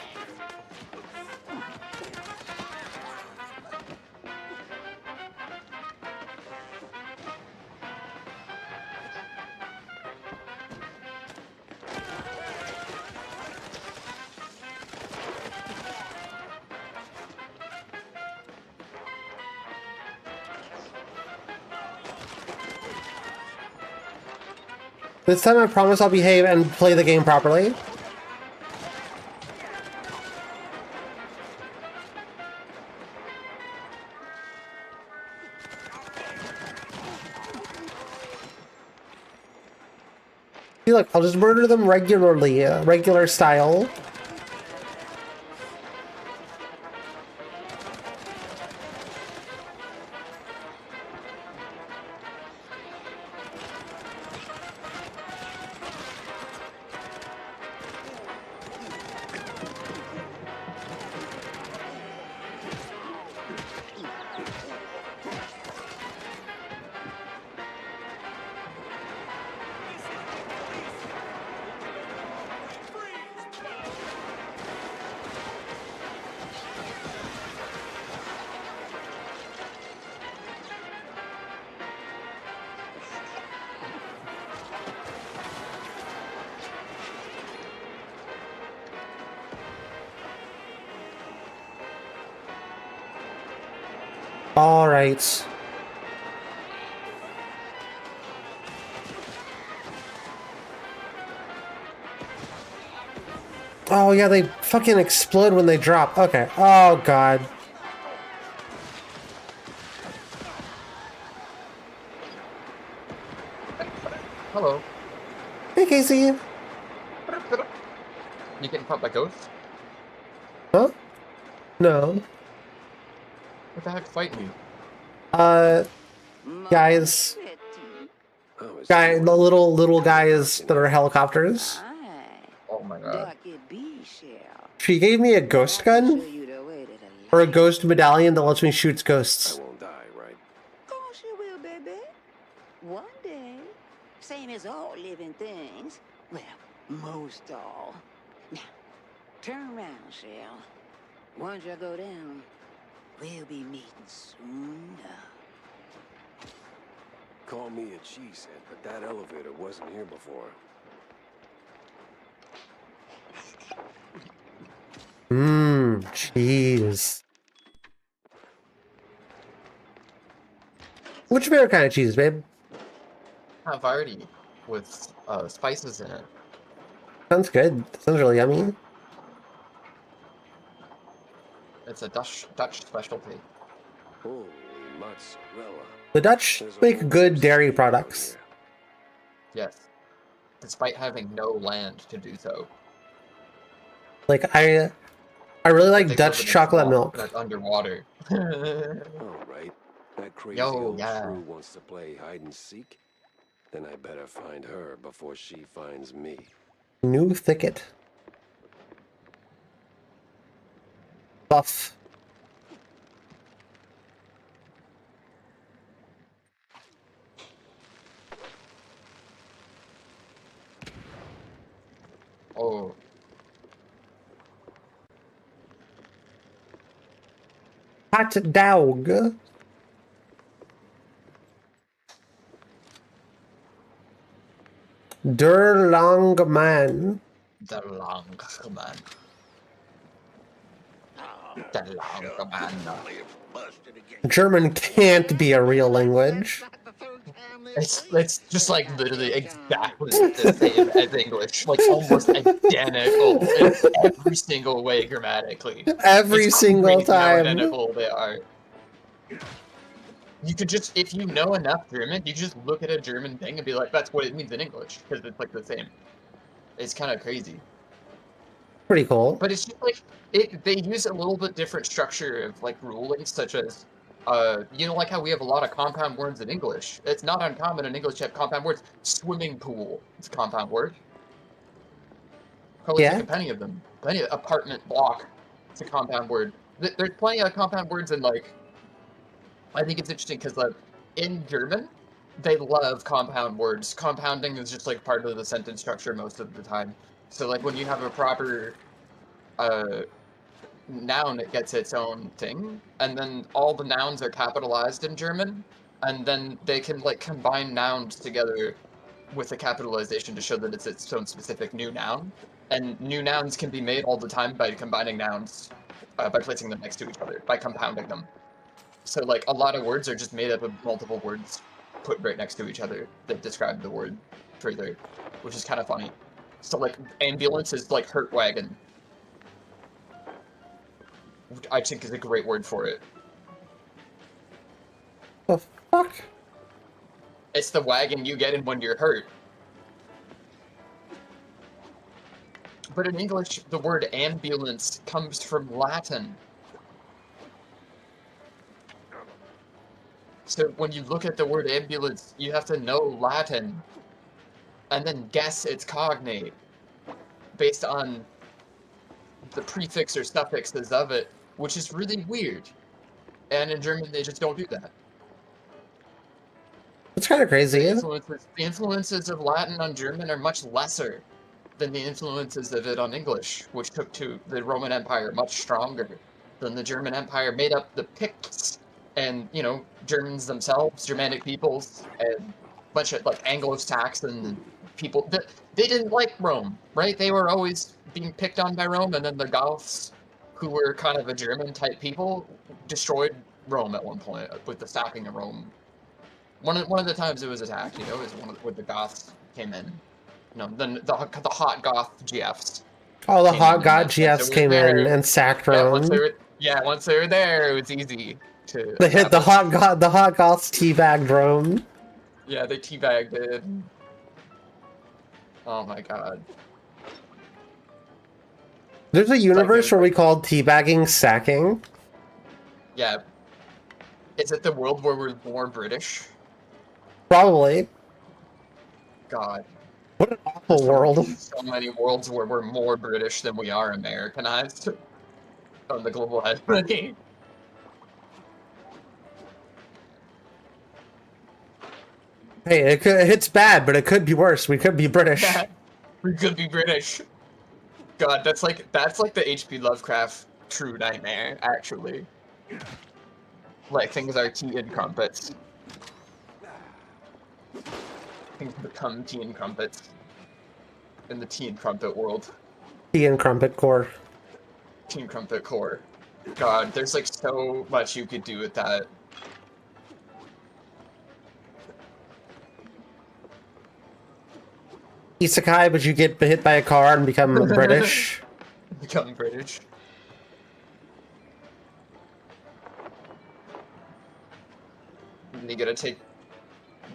This time I promise I'll behave and play the game properly. See, look, I'll just murder them regularly, regular style. All right. Oh yeah, they fucking explode when they drop. Okay. Oh god. hello. Hey, Casey. You getting caught by ghosts? Huh? No. What the heck fighting you? Guys. The little guys that are helicopters. Oh my god. She gave me a ghost gun? Or a ghost medallion that lets me shoot ghosts. I won't die, right? Course you will, baby. One day. Same as all living things. Well, most all. Now, turn around, Shell. Once you go down, we'll be meeting soon enough. Call me a cheesehead, but that elevator wasn't here before. Cheese. Which favorite kind of cheese, babe? Havarti with spices in it. Sounds good. Sounds really yummy. It's a Dutch specialty. Holy mozzarella. The Dutch make good dairy products. Yes. Despite having no land to do so. Like, I really like Dutch chocolate milk. That's underwater. Alright. That crazy old yeah. shrew wants to play hide and seek? Then I better find her before she finds me. New thicket. Buff. Oh. Hot dog. Der Long Man. Der Long Man. Der Long Man. German can't be a real language. It's just like literally exactly the same as English, like almost identical in every single way grammatically. Every single crazy how time. identical they are. You could just, if you know enough German, you just look at a German thing and be like, that's what it means in English, because it's like the same. It's kind of crazy. Pretty cool. But it's just like, they use a little bit different structure of like rulings, such as, you know, like how we have a lot of compound words in English. It's not uncommon in English to have compound words. Swimming pool, it's a compound word. Probably like plenty of them. Plenty of apartment block, it's a compound word. There's plenty of compound words in like, I think it's interesting because like in German, they love compound words. Compounding is just like part of the sentence structure most of the time. So like when you have a proper noun, it gets its own thing, and then all the nouns are capitalized in German, and then they can like combine nouns together with a capitalization to show that it's its own specific new noun. And new nouns can be made all the time by combining nouns, by placing them next to each other, by compounding them. So like a lot of words are just made up of multiple words put right next to each other that describe the word further, which is kind of funny. So like ambulance is like hurt wagon, which I think is a great word for it. The fuck? It's the wagon you get in when you're hurt. But in English, the word ambulance comes from Latin. So when you look at the word ambulance, you have to know Latin and then guess its cognate based on the prefix or suffixes of it, which is really weird. And in German, they just don't do that. It's kind of crazy. The influences of Latin on German are much lesser than the influences of it on English, which took to the Roman Empire much stronger than the German Empire, made up the Picts and, you know, Germans themselves, Germanic peoples, and a bunch of like Anglo-Saxon people. They didn't like Rome, right? They were always being picked on by Rome, and then the Goths, who were kind of a German-type people, destroyed Rome at one point with the sacking of Rome. One of the times it was attacked, you know, is when the Goths came in. You know, then the hot Goth GFs. Oh, the hot Goth GFs came in and sacked Rome. Once they were there, it was easy to. They hit the hot Goths teabagged Rome. Yeah, they teabagged it. Oh my god. There's a universe where we call teabagging sacking. Yeah. Is it the world where we're more British? Probably. God. What an awful world. So many worlds where we're more British than we are Americanized on the global hierarchy. Hey, it's bad, but it could be worse. We could be British. We could be British. God, that's like the H.P. Lovecraft true nightmare, actually. Like, things are tea and crumpets. Things become tea and crumpets. In the tea and crumpet world. Tea and crumpet core. Tea and crumpet core. God, there's like so much you could do with that. Isekai, but you get hit by a car and become British. Become British. And you gotta take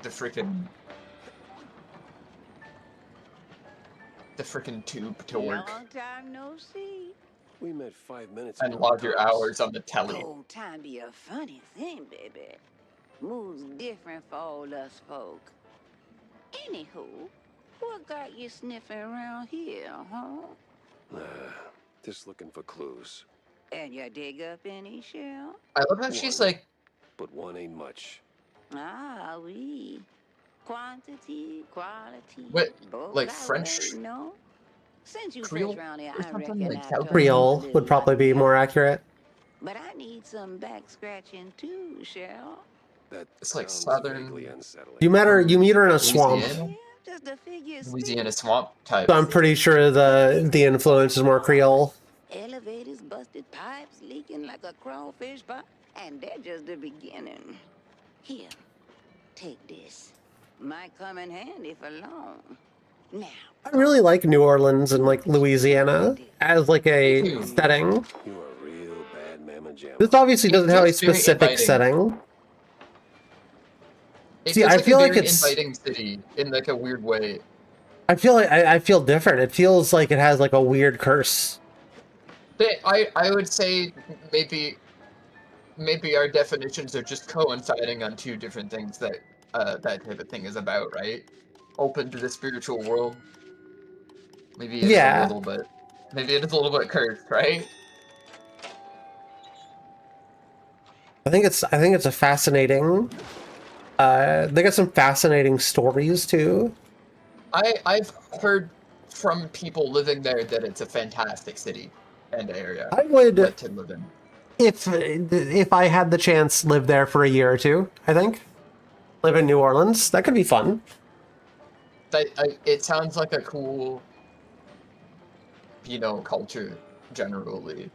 the frickin' tube to work. Long time no see. We met 5 minutes And ago. log your hours on the telly. Old time be a funny thing, baby. Moves different for all us folk. Anywho, what got you sniffing around here, huh? Just looking for clues. And you dig up any shell? I love how she's like, But one ain't much. Ah, oui. Quantity, quality. What, both like that French? way, no? Since you Creole fresh around here, or I something reckon like I that? told Creole you would probably be more accurate. But I need some back scratching too, Shell. That It's like sounds southern- vaguely unsettling. You meet her in a swamp. Louisiana? Just a figure Louisiana swamp type. So I'm pretty sure the influence is more Creole. elevators, busted pipes, leaking like a crawfish pot, and they're just the beginning. Here, take this. Might come in handy for long. Now, I really like New Orleans and like Louisiana as like a setting. You are real bad mamma jamma. This obviously doesn't have a It's very specific inviting. setting. It See, feels I like feel a like very it's- inviting city in like a weird way. I feel like I feel different. It feels like it has like a weird curse. I would say maybe our definitions are just coinciding on two different things that that type of thing is about, right? Open to the spiritual world. Maybe it's Yeah. a little bit. Maybe it is a little bit cursed, right? I think it's a fascinating. They got some fascinating stories too. I've heard from people living there that it's a fantastic city and area. I would, like to live in. if I had the chance, live there for a year or two. I think live in New Orleans. That could be fun. It sounds like a cool, culture generally.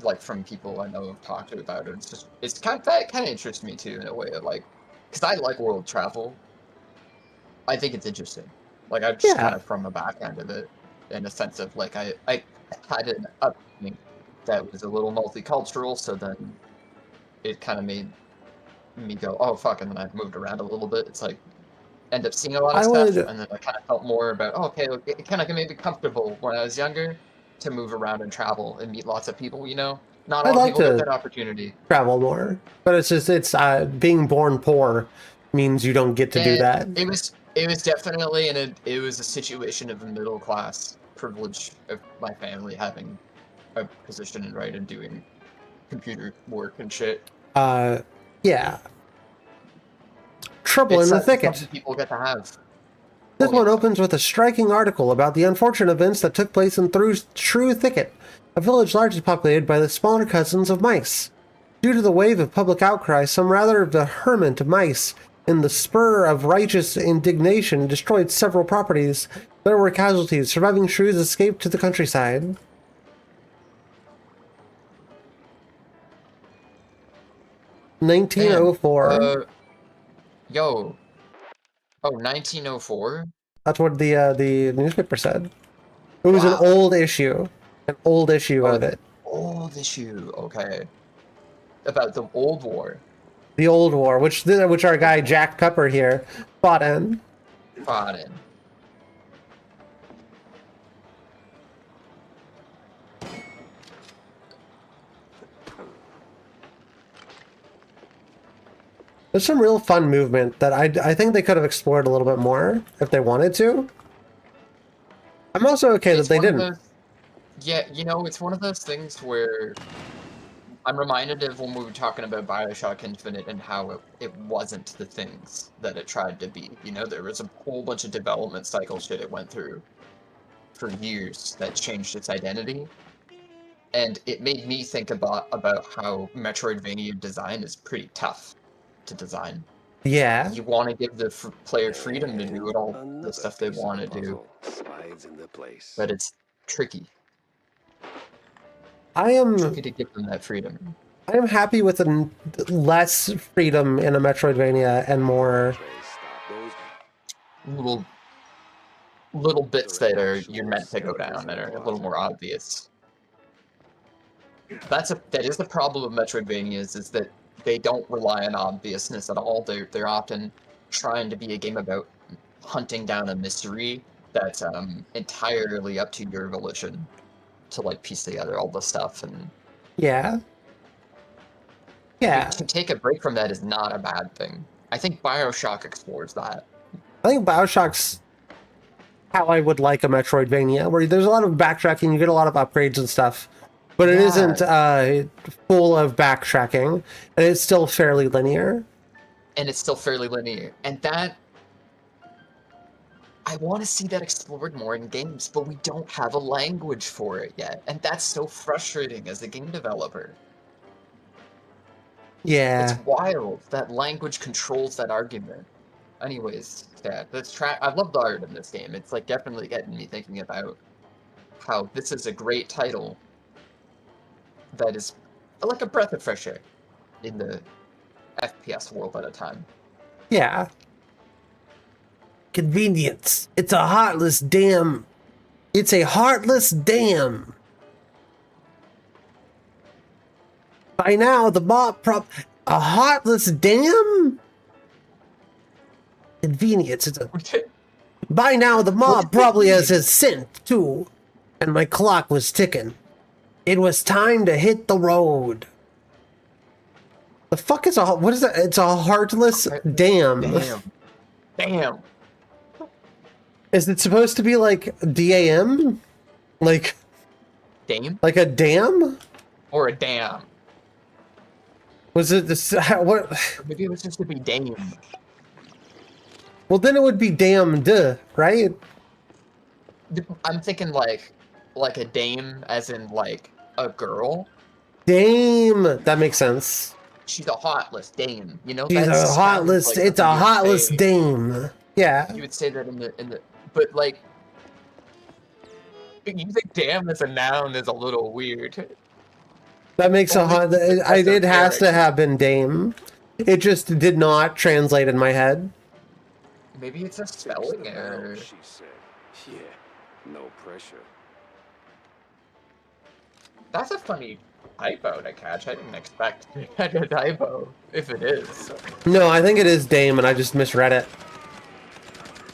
Like from people I know have talked about it. It's kind of interests me too in a way of like, because I like world travel. I think it's interesting. Like I'm just kind of from a back end of it, in a sense of like I had an upbringing that was a little multicultural, so then it kind of made me go, oh fuck, and then I moved around a little bit. It's like end up seeing a lot of stuff, and then I kind of felt more about it kind of made me comfortable when I was younger to move around and travel and meet lots of people. Not all people get that opportunity. Travel more, but it's being born poor means you don't get to do that. It was definitely it was a situation of the middle class privilege of my family having a position in right and doing computer work and shit. Yeah. Trouble in the thicket. Some people get to have. This one opens with a striking article about the unfortunate events that took place in True Thicket, a village largely populated by the smaller cousins of mice. Due to the wave of public outcry, some rather vehement mice, in the spur of righteous indignation, destroyed several properties. There were casualties. Surviving shrews escaped to the countryside. (1904). Yo. Oh, 1904? That's what the newspaper said. It was an old issue. An old issue of it. Old issue, okay. About the old war. The old war, which our guy Jack Pepper here fought in. There's some real fun movement that I think they could have explored a little bit more if they wanted to. I'm also okay that they didn't. Yeah, you know, it's one of those things where I'm reminded of when we were talking about Bioshock Infinite and how it wasn't the things that it tried to be. You know, there was a whole bunch of development cycle shit it went through for years that changed its identity. And it made me think about how Metroidvania design is pretty tough to design. Yeah. You want to give the player freedom to do all the stuff they want to do. Slides into place. But it's tricky. I am tricky to give them that freedom. I am happy with less freedom in a Metroidvania and more little bits that you're meant to go down that are a little more obvious. That is the problem with Metroidvanias, is that they don't rely on obviousness at all. They're often trying to be a game about hunting down a mystery that's entirely up to your volition to like piece together all the stuff. And yeah, to take a break from that is not a bad thing. I think Bioshock explores that. I think Bioshock's how I would like a Metroidvania, where there's a lot of backtracking, you get a lot of upgrades and stuff. But it isn't full of backtracking, and it's still fairly linear. And that, I want to see that explored more in games, but we don't have a language for it yet. And that's so frustrating as a game developer. Yeah. It's wild that language controls that argument. Anyways, yeah, I love the art in this game. It's like definitely getting me thinking about how this is a great title that is like a breath of fresh air in the FPS world at a time. Yeah. Convenience. It's a heartless dam. It's a heartless dam. By now, the mob a heartless dam? Convenience. By now, the mob probably has his scent, too. And my clock was ticking. It was time to hit the road. The fuck is what is that? It's a heartless dam. Damn. Is it supposed to be like DAM? Like dame? Like a dam? Or a dam. Was it this what? Maybe it was just to be dame. Well, then it would be damned, right? I'm thinking like a dame as in like a girl. Dame. That makes sense. She's a heartless dame, you know? She's a heartless, like it's a heartless dame. Yeah. You would say that in the but like using dam as a noun is a little weird. That makes it has to have been dame. It just did not translate in my head. Maybe it's a spelling error. She said, yeah, no pressure. That's a funny typo to catch. I didn't expect a typo, if it is. No, I think it is dame, and I just misread it.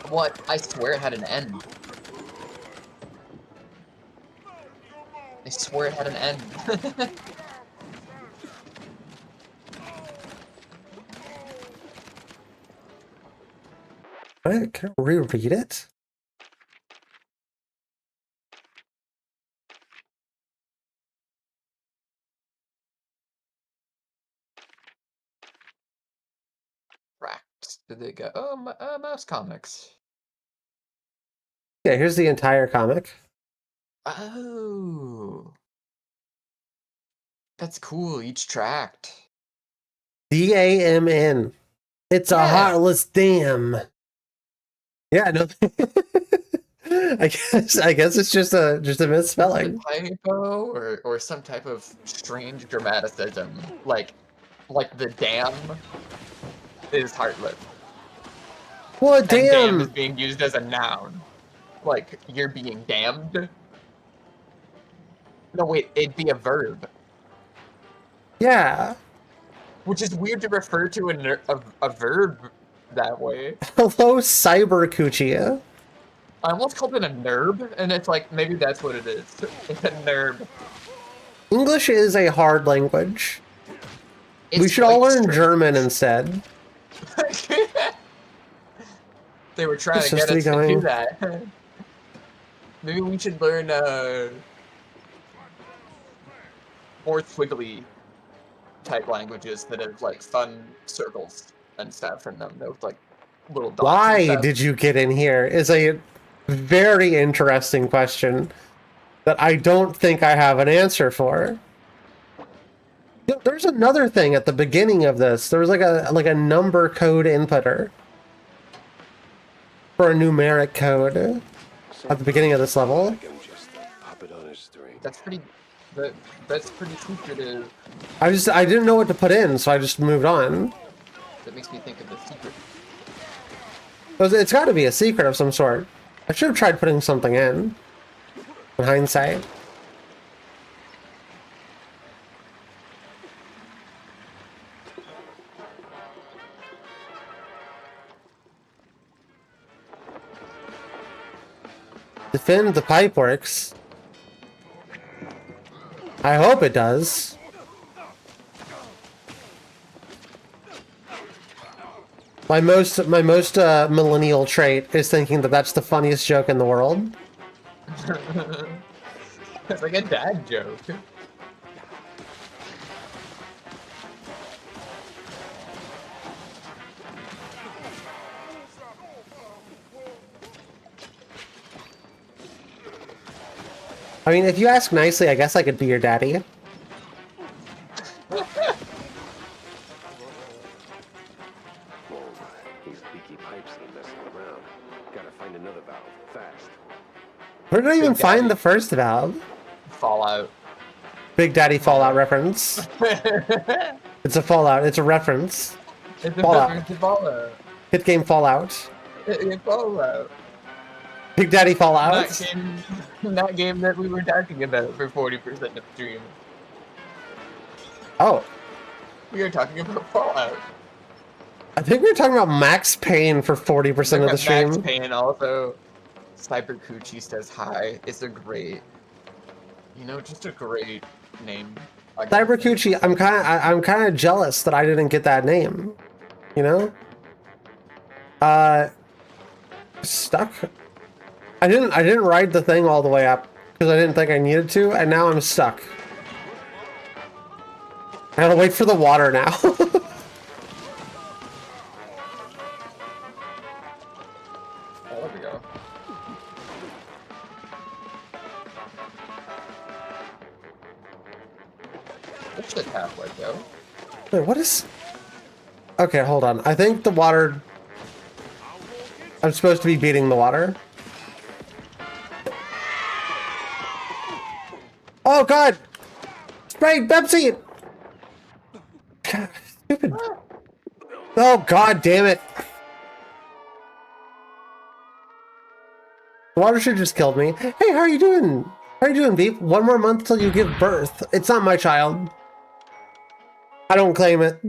What? I swear it had an N. I swear it had an N. What? Can I reread it? Did they go? Oh, Mouse Comics. Yeah, here's the entire comic. Oh. That's cool, each tract. DAMN. It's a heartless dam. Yeah, no. I guess it's just a misspelling. A typo or some type of strange grammaticism. Like the dam is heartless. Well, damn. Damn is being used as a noun. Like, you're being damned? No, wait, it'd be a verb. Yeah. Which is weird to refer to a verb that way. Hello, Cyber Coochie. I almost called it a nerb, and it's like, maybe that's what it is. It's a nerb. English is a hard language. We should all learn German instead. They were trying It's to just get us to do going. that. Maybe we should learn more twiggly type languages that have like fun circles and stuff in them. Those like little dots. and Why stuff. did you get in here? Is a very interesting question that I don't think I have an answer for. You know, there's another thing at the beginning of this. There was like a number code inputter for a numeric code at the beginning of this level. That's pretty. That's pretty secretive. I didn't know what to put in, so I just moved on. That makes me think of the secret. It's got to be a secret of some sort. I should have tried putting something in hindsight. Defend the pipeworks. I hope it does. My most millennial trait is thinking that that's the funniest joke in the world. It's like a dad joke. I mean, if you ask nicely, I guess I could be your daddy. These leaky pipes ain't messing around. Gotta find another valve, fast. Where did I even find the first valve? Fallout. Big Daddy Fallout reference. It's a Fallout. It's a reference. It's a Fallout. reference to Fallout. Hit game Fallout. Fallout. Big Daddy Fallout. That game that we were talking about for 40% of the stream. Oh. We were talking about Fallout. I think we were talking about Max Payne for 40% of the stream. Max Payne also. Sniper Coochie says hi. It's a great, just a great name. Cyber Coochie, I'm kind of jealous that I didn't get that name. You know? Stuck. I didn't ride the thing all the way up because I didn't think I needed to, and now I'm stuck. I gotta wait for the water now. Oh, there we go. This shit's halfway, though. Wait, what is... Okay, hold on. I think the water... I'm supposed to be beating the water. Oh, God! Spray Pepsi! God, stupid... Oh, God damn it. The water should have just killed me. Hey, how are you doing? How are you doing, Beep? 1 more month till you give birth. It's not my child. I don't claim it.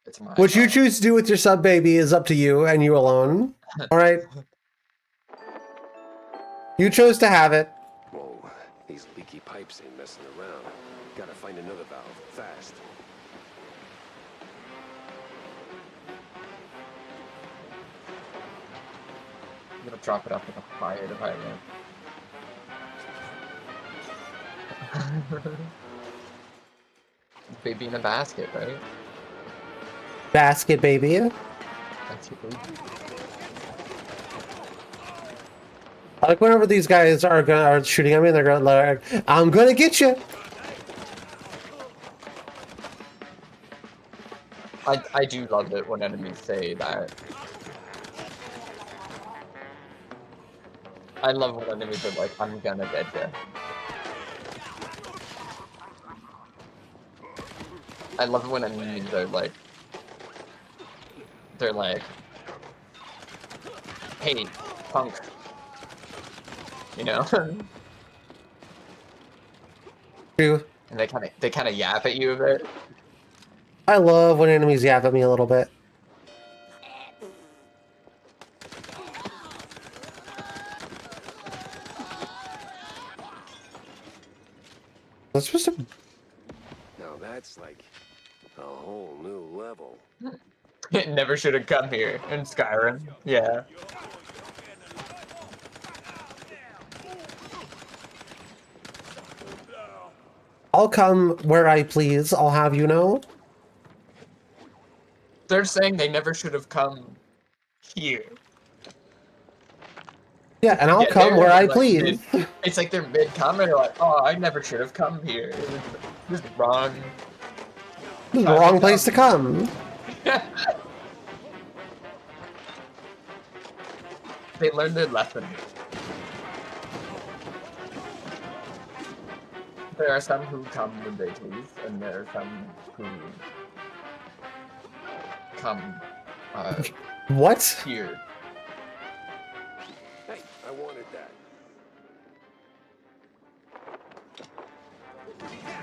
It's mine. What you choose to do with your sub baby is up to you and you alone. All right. You chose to have it. Whoa, these leaky pipes ain't messing around. Gotta find another valve, fast. I'm gonna drop it up in a fire department. Baby in a basket, right? Basket baby. That's your baby. I like whenever these guys are shooting at me, they're going like, "I'm gonna get you." I do love it when enemies say that. I love when enemies are like, "I'm gonna get you." I love it when enemies are like, they're like, "Hey, punk." You know? True. And they kind of yap at you a bit. I love when enemies yap at me a little bit. That's supposed to... Now that's like a whole new level. It never should have come here in Skyrim. Yeah. I'll come where I please, I'll have you know. They're saying they never should have come here. Yeah, and I'll Yeah, come they're, where I like, please. It's like they're mid-comment, they're like, oh, I never should have come here. This is wrong. This is the wrong place to come. They learned their lesson. There are some who come when they please, and there are some who come what? Here. Hey, I wanted that.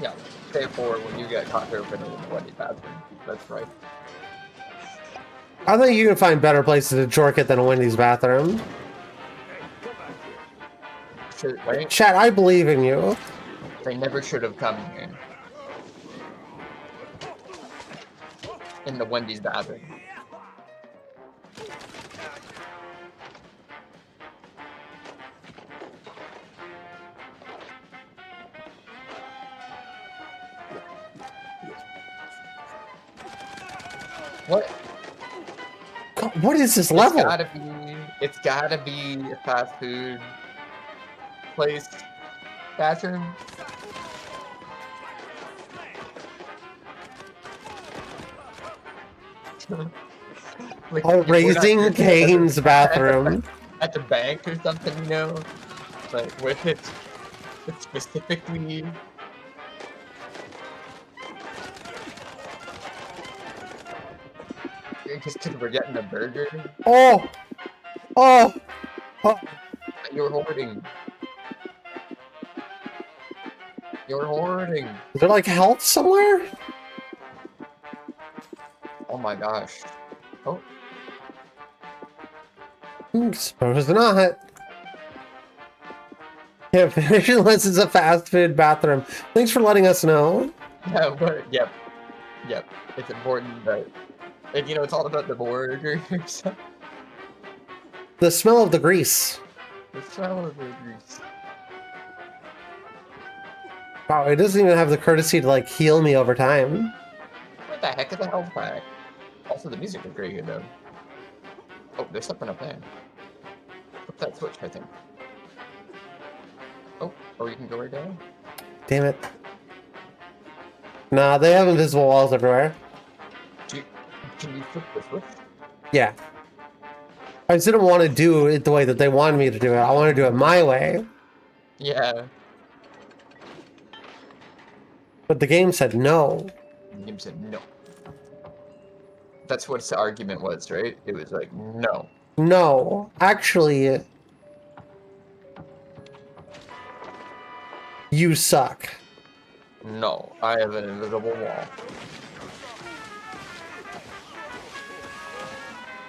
Yeah, therefore, when you get caught open in the bloody bathroom, that's right. I think you can find better places to jork it than a Wendy's bathroom. Right? Chat, I believe in you. They never should have come here. In the Wendy's bathroom. What? God, what is this level? It's gotta be a fast food place bathroom. Like, Oh, Raising Cane's bathroom. At the bank or something, you know? Like, with it specifically. Just because we're getting a burger. Oh! Oh! Oh! You're hoarding. You're hoarding. Is there like health somewhere? Oh my gosh. Oh. Suppose not. Can't finish unless it's a fast food bathroom. Thanks for letting us know. Yeah, but yep. It's important that, and you know, it's all about the burgers. The smell of the grease. The smell of the grease. Wow, it doesn't even have the courtesy to like heal me over time. What the heck is a health pack? Also, the music is pretty good though. Oh, there's something up there. Flip that switch, I think. Oh, or you can go right down. Damn it. Nah, they have invisible walls everywhere. Can you flip the switch? Yeah. I just didn't want to do it the way that they wanted me to do it. I want to do it my way. Yeah. But the game said no. The game said no. That's what the argument was, right? It was like, no. No. Actually, you suck. No, I have an invisible wall.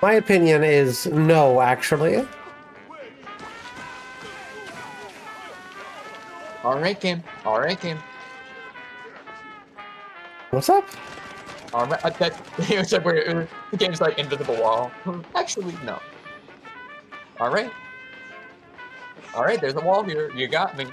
My opinion is no, actually. Alright, game. Alright, game. What's up? Alright, it was like where the game's like invisible wall. Actually, no. Alright. Alright, there's a wall here. You got me.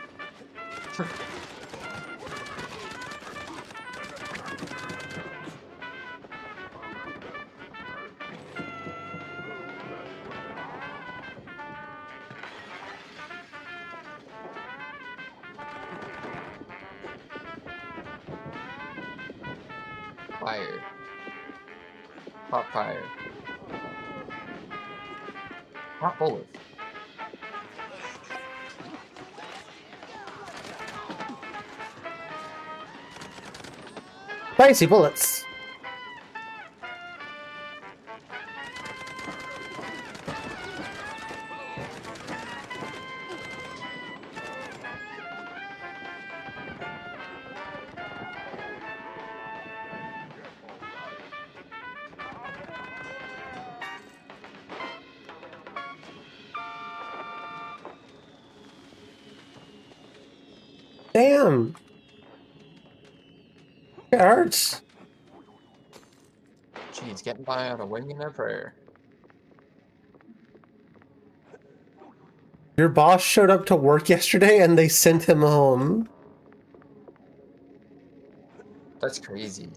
Fire. Hot fire. Hot bullets. Spicy bullets. Damn. It hurts. Jeez, getting by on a wing and a prayer. Your boss showed up to work yesterday and they sent him home. That's crazy.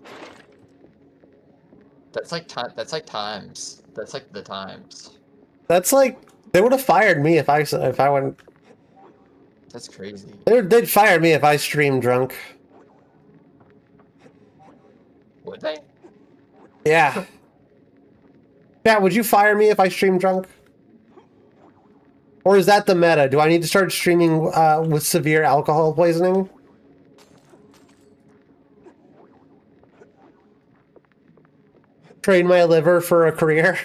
That's like times. That's like the times. That's like they would have fired me if I went. That's crazy. They'd fire me if I streamed drunk. Would they? Yeah. Yeah, would you fire me if I stream drunk? Or is that the meta? Do I need to start streaming with severe alcohol poisoning? Trade my liver for a career?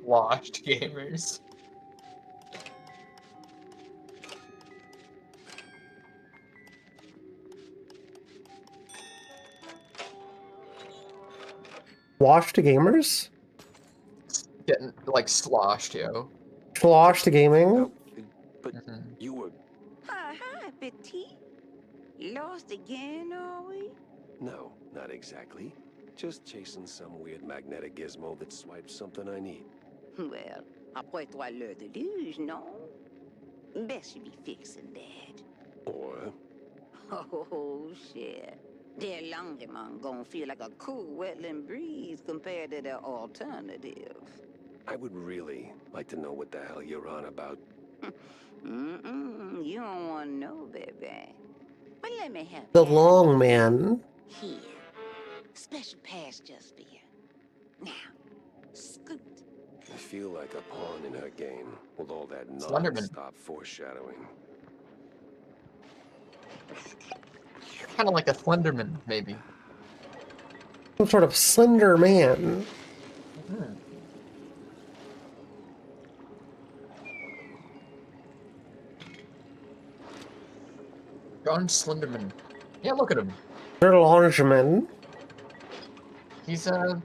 Washed gamers. Washed gamers? Getting like sloshed, yo. Sloshed gaming? But you were... Hi, Petit. Lost again, are we? No, not exactly. Just chasing some weird magnetic gizmo that swipes something I need. Well, après trois l'heure de luge, non? Best you be fixing that. Or... Oh, shit. Their Longemon gonna feel like a cool wetland breeze compared to their alternative. I would really like to know what the hell you're on about. You don't want to know, baby. But let me help The you. long man. Here. Special pass just for you. Now, scoot. I feel like a pawn in her game, with all that Slenderman. non-stop foreshadowing. Kind of like a Slenderman, maybe. Some sort of slender man. John Slenderman. Yeah, look at him. Longerman. He's like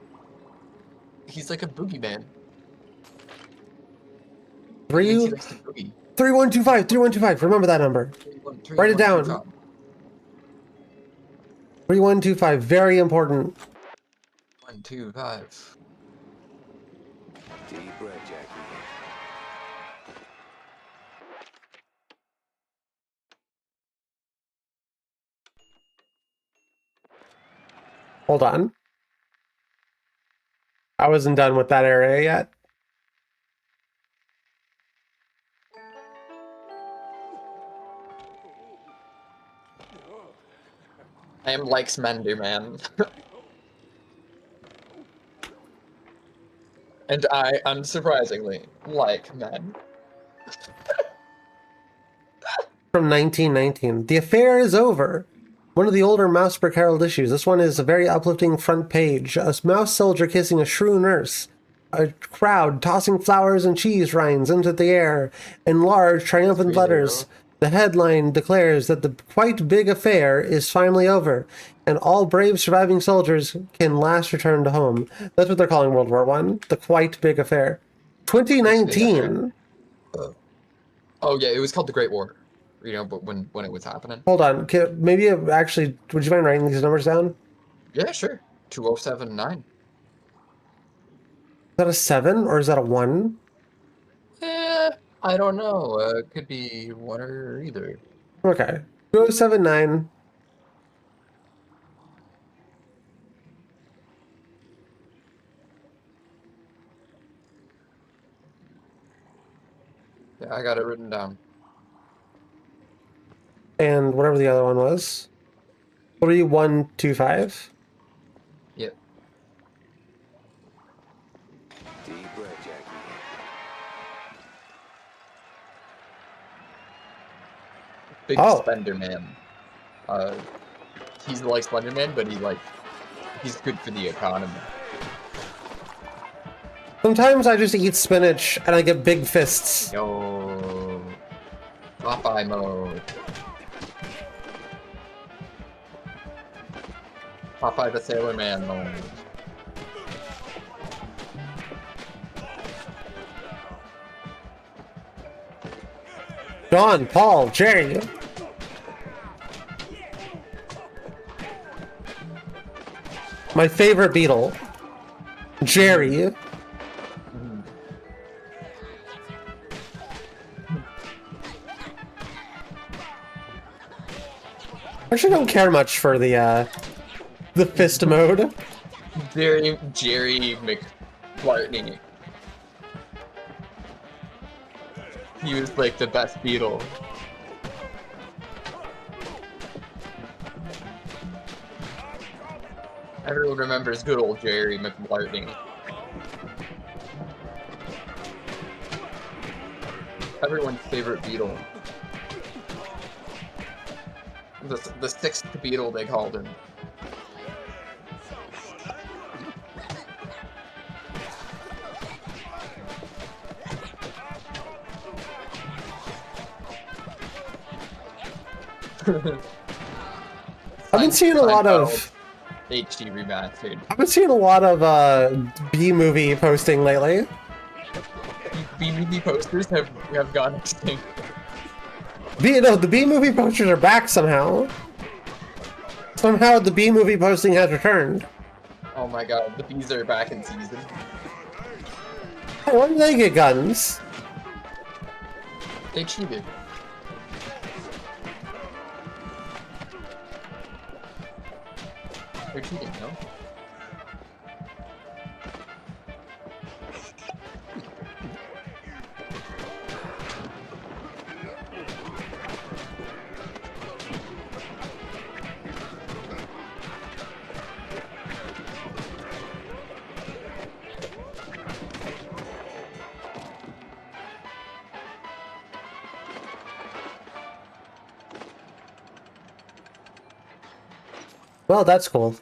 a boogeyman. 3125. Remember that number. Write it down. 3125. Very important. 125. Deep breath, Jackie. Hold on. I wasn't done with that area yet. I am like Slenderman. And I, unsurprisingly, like men. From 1919. The affair is over. One of the older Mousebrook Herald issues. This one is a very uplifting front page. A mouse soldier kissing a shrew nurse. A crowd tossing flowers and cheese rinds into the air. In large, triumphant letters, the headline declares that the quite big affair is finally over, and all brave surviving soldiers can last return to home. That's what they're calling World War I. The quite big affair. 2019. Oh yeah, it was called the Great War. You know, but when it was happening. Hold on. Maybe actually, would you mind writing these numbers down? Yeah, sure. 2079. Is that a 7 or is that a 1? I don't know. It could be one or either. Okay. 2079. Yeah, I got it written down. And whatever the other one was. 3125. Yep. Deep breath, Jackie. Big Slenderman. He's like Slenderman, but he's good for the economy. Sometimes I just eat spinach and I get big fists. Yo. Popeye mode. Popeye the Sailor Man. No. John, Paul, Jerry. My favorite Beatle. Jerry. I actually don't care much for the fist mode. Jerry McBlartney. He was like the best Beatle. Everyone remembers good old Jerry McBlartney. Everyone's favorite Beatle. The sixth Beatle, they called him. I've been seeing a lot of HD remastered. I've been seeing a lot of B-movie posting lately. B-movie posters have gone extinct. The B-movie posters are back somehow. Somehow the B-movie posting has returned. Oh my god, the bees are back in season. Hey, why did they get guns? They cheated. They're cheating, no? Well, that's cool.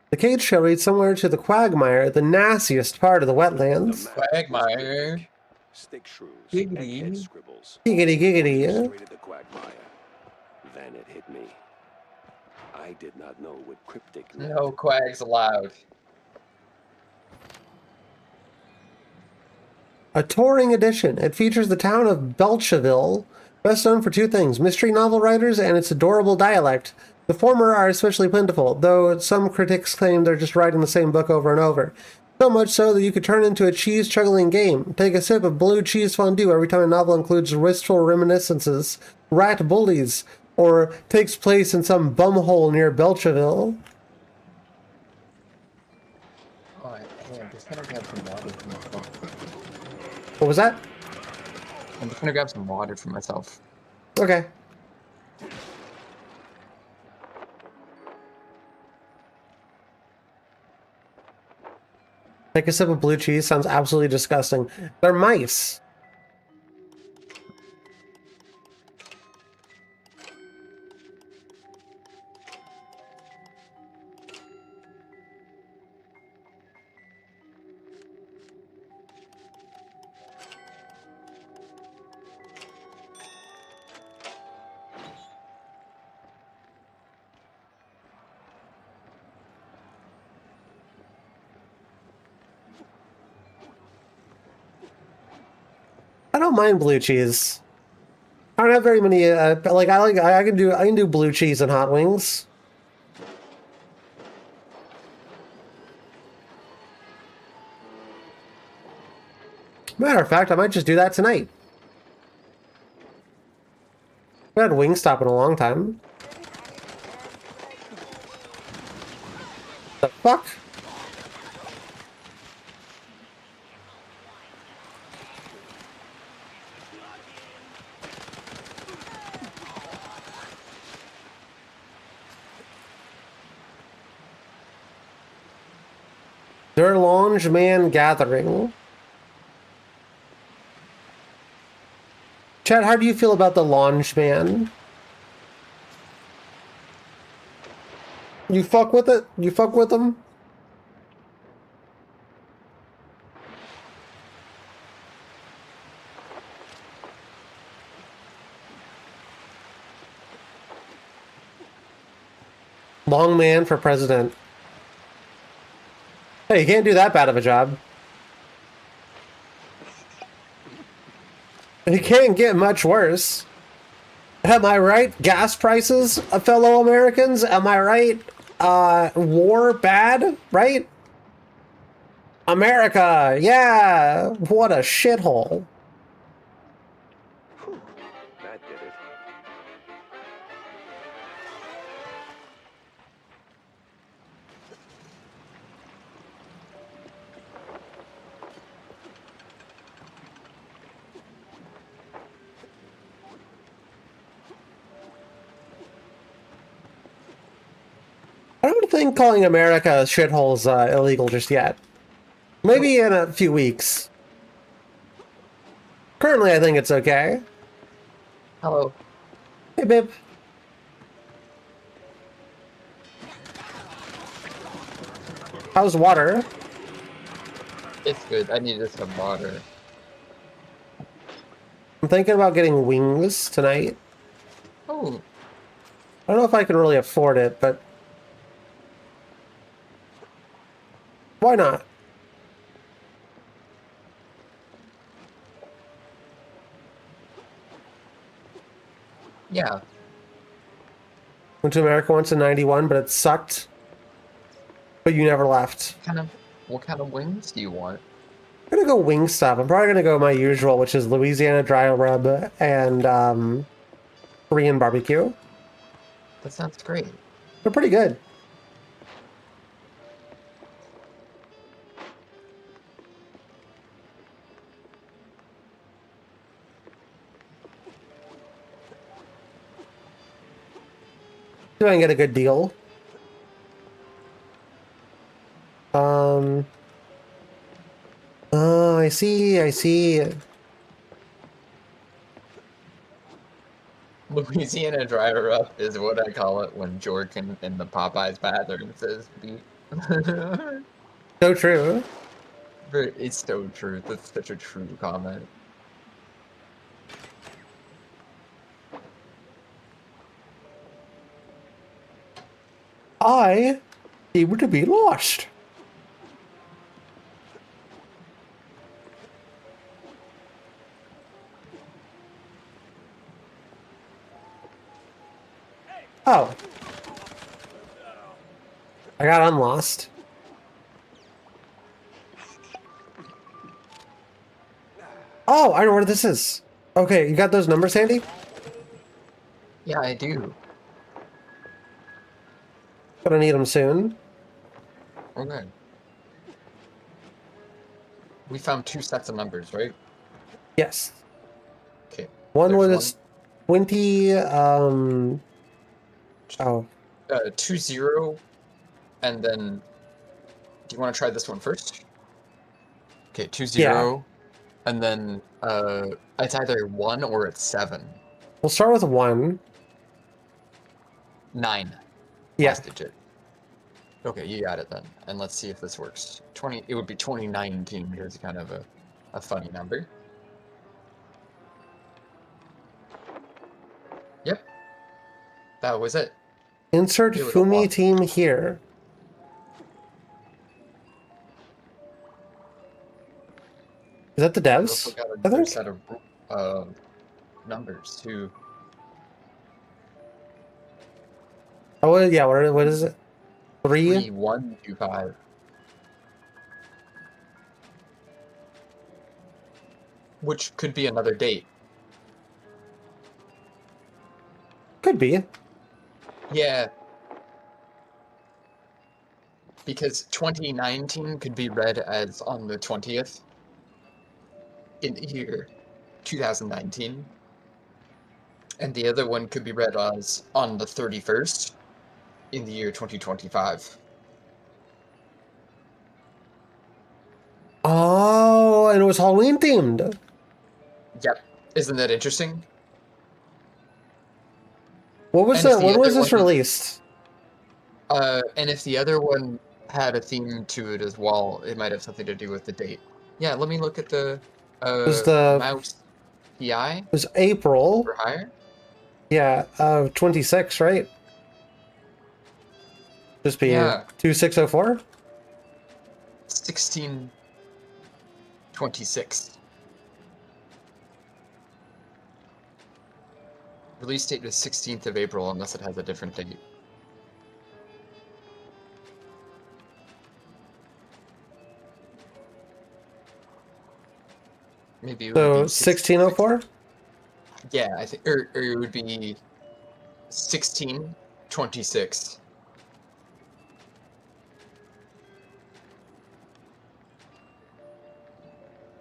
The cage shall lead somewhere to the quagmire, the nastiest part of the wetlands. Quagmire. Stick shrews, Giggity. egghead scribbles. Giggity giggity. Straight at the quagmire. Then it hit me. I did not know what cryptic meant. No quags allowed. A touring edition. It features the town of Belcheville, best known for two things, mystery novel writers and its adorable dialect. The former are especially plentiful, though some critics claim they're just writing the same book over and over. So much so that you could turn into a cheese-chuggling game. Take a sip of blue cheese fondue every time a novel includes wistful reminiscences, rat bullies, or takes place in some bumhole near Belcheville. Oh, I'm just gonna grab some water for myself. What was that? I'm just gonna grab some water for myself. Okay. Take a sip of blue cheese sounds absolutely disgusting. They're mice. I don't mind blue cheese. I don't have very many. I can do blue cheese and hot wings. Matter of fact, I might just do that tonight. I haven't had Wingstop in a long time. The fuck? Der Lounge Man Gathering. Chad, how do you feel about the Lounge Man? You fuck with it? You fuck with them? Long man for president. Hey, you can't do that bad of a job. It can't get much worse. Am I right? Gas prices, fellow Americans? Am I right? War bad, right? America, yeah! What a shithole. That did it. I don't think calling America a shithole is illegal just yet. Maybe in a few weeks. Currently, I think it's okay. Hello. Hey, babe. How's water? It's good. I needed some water. I'm thinking about getting wings tonight. Oh. I don't know if I can really afford it, but why not? Yeah. Went to America once in '91, but it sucked. But you never left. What kind of wings do you want? I'm gonna go Wingstop. I'm probably gonna go my usual, which is Louisiana dry rub and Korean barbecue. That sounds great. They're pretty good. See if I can get a good deal. Oh, I see. Louisiana dry rub is what I call it when Jordan in the Popeyes bathroom says beat. So true. It's so true. That's such a true comment. I seem to be lost. Oh. I got unlost. Oh, I know where this is. Okay, you got those numbers handy? Yeah, I do. Gonna need them soon. Okay. We found 2 sets of numbers, right? Yes. Okay. One There's was 20, 20, and then do you want to try this one first? Okay, 20, Yeah. and then it's either 1 or it's 7. We'll start with 1. 9. Yeah. Last digit. Okay, you got it then. And let's see if this works. It would be 2019 because it's kind of a funny number. Yep. That was it. Insert Here with Fumi one. team here. Is that the We devs? also got I another think. set of numbers too. Oh, yeah, what is it? 3? 3125. Which could be another date. Could be. Yeah. Because 2019 could be read as on the 20th in the year 2019. And the other one could be read as on the 31st in the year 2025. Oh, and it was Halloween themed. Yep. Isn't that interesting? What was And that? if the When was other this one- released? And if the other one had a theme to it as well, it might have something to do with the date. Yeah, let me look at the Was the- mouse PI It was April. for hire. Yeah, 26, right? Just be Yeah. 2604? 1626. Release date is 16th of April, unless it has a different date. Maybe it would So be 1604? Yeah, I think, or it would be 1626.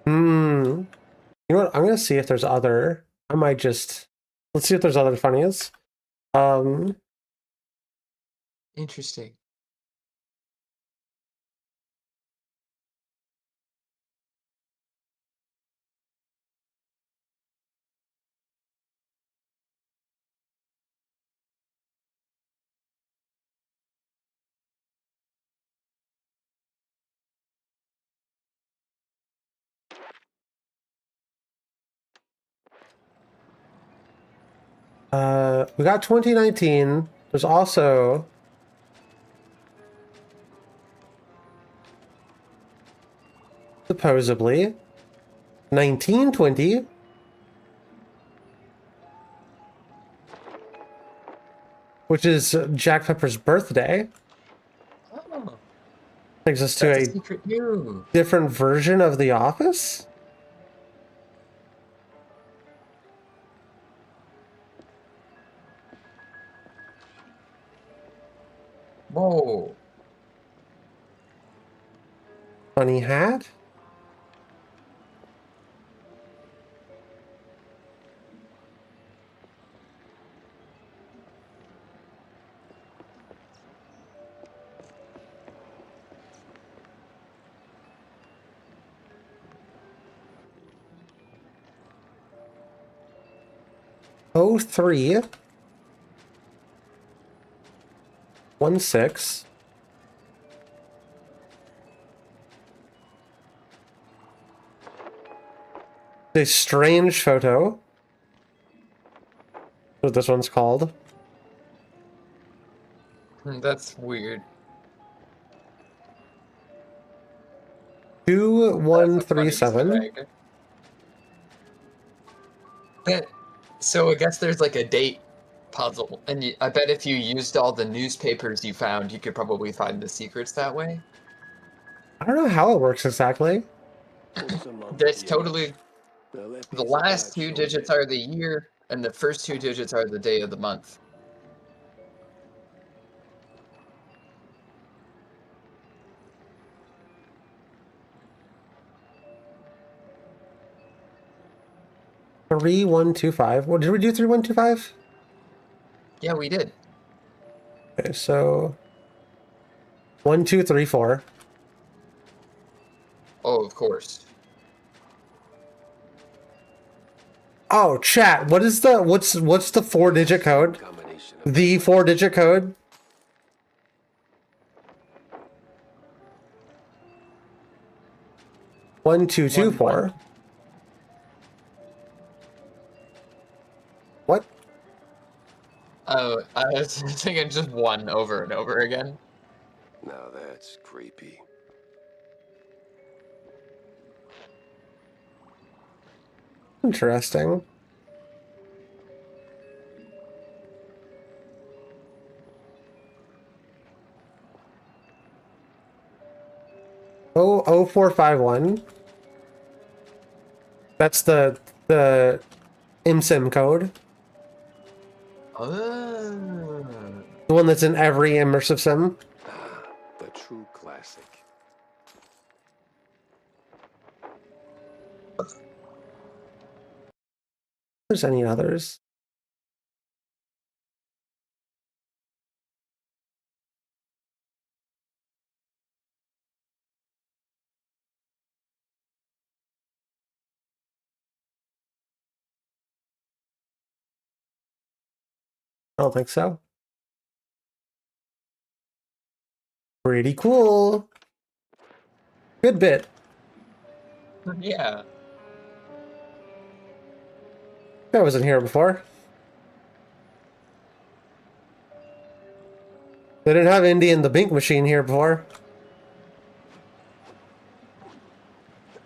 Hmm. You know what? I'm gonna see if there's other. I might just. Let's see if there's other funnies. Interesting. We got 2019. There's also supposedly 1920. Which is Jack Pepper's birthday. Oh, Takes us to that's a a secret view. different version of The Office. Whoa. Funny hat. Oh 03 16 a strange photo. What this one's called. That's weird. 2137. So I guess there's like a date puzzle, and I bet if you used all the newspapers you found, you could probably find the secrets that way. I don't know how it works exactly. That's totally. The last two digits are the year, and the first two digits are the day of the month. Three, 125. What did we do? 3125? Yeah, we did. Okay, so 1234. Oh, of course. Oh, chat. What's the 4-digit code? The 4-digit code? One, 224. What? Oh, I was thinking just one over and over again. Now that's creepy. Interesting. Oh, 0451. That's the IMSIM code. Oh. The one that's in every immersive sim. The true classic. If there's any others. I don't think so. Pretty cool. Good bit. Yeah. I wasn't here before. They didn't have Indy and the Bink machine here before.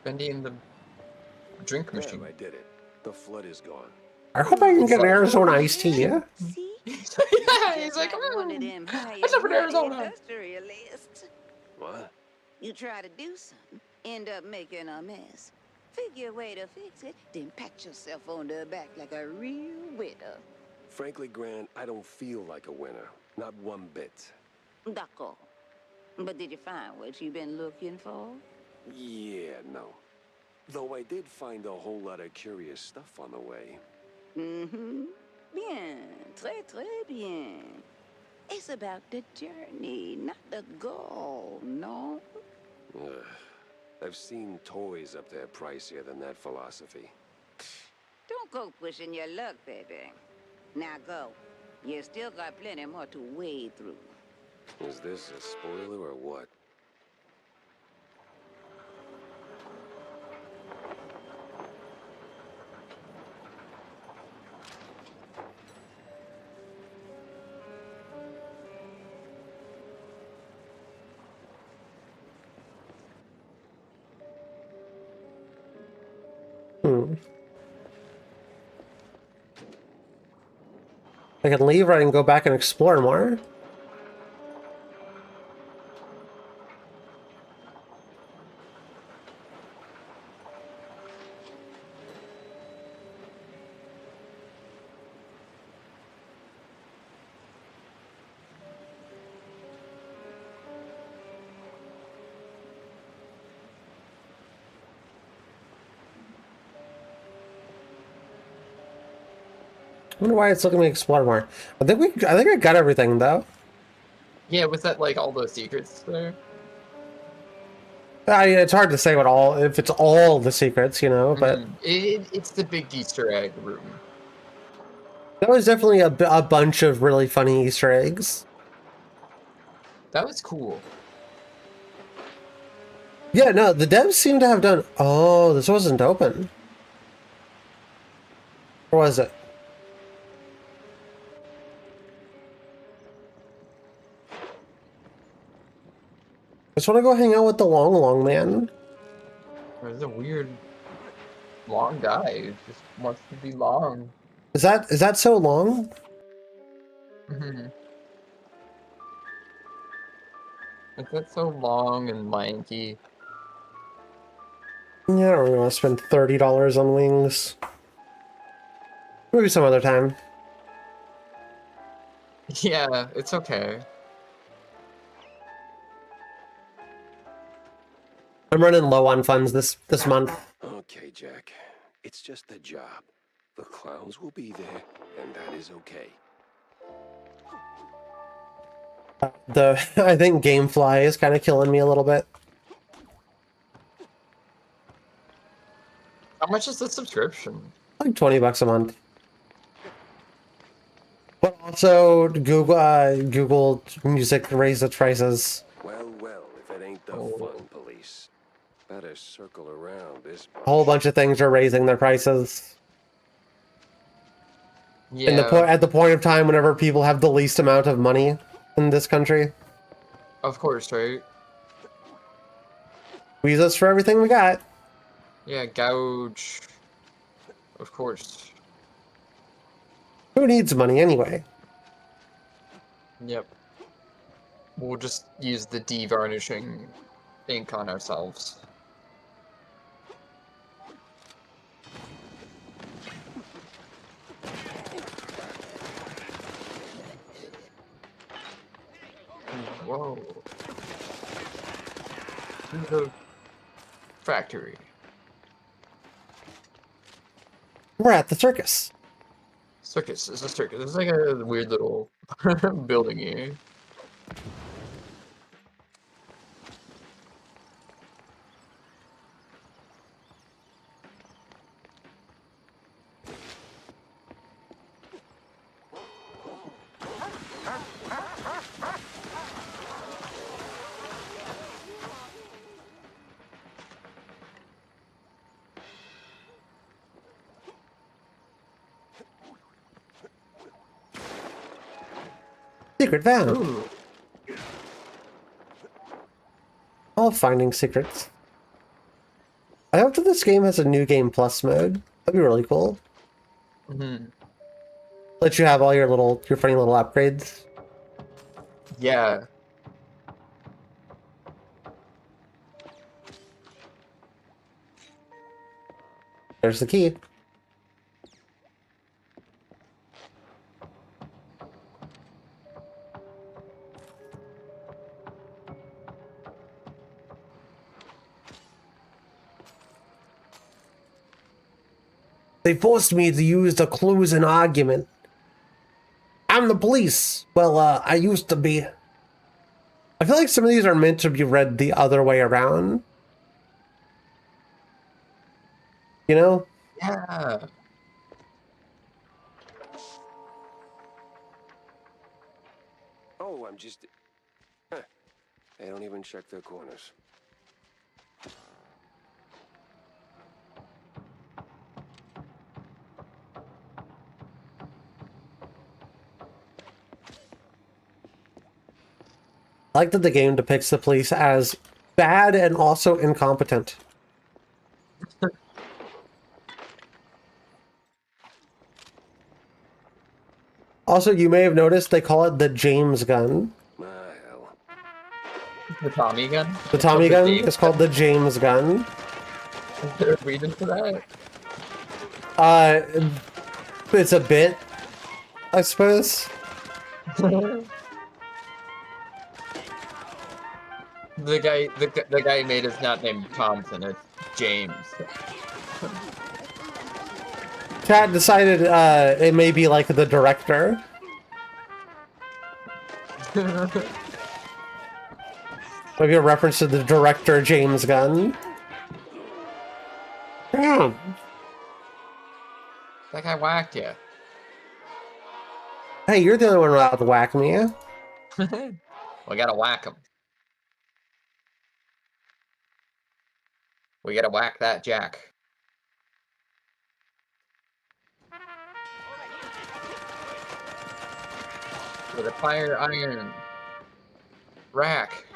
Bendy and the drink machine. Damn, I did it. The flood is gone. I hope I can get an Arizona iced tea, yeah? Yeah, he's like, one of them that's up in Arizona. industrialists. What? You try to do something, end up making a mess. Figure a way to fix it, then pat yourself on the back like a real winner. Frankly, Grant, I don't feel like a winner. Not one bit. D'accord. But did you find what you've been looking for? Yeah, no. Though I did find a whole lot of curious stuff on the way. Mm-hmm. Bien. Très, très bien. It's about the journey, not the goal, no? Ugh. I've seen toys up there pricier than that philosophy. Don't go pushing your luck, baby. Now go. You still got plenty more to wade through. Is this a spoiler or what? I can leave or I can go back and explore more. I wonder why it's looking me explore more. I think I got everything though. Yeah, was that like all those secrets there? It's hard to say if it's all the secrets, you know, but It's the big Easter egg room. that was definitely a bunch of really funny Easter eggs. That was cool. Yeah, no, the devs seem to have done. Oh, this wasn't open. Or was it? I just want to go hang out with the long man. There's a weird long guy who just wants to be long. Is that so long? Is that so long and lanky? Yeah, I don't really want to spend $30 on wings. Maybe some other time. Yeah, it's okay. I'm running low on funds this month. Okay, Jack. It's just a job. The clowns will be there, and that is okay. I think GameFly is kind of killing me a little bit. How much is the subscription? Like $20 a month. But also Google Music raised its prices. Well, if it ain't the fun police. Better circle around this. A whole bunch of things are raising their prices. Yeah. At the point of time whenever people have the least amount of money in this country. Of course, right? Squeeze us for everything we got. Yeah, gouge. Of course. Who needs money anyway? Yep. We'll just use the de-varnishing ink on ourselves. Whoa. The factory. We're at the circus. Circus. It's a circus. It's like a weird little building here. Secret van. Ooh. love finding secrets. I hope that this game has a new game plus mode. That'd be really cool. Mm-hmm. Let you have all your funny little upgrades. Yeah. There's the key. They forced me to use the clues in argument. I'm the police. Well, I used to be. I feel like some of these are meant to be read the other way around. You know? Yeah. Oh, I'm just... Huh. They don't even check their corners. I like that the game depicts the police as bad and also incompetent. Also, you may have noticed they call it the James gun. The Tommy gun? The Tommy gun is called the James gun. Is there a reason for that? It's a bit, I suppose. The guy who made is not named Thompson, it's James. Chad decided it may be like the director. Maybe a reference to the director James Gunn. Damn. That guy whacked you. Hey, you're the only one allowed to whack me. We gotta whack him. We gotta whack that Jack. With a fire iron rack.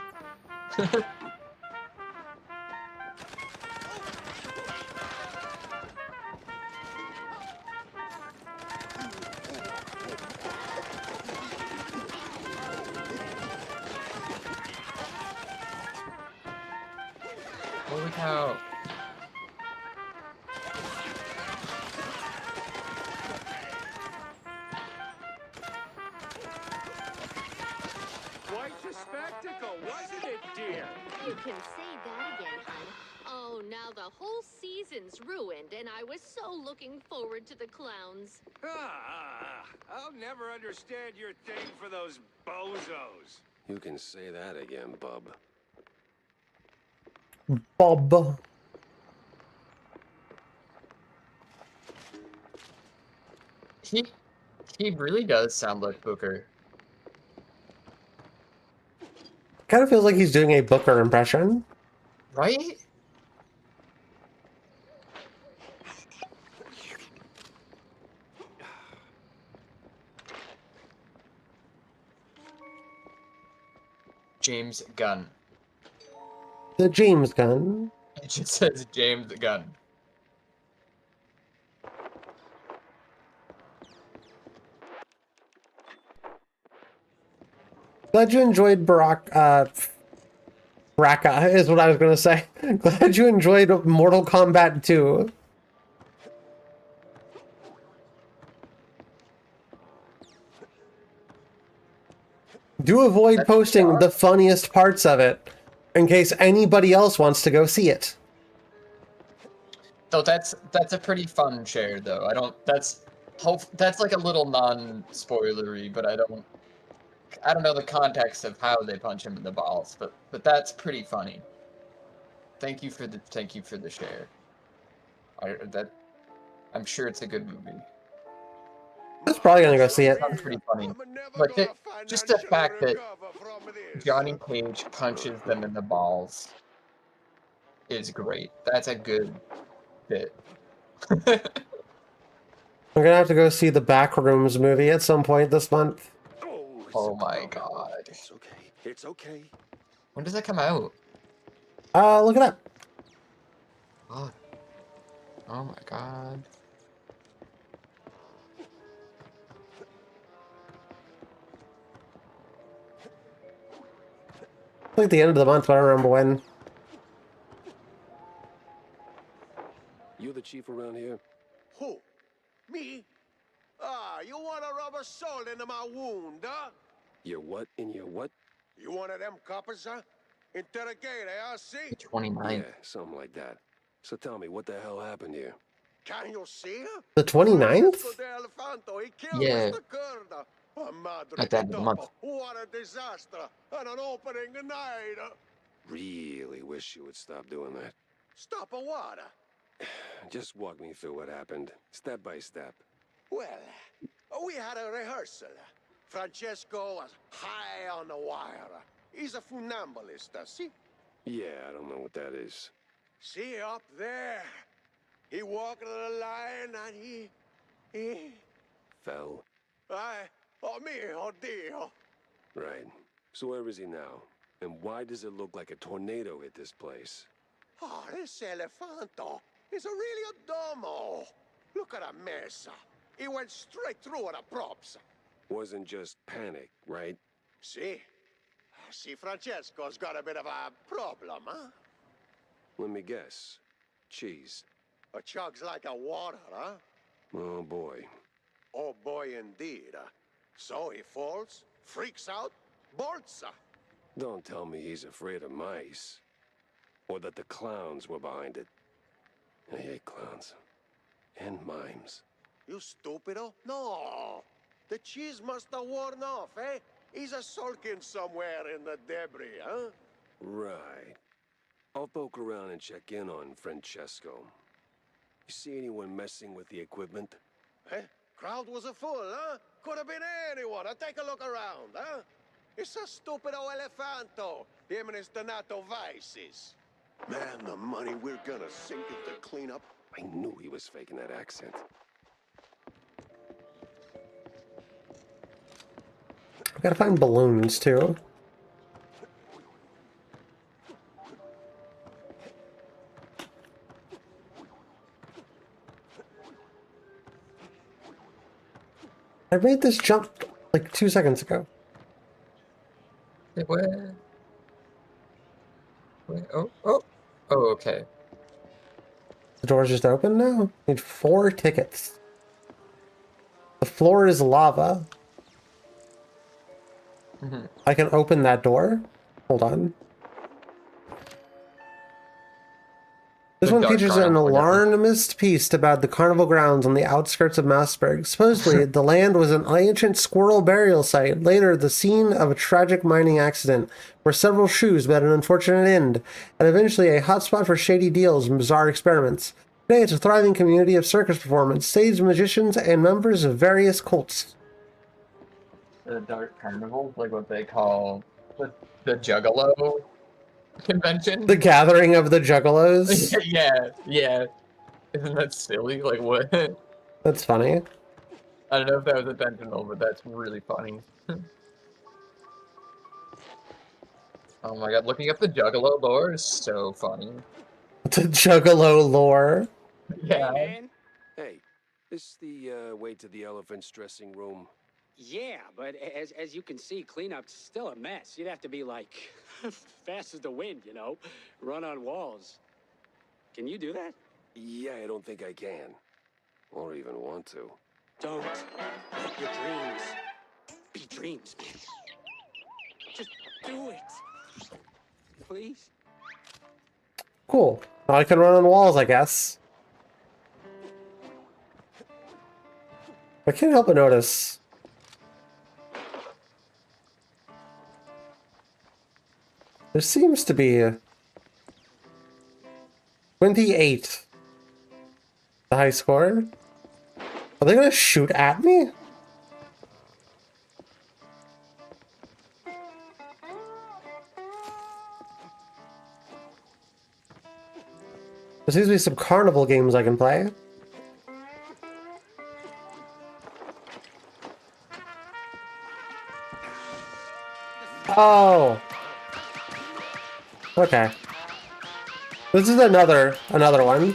Holy cow. Quite a spectacle, wasn't it, dear? You can say that again, hon. Oh, now the whole season's ruined, and I was so looking forward to the clowns. I'll never understand your thing for those bozos. You can say that again, bub. Bob. He really does sound like Booker. Kind of feels like he's doing a Booker impression. Right? James Gunn. The James Gunn. It just says James Gunn. Glad you enjoyed Baraka is what I was gonna say. Glad you enjoyed Mortal Kombat 2. Do avoid posting the funniest parts of it, in case anybody else wants to go see it. So that's a pretty fun share, though. That's like a little non-spoilery, but I don't know the context of how they punch him in the balls, but that's pretty funny. Thank you for the share. I'm sure it's a good movie. I was probably gonna go see it. Sounds pretty funny. But just the fact that Johnny Cage punches them in the balls is great. That's a good bit. I'm gonna have to go see the Backrooms movie at some point this month. Oh my god. It's okay. It's okay. When does that come out? Look it up. Oh, oh my god. It's like the end of the month, but I don't remember when. You the chief around here? Who? Me? Ah, you want to rub a salt into my wound, huh? Your what in your what? You one of them coppers, huh? Interrogate, I see? 29. Yeah, something like that. So tell me, what the hell happened here? Can you see her? The 29th? Yeah. At the end of the month. What a disaster! And an opening night! Really wish you would stop doing that. Stop a what? Just walk me through what happened, step by step. Well, we had a rehearsal. Francesco was high on the wire. He's a funambulist, see? Yeah, I don't know what that is. See up there? He walked to the line and he... Fell? Oh mio Dio. Right. So where is he now? And why does it look like a tornado hit this place? Oh, this elefanto is really a domo. Look at a mess. He went straight through the props. Wasn't just panic, right? See? See, Francesco's got a bit of a problem, huh? Let me guess. Cheese. A chugs like a water, huh? Oh boy. Oh boy indeed. So he falls, freaks out, bolts. Don't tell me he's afraid of mice. Or that the clowns were behind it. I hate clowns. And mimes. You stupido? No. The cheese must have worn off, eh? He's a sulking somewhere in the debris, huh? Right. I'll poke around and check in on Francesco. You see anyone messing with the equipment? Eh? Crowd was a full, huh? Could have been anyone. Take a look around, huh? It's a stupido elefanto. Him and his Donato vices. Man, the money we're gonna sink into cleanup. I knew he was faking that accent. I gotta find balloons too. I made this jump like 2 seconds ago. Where? Oh, okay. The door's just open now? Need 4 tickets. The floor is lava. I can open that door. Hold on. This one features an alarmist piece about the carnival grounds on the outskirts of Mossberg. Supposedly, the land was an ancient squirrel burial site, later the scene of a tragic mining accident, where several shoes met an unfortunate end, and eventually a hotspot for shady deals and bizarre experiments. Today, it's a thriving community of circus performance, stage magicians, and members of various cults. The Dark Carnival, like what they call the Juggalo convention. The gathering of the Juggalos? yeah. Isn't that silly? Like, what? That's funny. I don't know if that was intentional, but that's really funny. Oh my god, looking up the Juggalo lore is so funny. The Juggalo lore? Yeah. Hey, man. Hey, this is the way to the elephant's dressing room. Yeah, but as you can see, cleanup's still a mess. You'd have to be like fast as the wind, you know, run on walls. Can you do that? Yeah, I don't think I can. Or even want to. Don't let your dreams be dreams, man. Just do it. Please? Cool. Now I can run on walls, I guess. I can't help but notice. There seems to be 28. The high score. Are they gonna shoot at me? There seems to be some carnival games I can play. Oh. Okay. This is another one.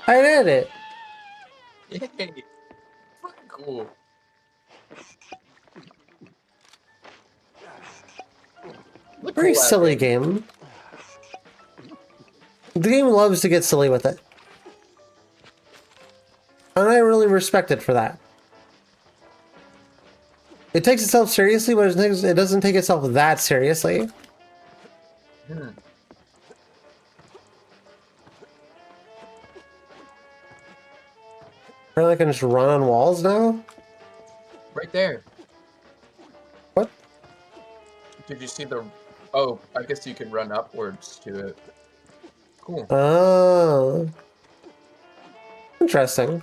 I did it. Yay. Fucking cool. Very silly game. The game loves to get silly with it. And I really respect it for that. It takes itself seriously, but it doesn't take itself that seriously. Apparently I can just run on walls now? Right there. What? Did you see the... Oh, I guess you can run upwards to it. Cool. Oh. Interesting.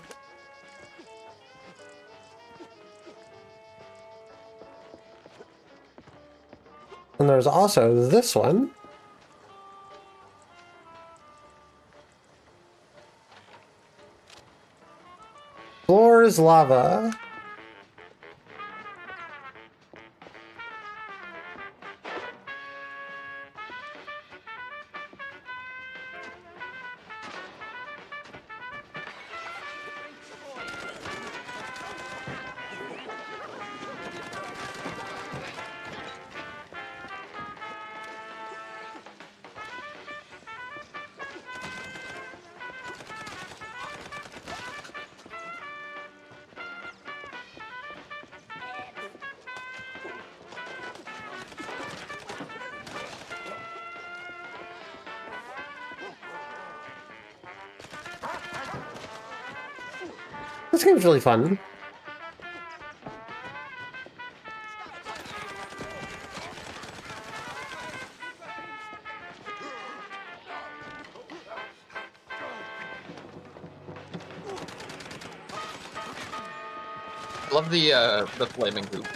And there's also this one. Floor is lava. This game's really fun. I love the flaming hoop.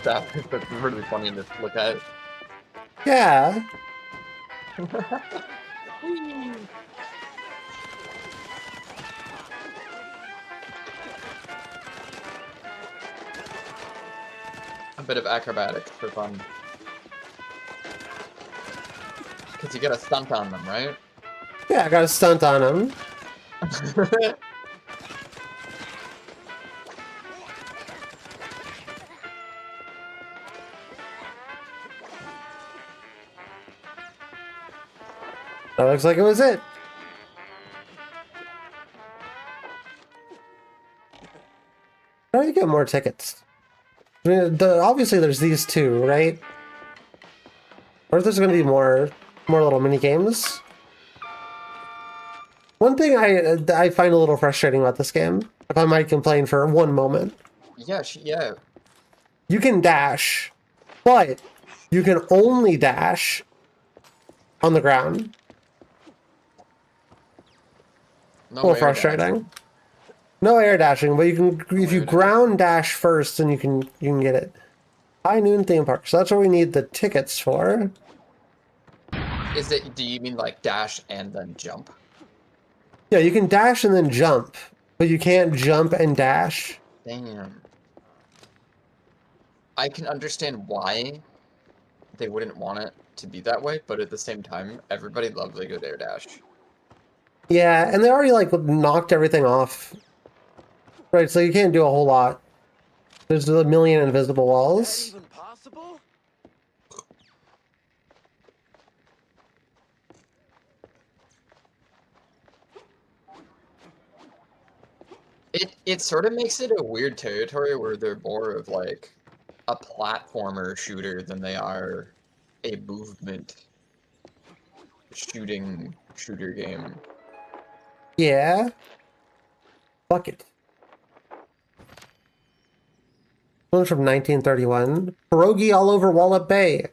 That's really funny to look at. Yeah. A bit of acrobatics for fun. Because you get a stunt on them, right? Yeah, I got a stunt on him. That looks like it was it. How do you get more tickets? I mean, obviously there's these two, right? Or if there's going to be more little mini games. One thing I find a little frustrating about this game, if I might complain for one moment. Yeah, yeah. You can dash, but you can only dash on the ground. No a little frustrating. Dashing. No air dashing, but you can if you ground dash first, then you can get it. High Noon Theme Park. So that's what we need the tickets for. Is it? Do you mean like dash and then jump? Yeah, you can dash and then jump, but you can't jump and dash. Damn. I can understand why they wouldn't want it to be that way, but at the same time, everybody loves a good air dash. Yeah, and they already like knocked everything off. Right, so you can't do a whole lot. There's a million invisible walls. Is that even possible? It sort of makes it a weird territory where they're more of like a platformer shooter than they are a movement shooter game. Yeah. Fuck it. One's from 1931. Pierogi all over Wallop Bay.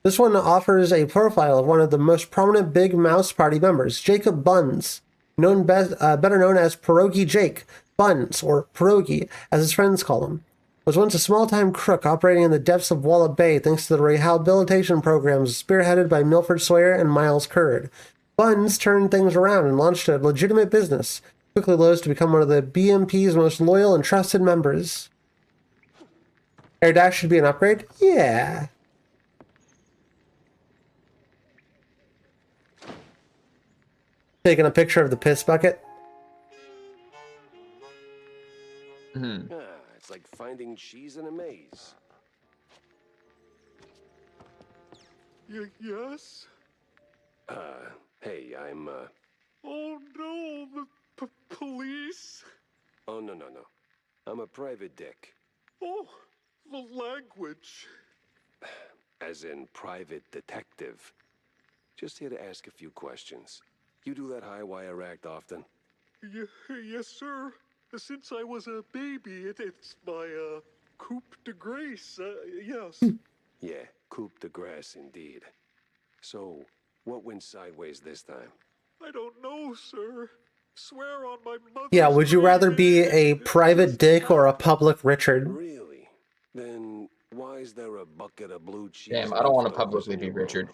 This one offers a profile of one of the most prominent Big Mouse Party members, Jacob Buns, better known as Pierogi Jake Buns, or Pierogi, as his friends call him. Was once a small-time crook operating in the depths of Wallop Bay thanks to the rehabilitation programs spearheaded by Milford Sawyer and Miles Curd. Buns turned things around and launched a legitimate business, quickly rose to become one of the BMP's most loyal and trusted members. Air Dash should be an upgrade? Yeah. Taking a picture of the piss bucket. It's like finding cheese in a maze. Yes? Hey, I'm, Oh no, the police? Oh, no. I'm a private dick. Oh, the language. As in private detective. Just here to ask a few questions. You do that high wire act often? Yes, sir. Since I was a baby, it's my, coup de grace, yes. Yeah, coup de grace indeed. So, what went sideways this time? I don't know, sir. Swear on my mother. Yeah, would you rather be a private dick or a public Richard? Really? Then why is there a bucket of blue cheese? Damn, I don't want to publicly be Richard.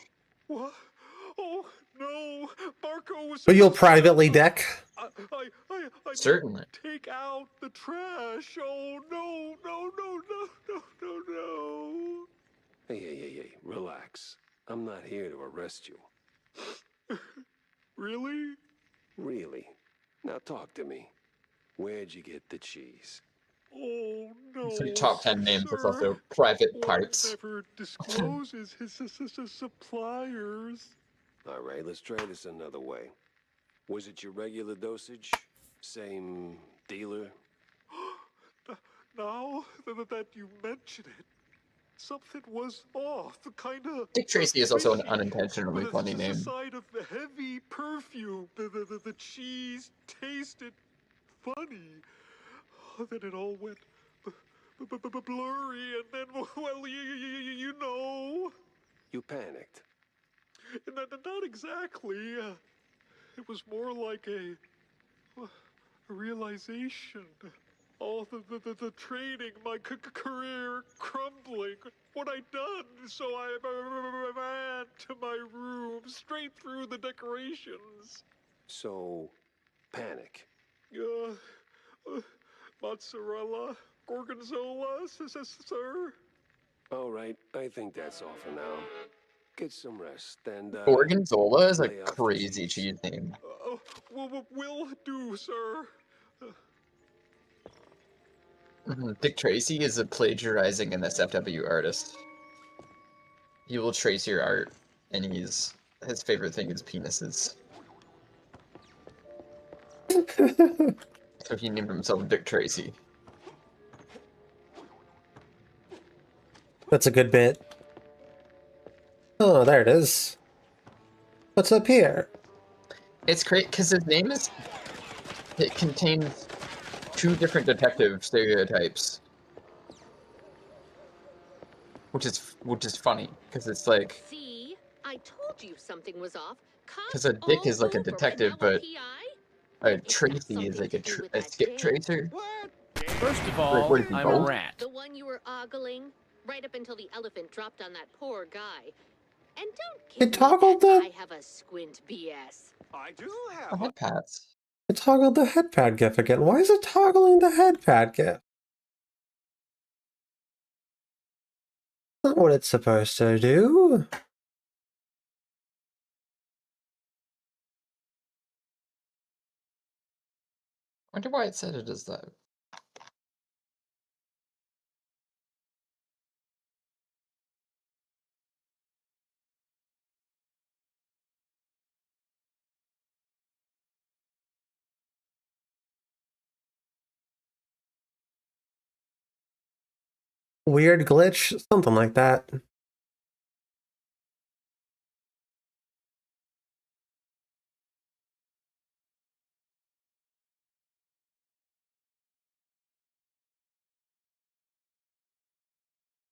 What? Oh, no. Marco was... But you'll privately dick? I Certainly. Take out the trash. Oh, no. Hey, relax. I'm not here to arrest you. Really? Really? Now talk to me. Where'd you get the cheese? Oh, no, Three top 10 names, it's also private parts. Never discloses his suppliers. All right, let's try this another way. Was it your regular dosage? Same dealer? Now that you mention it, something was off. Kind of. Dick Tracy is also an unintentionally funny name. Side of the heavy perfume. The cheese tasted funny. Then it all went blurry, and then, well, you know. You panicked. Not exactly. It was more like a realization. All the training, my career crumbling. What I'd done, so I ran to my room, straight through the decorations. So, panic. Mozzarella, gorgonzola, sir. All right, I think that's all for now. Get some rest, and, Gorgonzola is a crazy cheese name. Will do, sir. Dick Tracy is a plagiarizing an SFW artist. He will trace your art, and his favorite thing is penises. So he named himself Dick Tracy. That's a good bit. Oh, there it is. What's up here? It's great because his name is... It contains two different detective stereotypes. Which is funny, because it's like... See, I told you something was off. Because a dick is like a detective, but a Tracy is like a skip tracer. First of all, like, I'm a rat. The one you were ogling, right up until the elephant dropped on that poor guy. And don't kid It toggled me the... that I have a squint BS. I do Oh, have head pats. It toggled the headpad GIF again. Why is it toggling the headpad GIF? Not what it's supposed to do. I wonder why it said it as that. Weird glitch? Something like that.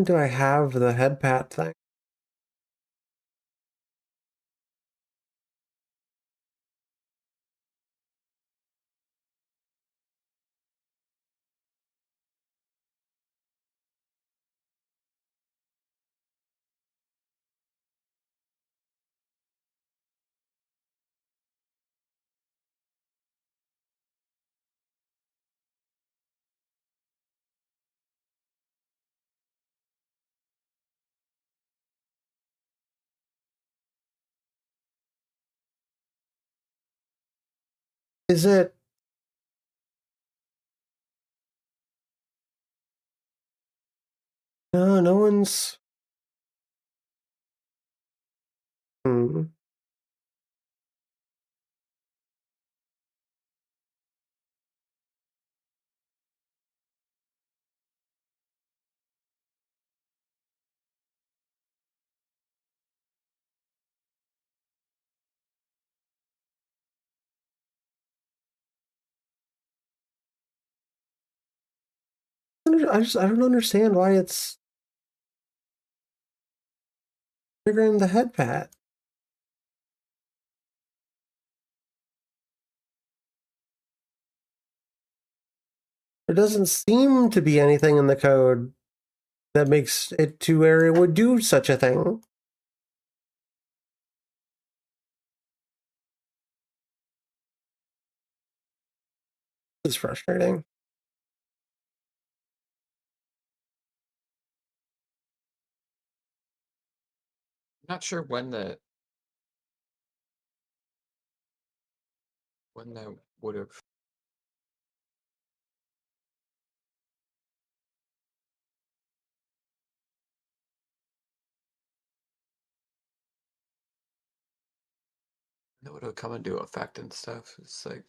Do I have the head pat thing? Is it? No, no one's. Hmm. I don't understand why it's triggering the head pat. There doesn't seem to be anything in the code that makes it to where it would do such a thing. It's frustrating. Not sure when that would have. That would have come into effect and stuff. It's like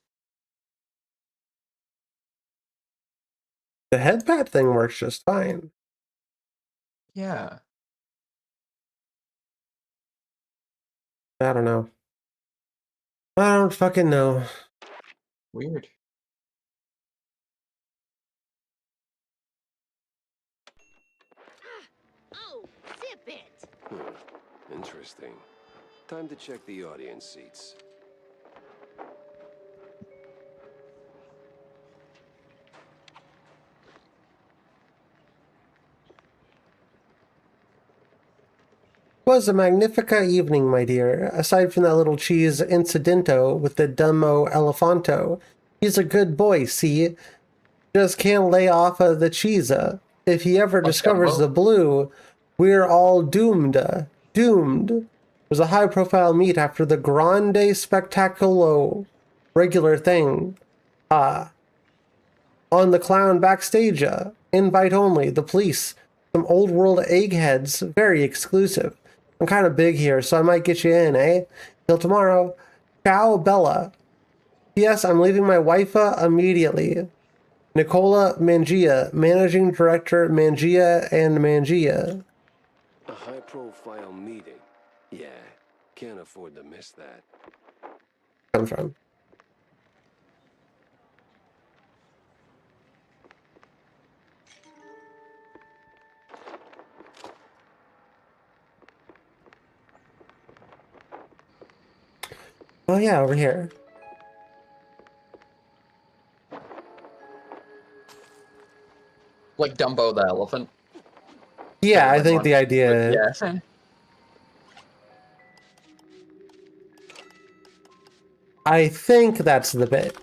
The head pat thing works just fine. yeah. I don't know. I don't fucking know. Weird. Oh, zip it! Interesting. Time to check the audience seats. Was a magnifica evening, my dear. Aside from that little cheese incidento with the dumbo elefanto, he's a good boy, see? Just can't lay off of the cheese. If he ever discovers the blue, we're all doomed. Doomed. It was a high-profile meet after the Grande Spectaculo regular thing. On the clown backstage. Invite only. The police. Some old world eggheads. Very exclusive. I'm kind of big here, so I might get you in, eh? Till tomorrow. Ciao, Bella. P.S. I'm leaving my wife immediately. Nicola Mangia, Managing Director, Mangia and Mangia. A high-profile meeting. Yeah, can't afford to miss that. Come from. Oh yeah, over here. Like Dumbo the elephant. Yeah, I think the idea. Yeah. I think that's the bit.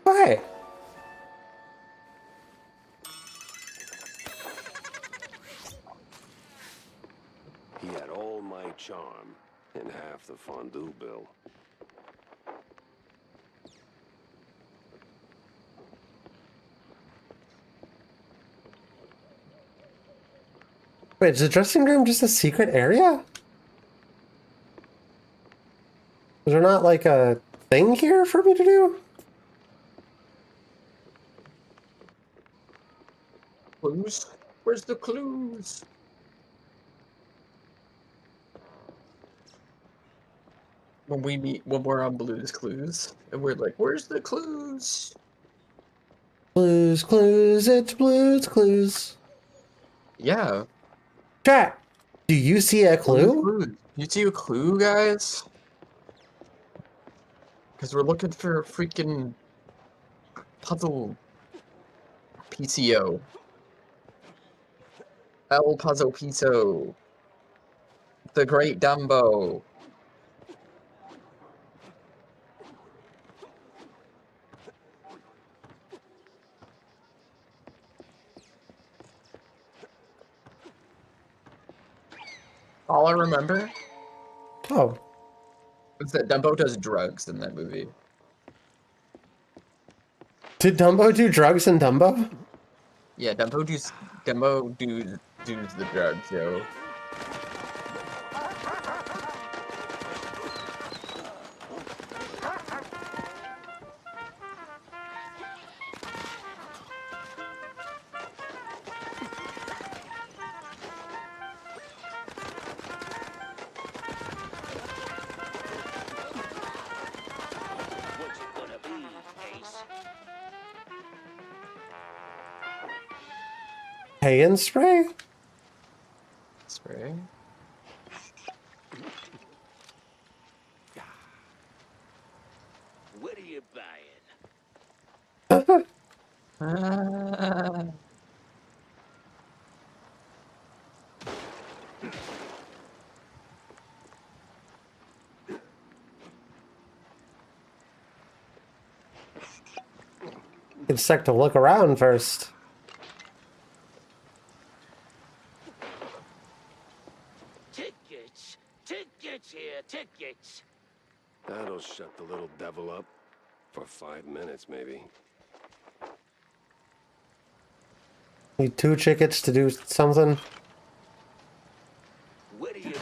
Hey. He had all my charm and half the fondue bill. Wait, is the dressing room just a secret area? Is there not like a thing here for me to do? Where's the clues? When we're on Blue's Clues, and we're like, where's the clues? Blue's Clues, it's Blue's Clues. Yeah. Chat, do you see a clue? You see a clue, guys? Because we're looking for a freaking puzzle PCO. El Puzzle Piso. The Great Dumbo. All I remember is that Dumbo does drugs in that movie. Did Dumbo do drugs in Dumbo? Yeah, Dumbo does the drugs, yo. Hay and spray? Spray? What are you buying? It's sick to look around first. Tickets here, tickets. That'll shut the little devil up. For 5 minutes, maybe. Need 2 tickets to do something. What are you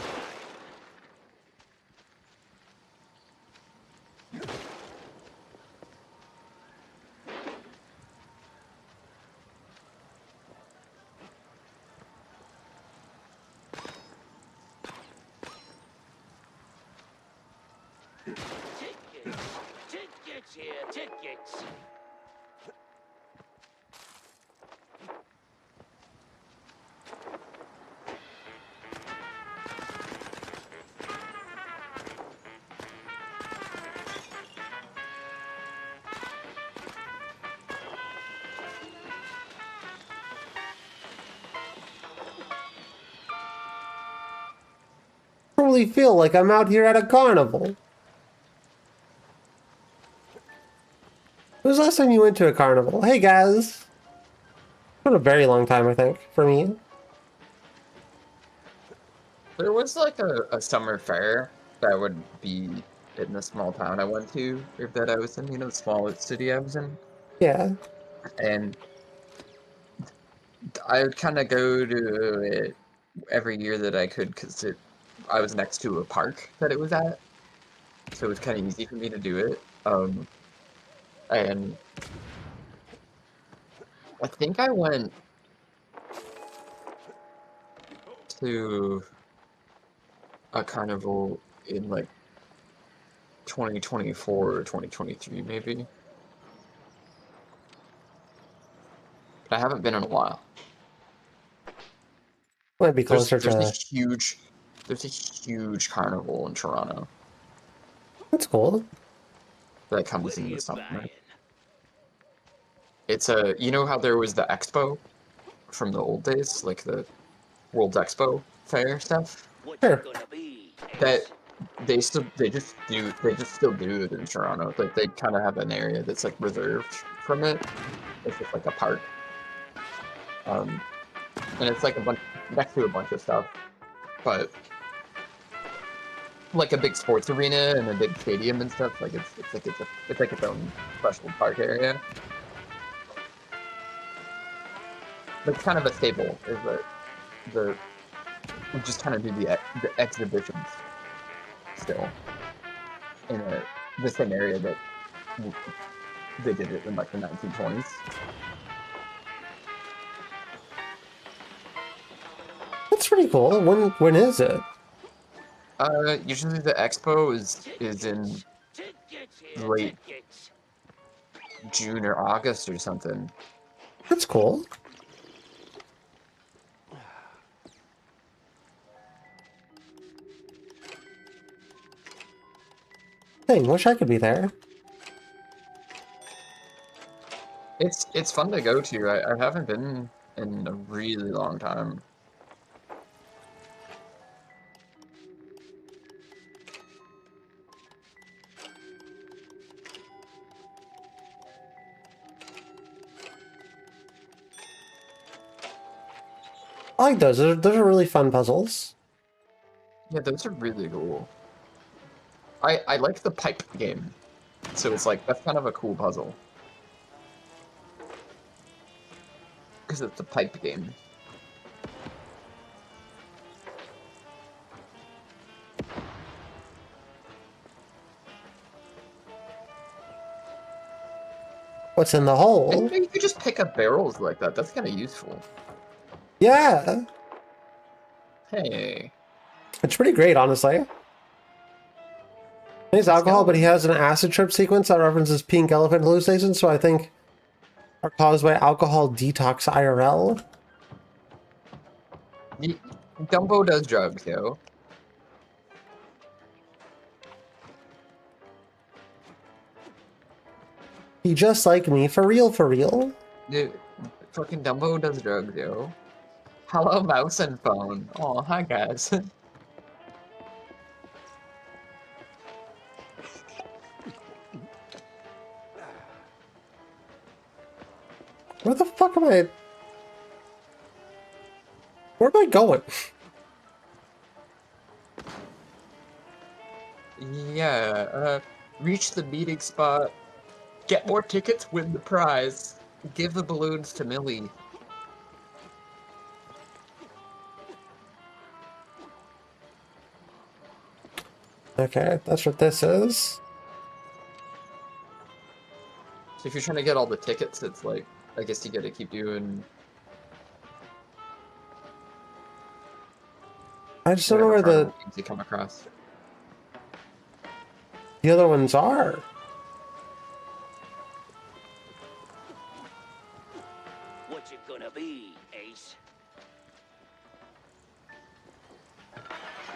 Tickets here, tickets. I really feel like I'm out here at a carnival. When was the last time you went to a carnival? Hey guys! It's been a very long time, I think, for me. There was like a summer fair that would be in the small town I went to, or that I was in, you know, the smallest city I was in. Yeah. And I would kind of go to it every year that I could, because I was next to a park that it was at, so it was kind of easy for me to do it. And I think I went to a carnival in like 2024 or 2023 maybe. But I haven't been in a while. Might be closer there's to... There's a huge carnival in Toronto. That's cool. That comes in the summer. It's a, you know how there was the expo from the old days, like the World Expo fair stuff? Sure. That they just still do it in Toronto. Like they kind of have an area that's like reserved from it. It's just like a park. And it's like a bunch next to a bunch of stuff, but like a big sports arena and a big stadium and stuff. Like it's like its own special park area. But it's kind of a staple is that we just kind of do the exhibitions still in the same area that they did it in like the 1920s. pretty cool. When is it? Usually the expo is in late June or August or something. That's cool. Dang, wish I could be there. It's fun to go to. I haven't been in a really long time. I like those. Those are really fun puzzles. Yeah, those are really cool. I like the pipe game. So it's like, that's kind of a cool puzzle. Because it's the pipe game. What's in the hole? And you could just pick up barrels like that. That's kind of useful. Yeah. Hey. It's pretty great, honestly. He's alcohol, but he has an acid trip sequence that references pink elephant hallucinations, so I think are caused by alcohol detox IRL. Dumbo does drugs, yo. He just like me, for real, for real. Dude, fucking Dumbo does drugs, yo. Hello, mouse and phone. Oh, hi, guys. Where the fuck am I? Where am I going? Yeah, reach the meeting spot. Get more tickets, win the prize. Give the balloons to Millie. Okay, that's what this is. So if you're trying to get all the tickets, it's like, I guess you gotta keep doing... I just don't know where the... things you come across. The other ones are. What you gonna be, Ace?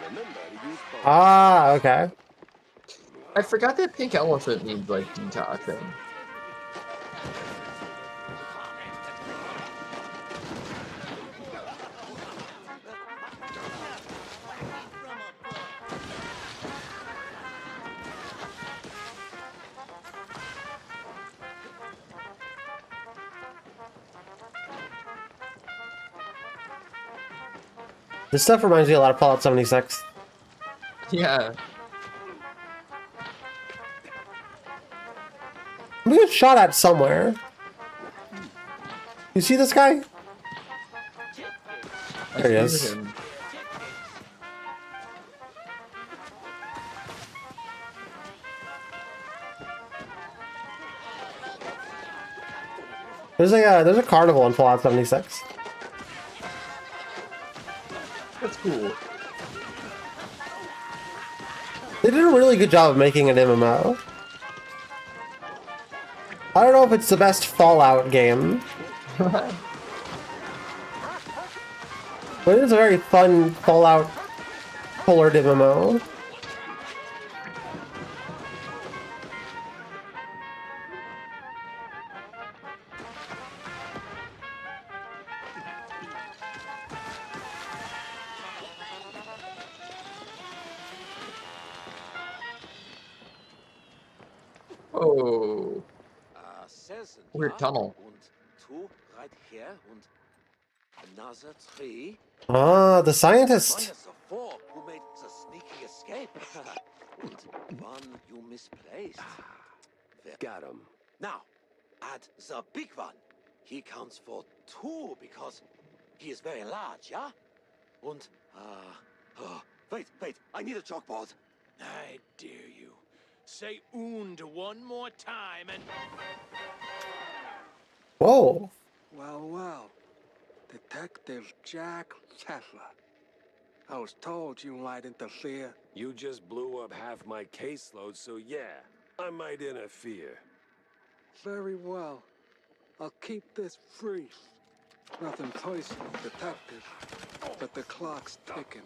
Remember to use both. Ah, okay. I forgot that pink elephant needs, like, detoxing. This stuff reminds me a lot of Fallout 76. Yeah. I'm gonna get shot at somewhere. You see this guy? There he is. There's a carnival in Fallout 76. That's cool. They did a really good job of making an MMO. I don't know if it's the best Fallout game. But it is a very fun Fallout colored MMO. Oh. Weird tunnel. And two right here, and another three. Ah, the scientist. Minus the four who made the sneaky escape. And one you misplaced. Got him. Now, add the big one. He counts for two because he is very large, yeah? And, wait, I need a chalkboard. I dare you. Say "und" one more time and... Whoa. Well, Detective Jack Tesla. I was told you might interfere. You just blew up half my caseload, so yeah, I might interfere. Very well. I'll keep this brief. Nothing personal, detective. But the clock's ticking.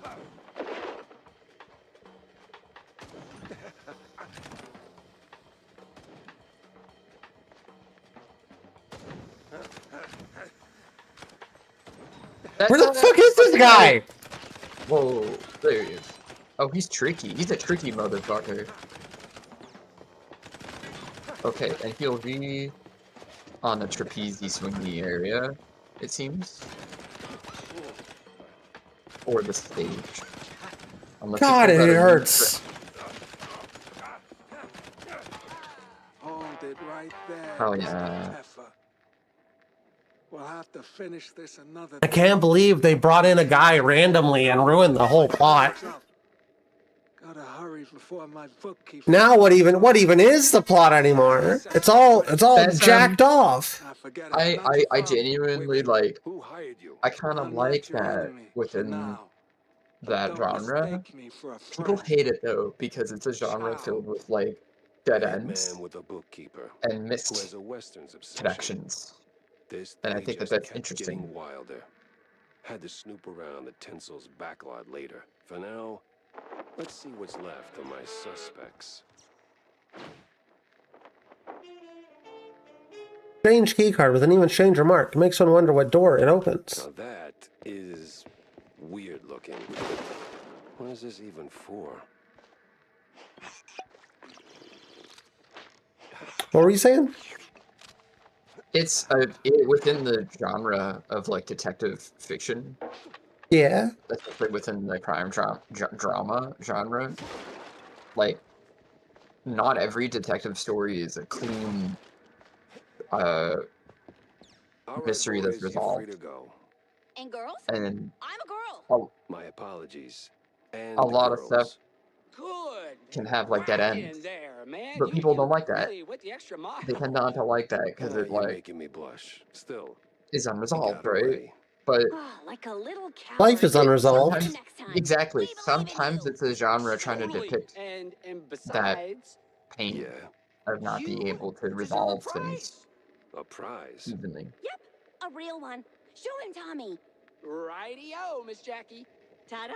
Where the fuck is this guy? Whoa, there he is. Oh, he's tricky. He's a tricky motherfucker. Okay, and he'll be on the trapeze swingy area, it seems. Or the stage. Unless God, people it that are hurts. Hold it right there. Oh, Mr. yeah. Pfeffer. We'll have to finish this another I can't believe they brought in a guy randomly and ruined the whole plot. Gotta hurry before my bookkeeper. Now what even is the plot anymore? It's all That's, jacked off. I genuinely like. I kind of like that within that genre. People hate it though because it's a genre filled with like dead ends Man with a bookkeeper and who missed has a Western's obsession. connections. This And I thing think that just that's kept interesting. getting wilder. Had to snoop around the Tinsel's backlot later. For now, let's see what's left of my suspects. Strange keycard with an even stranger mark. Makes one wonder what door it opens. Now that is weird looking. What is this even for? What were you saying? It's within the genre of like detective fiction, Yeah. especially within the crime drama genre. Like, not every detective story is a clean mystery that's resolved. And girls? And I'm a girl. My apologies. And a lot of stuff Good. can have like dead Right ends, in there, man. but people don't like that. Really went the extra mile. They tend not to like that because it You're like making me blush. Still, is you unresolved, got right? away. But Like a little cow. Life is unresolved. sometimes, exactly. Sometimes it's a genre trying to depict And that besides, pain of not being able to resolve things A prize? evenly. Yep, a real one. Show him, Tommy. righty-o, Miss Jackie. Ta-da!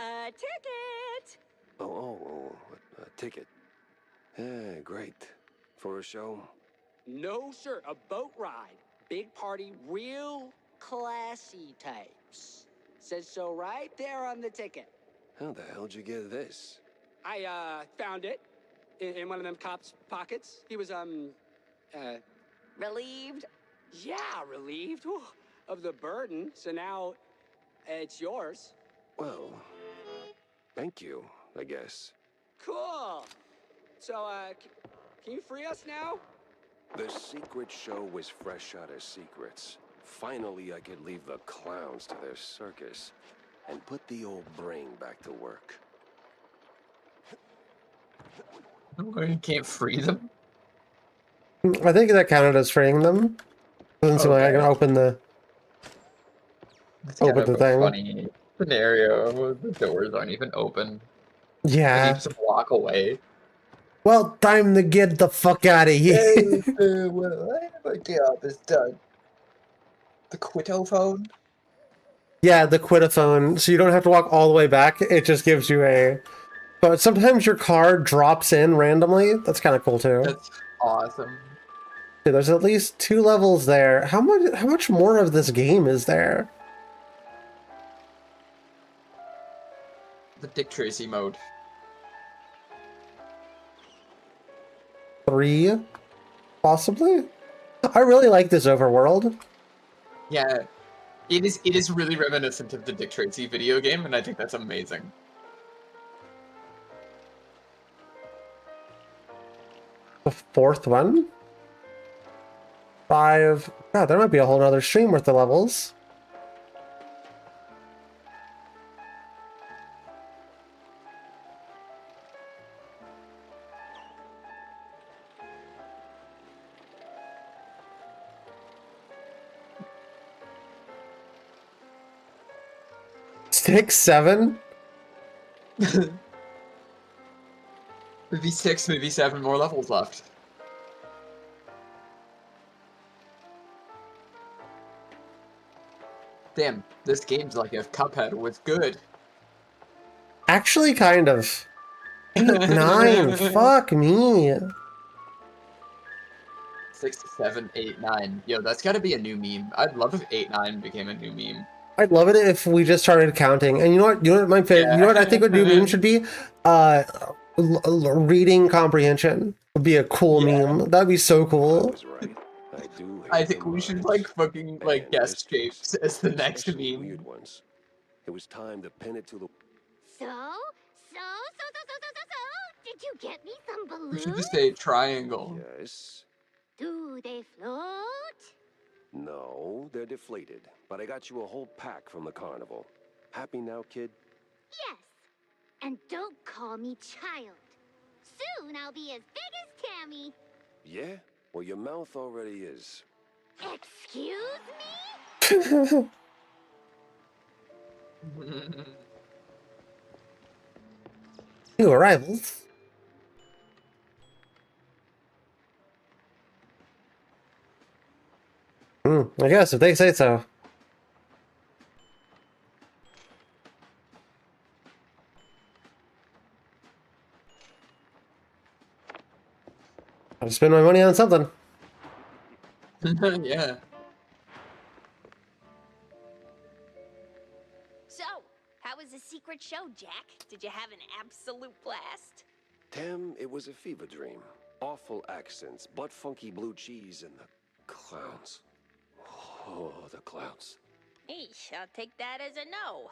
A ticket! A ticket. Yeah, great. For a show? No, sir, a boat ride. Big party, real classy types. Says so right there on the ticket. How the hell'd you get this? I, found it in one of them cops' pockets. He was, Relieved? Yeah, relieved of the burden. So now it's yours. Well, thank you, I guess. Cool. So, can you free us now? The secret show was fresh out of secrets. Finally, I could leave the clowns to their circus and put the old brain back to work. You can't free them? I think that counted as freeing them. Doesn't seem like I can open the Kind of a thing. funny scenario. The doors aren't even open. Yeah. You just walk away. Well, time to get the fuck out of here. My job is done. The Quitophone? Yeah, the Quitaphone. So you don't have to walk all the way back. It just gives you a... But sometimes your car drops in randomly. That's kind of cool too. That's awesome. Okay, there's at least 2 levels there. How much more of this game is there? The Dick Tracy mode. 3? Possibly? I really like this overworld. Yeah. It is really reminiscent of the Dick Tracy video game, and I think that's amazing. The 4th one? 5. God, there might be a whole other stream worth of levels. 6, 7? Maybe 6, maybe 7 more levels left. Damn, this game's like if Cuphead was good. Actually, kind of. 8, 9, fuck me. 6, 7, 8, 9. Yo, that's gotta be a new meme. I'd love if 8, 9 became a new meme. I'd love it if we just started counting. And you know what? You know what my favorite? You know what I think a new meme should be? Reading comprehension would be a cool meme. That'd be so cool. I think we should like fucking like guess shapes as the next meme. Weird ones. It was time to pin it to the. So, did you get me some We balloons? should just say triangle. Yes. Do they float? No, they're deflated. But I got you a whole pack from the carnival. Happy now, kid? Yes. And don't call me child. Soon I'll be as big as Tammy. Yeah? Well, your mouth already is. Excuse me? New arrivals. I guess if they say so. I'll spend my money on something. Yeah. So, how was the secret show, Jack? Did you have an absolute blast? Tam, it was a fever dream. Awful accents, butt funky blue cheese, and the clowns. Oh, the clowns. Eesh, I'll take that as a no.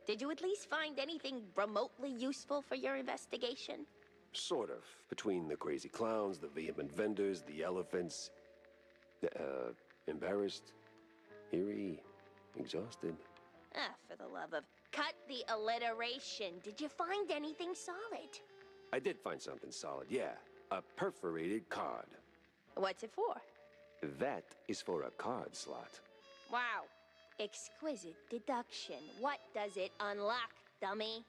Did you at least find anything remotely useful for your investigation? Sort of. Between the crazy clowns, the vehement vendors, the elephants. Embarrassed, eerie, exhausted. Ah, for the love of... Cut the alliteration. Did you find anything solid? I did find something solid, yeah. A perforated card. What's it for? That is for a card slot. Wow. Exquisite deduction. What does it unlock, dummy?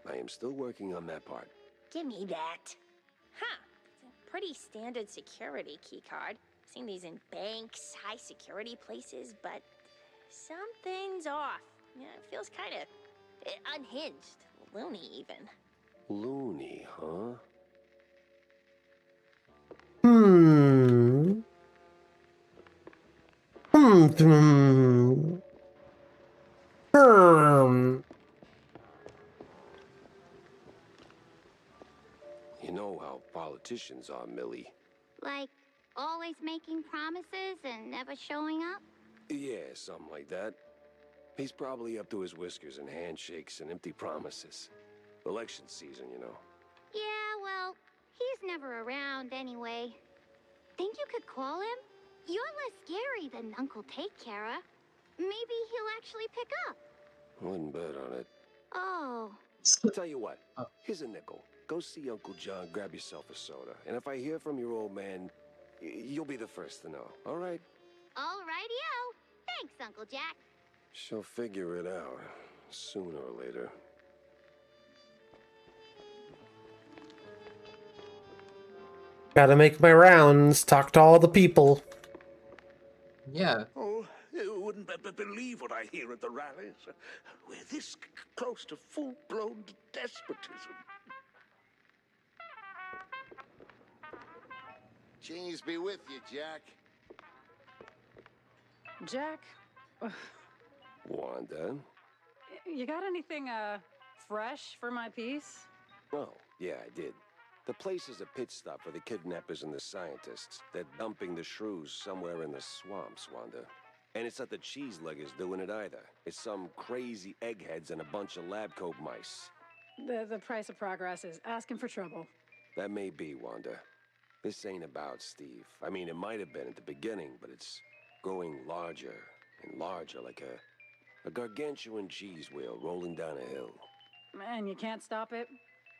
I am still working on that part. Give me that. Huh. It's a pretty standard security keycard. Seen these in banks, high security places, but something's off. Yeah, it feels kind of unhinged, loony even. Loony, huh? You know how politicians are, Millie. Like, always making promises and never showing up? Yeah, something like that. He's probably up to his whiskers in handshakes and empty promises. Election season, you know. Yeah, well, he's never around anyway. Think you could call him? You're less scary than Uncle Take Cara. Maybe he'll actually pick up. Wouldn't bet on it. Oh. Tell you what, here's a nickel. Go see Uncle John, grab yourself a soda. And if I hear from your old man, you'll be the first to know, all right? Alrighty-o. Thanks, Uncle Jack. She'll figure it out, sooner or later. Gotta make my rounds, talk to all the people. Yeah. Oh, you wouldn't believe what I hear at the rallies. We're this close to full-blown despotism. Cheese be with you, Jack. Jack, Wanda? you got anything, fresh for my piece? Oh, yeah, I did. The place is a pit stop for the kidnappers and the scientists. They're dumping the shrews somewhere in the swamps, Wanda. And it's not the cheese leggers doing it either. It's some crazy eggheads and a bunch of lab coat mice. The price of progress is asking for trouble. That may be, Wanda. This ain't about Steve. I mean, it might have been at the beginning, but it's growing larger and larger, like a gargantuan cheese wheel rolling down a hill. Man, you can't stop it?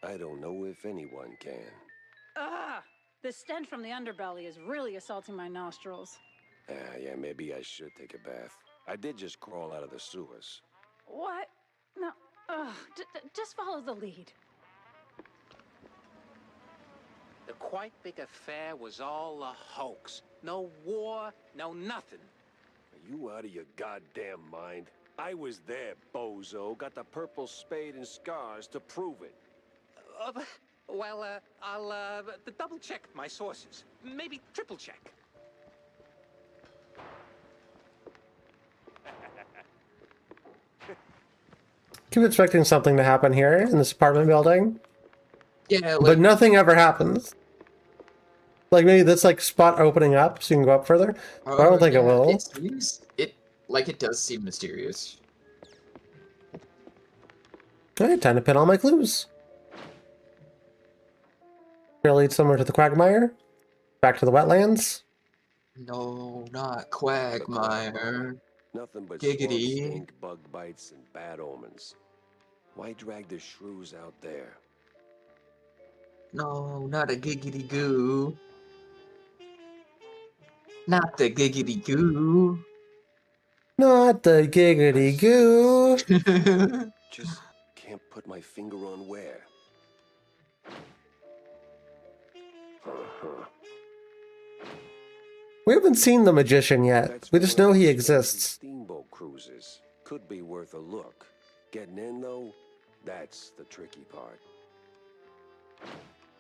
I don't know if anyone can. Ah! The stench from the underbelly is really assaulting my nostrils. Yeah, maybe I should take a bath. I did just crawl out of the sewers. What? No, Ugh, just follow the lead. The quite big affair was all a hoax. No war, no nothing. Are you out of your goddamn mind? I was there, bozo. Got the purple spade and scars to prove it. I'll double check my sources. Maybe triple check. Keep expecting something to happen here in this apartment building. Yeah, but nothing ever happens. Like maybe this like spot opening up so you can go up further. But I don't think it will. It does seem mysterious. Alright, time to pin all my clues. Here leads somewhere to the Quagmire. Back to the wetlands. No, not Quagmire. Nothing but Giggity. swamp stink, bug bites, and bad omens. Why drag the shrews out there? No, not a giggity goo. Not the giggity goo. Not the giggity goo. Just can't put my finger on where. We haven't seen the magician yet. We just know he exists. Steamboat cruises could be worth a look. Getting in though, that's the tricky part.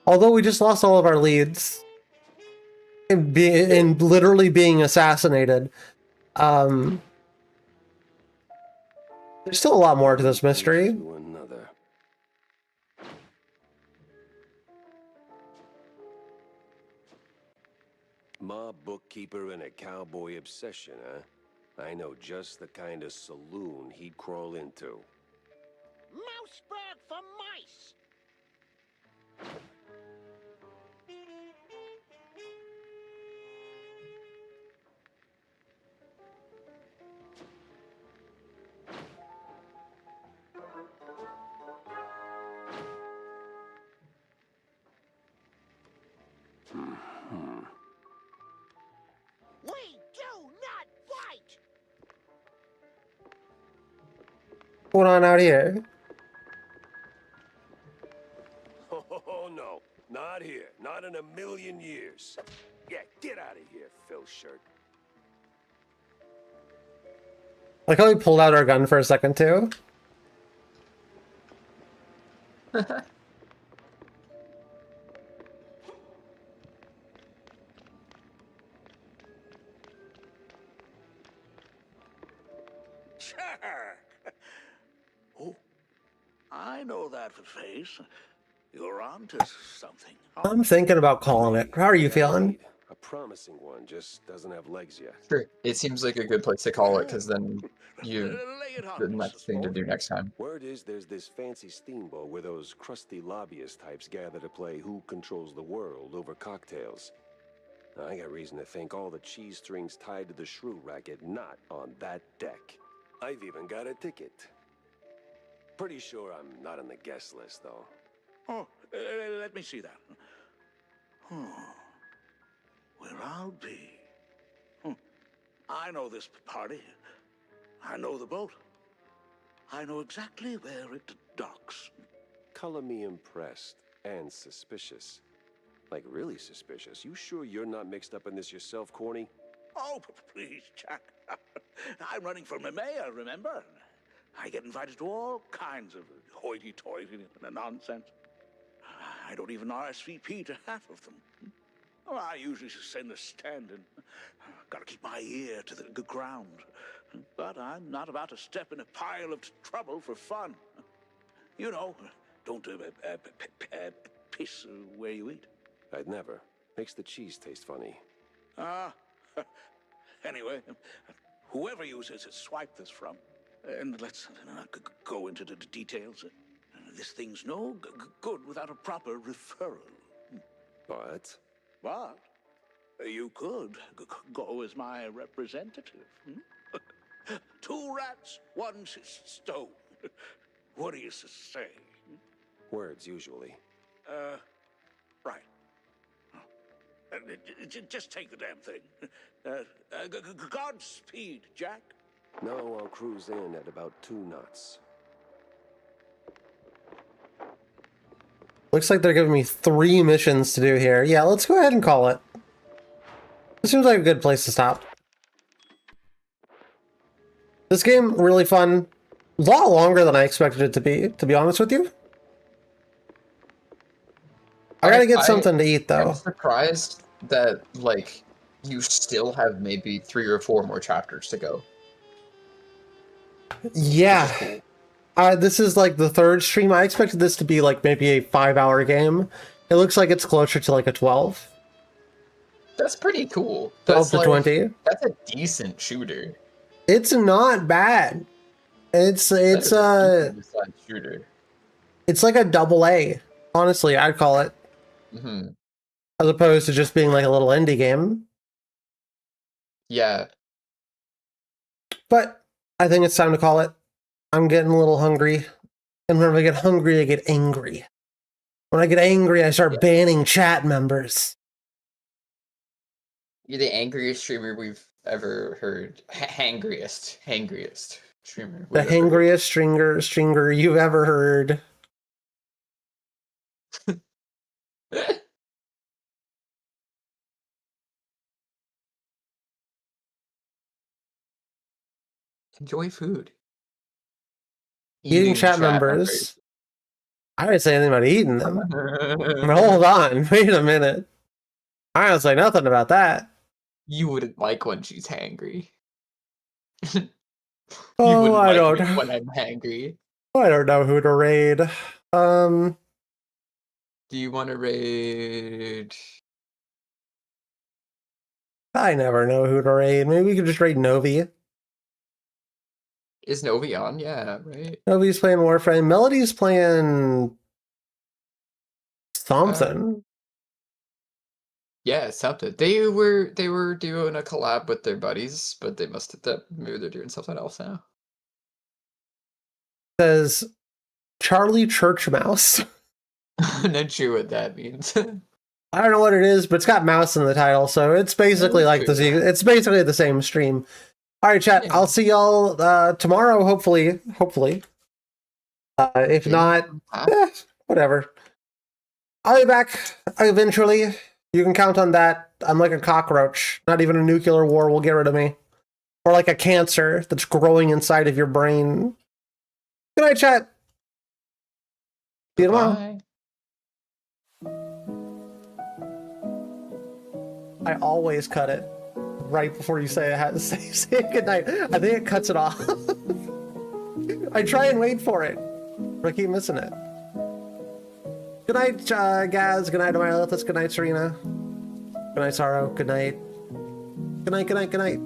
Although we just lost all of our leads in literally being assassinated, there's still a lot more to this mystery. Mob bookkeeper and a cowboy obsession, huh? I know just the kind of saloon he'd crawl into. Mouseburg for mice! We do not fight! What's going on out here? Oh, no. Not here. Not in a million years. Yeah, get out of here, Phil Shirt. Like how we pulled out our gun for a second too. Sure. Oh, I know that face. You're onto something. I'm thinking about calling it. How are you feeling? A promising one just doesn't have legs yet. Sure. It seems like a good place to call it, because then you the next thing to do next time. Word is there's this fancy steamboat where those crusty lobbyist types gather to play Who Controls the World over cocktails. Now, I got reason to think all the cheese strings tied to the shrew racket not on that deck. I've even got a ticket. Pretty sure I'm not on the guest list, though. Oh, let me see that. Where I'll be. I know this party. I know the boat. I know exactly where it docks. Color me impressed and suspicious. Like, really suspicious. You sure you're not mixed up in this yourself, Corny? Oh, please, Jack. I'm running for mayor, remember? I get invited to all kinds of hoity-toity nonsense. I don't even RSVP to half of them. Oh, I usually send a stand-in. Gotta keep my ear to the ground. But I'm not about to step in a pile of trouble for fun. You know, don't piss where you eat. I'd never. Makes the cheese taste funny. Anyway, whoever you swipe this from, and let's go into the details. This thing's no good without a proper referral. But? But you could go as my representative. 2 rats, 1 stone. What do you say? Words, usually. Right. Just take the damn thing. Godspeed, Jack. No, I'll cruise in at about 2 knots. Looks like they're giving me 3 missions to do here. Yeah, let's go ahead and call it. This seems like a good place to stop. This game, really fun. A lot longer than I expected it to be honest with you. I gotta get something to eat, though. I'm surprised that, like, you still have maybe 3 or 4 more chapters to go. Yeah. This is like the 3rd stream. I expected this to be like maybe a 5-hour game. It looks like it's closer to like a 12. That's pretty cool. 12 to 20. That's a decent shooter. It's not bad. It's shooter. It's like a AA. Honestly, I'd call it. Mm-hmm. As opposed to just being like a little indie game. Yeah. But I think it's time to call it. I'm getting a little hungry. And when I get hungry, I get angry. When I get angry, I start banning chat members. You're the angriest streamer we've ever heard. Hangriest streamer. The hangriest stringer you've ever heard. Enjoy food. Eating chat members. I didn't say anything about eating them. Hold on, wait a minute. I don't say nothing about that. You wouldn't like when she's hangry. Oh, I don't know. When I'm hangry. I don't know who to raid. Do you want to raid? I never know who to raid. Maybe we could just raid Novi. Is Novi on? Yeah, right. Novi's playing Warframe. Melody's playing something. Yeah, something. They were doing a collab with their buddies, but they must have maybe they're doing something else now. Says Charlie Church Mouse. I'm not sure what that means. I don't know what it is, but it's got mouse in the title, so it's basically like it's basically the same stream. All right, chat. Yeah. I'll see y'all tomorrow, hopefully. If not, whatever. I'll be back eventually. You can count on that. I'm like a cockroach. Not even a nuclear war will get rid of me. Or like a cancer that's growing inside of your brain. Good night, chat. See you tomorrow. I always cut it right before you say good night. I think it cuts it off. I try and wait for it, but I keep missing it. Good night, Gaz. Good night, Amylithus. Good night, Serena. Good night, Sorrow. Good night. Good night, good night, good night.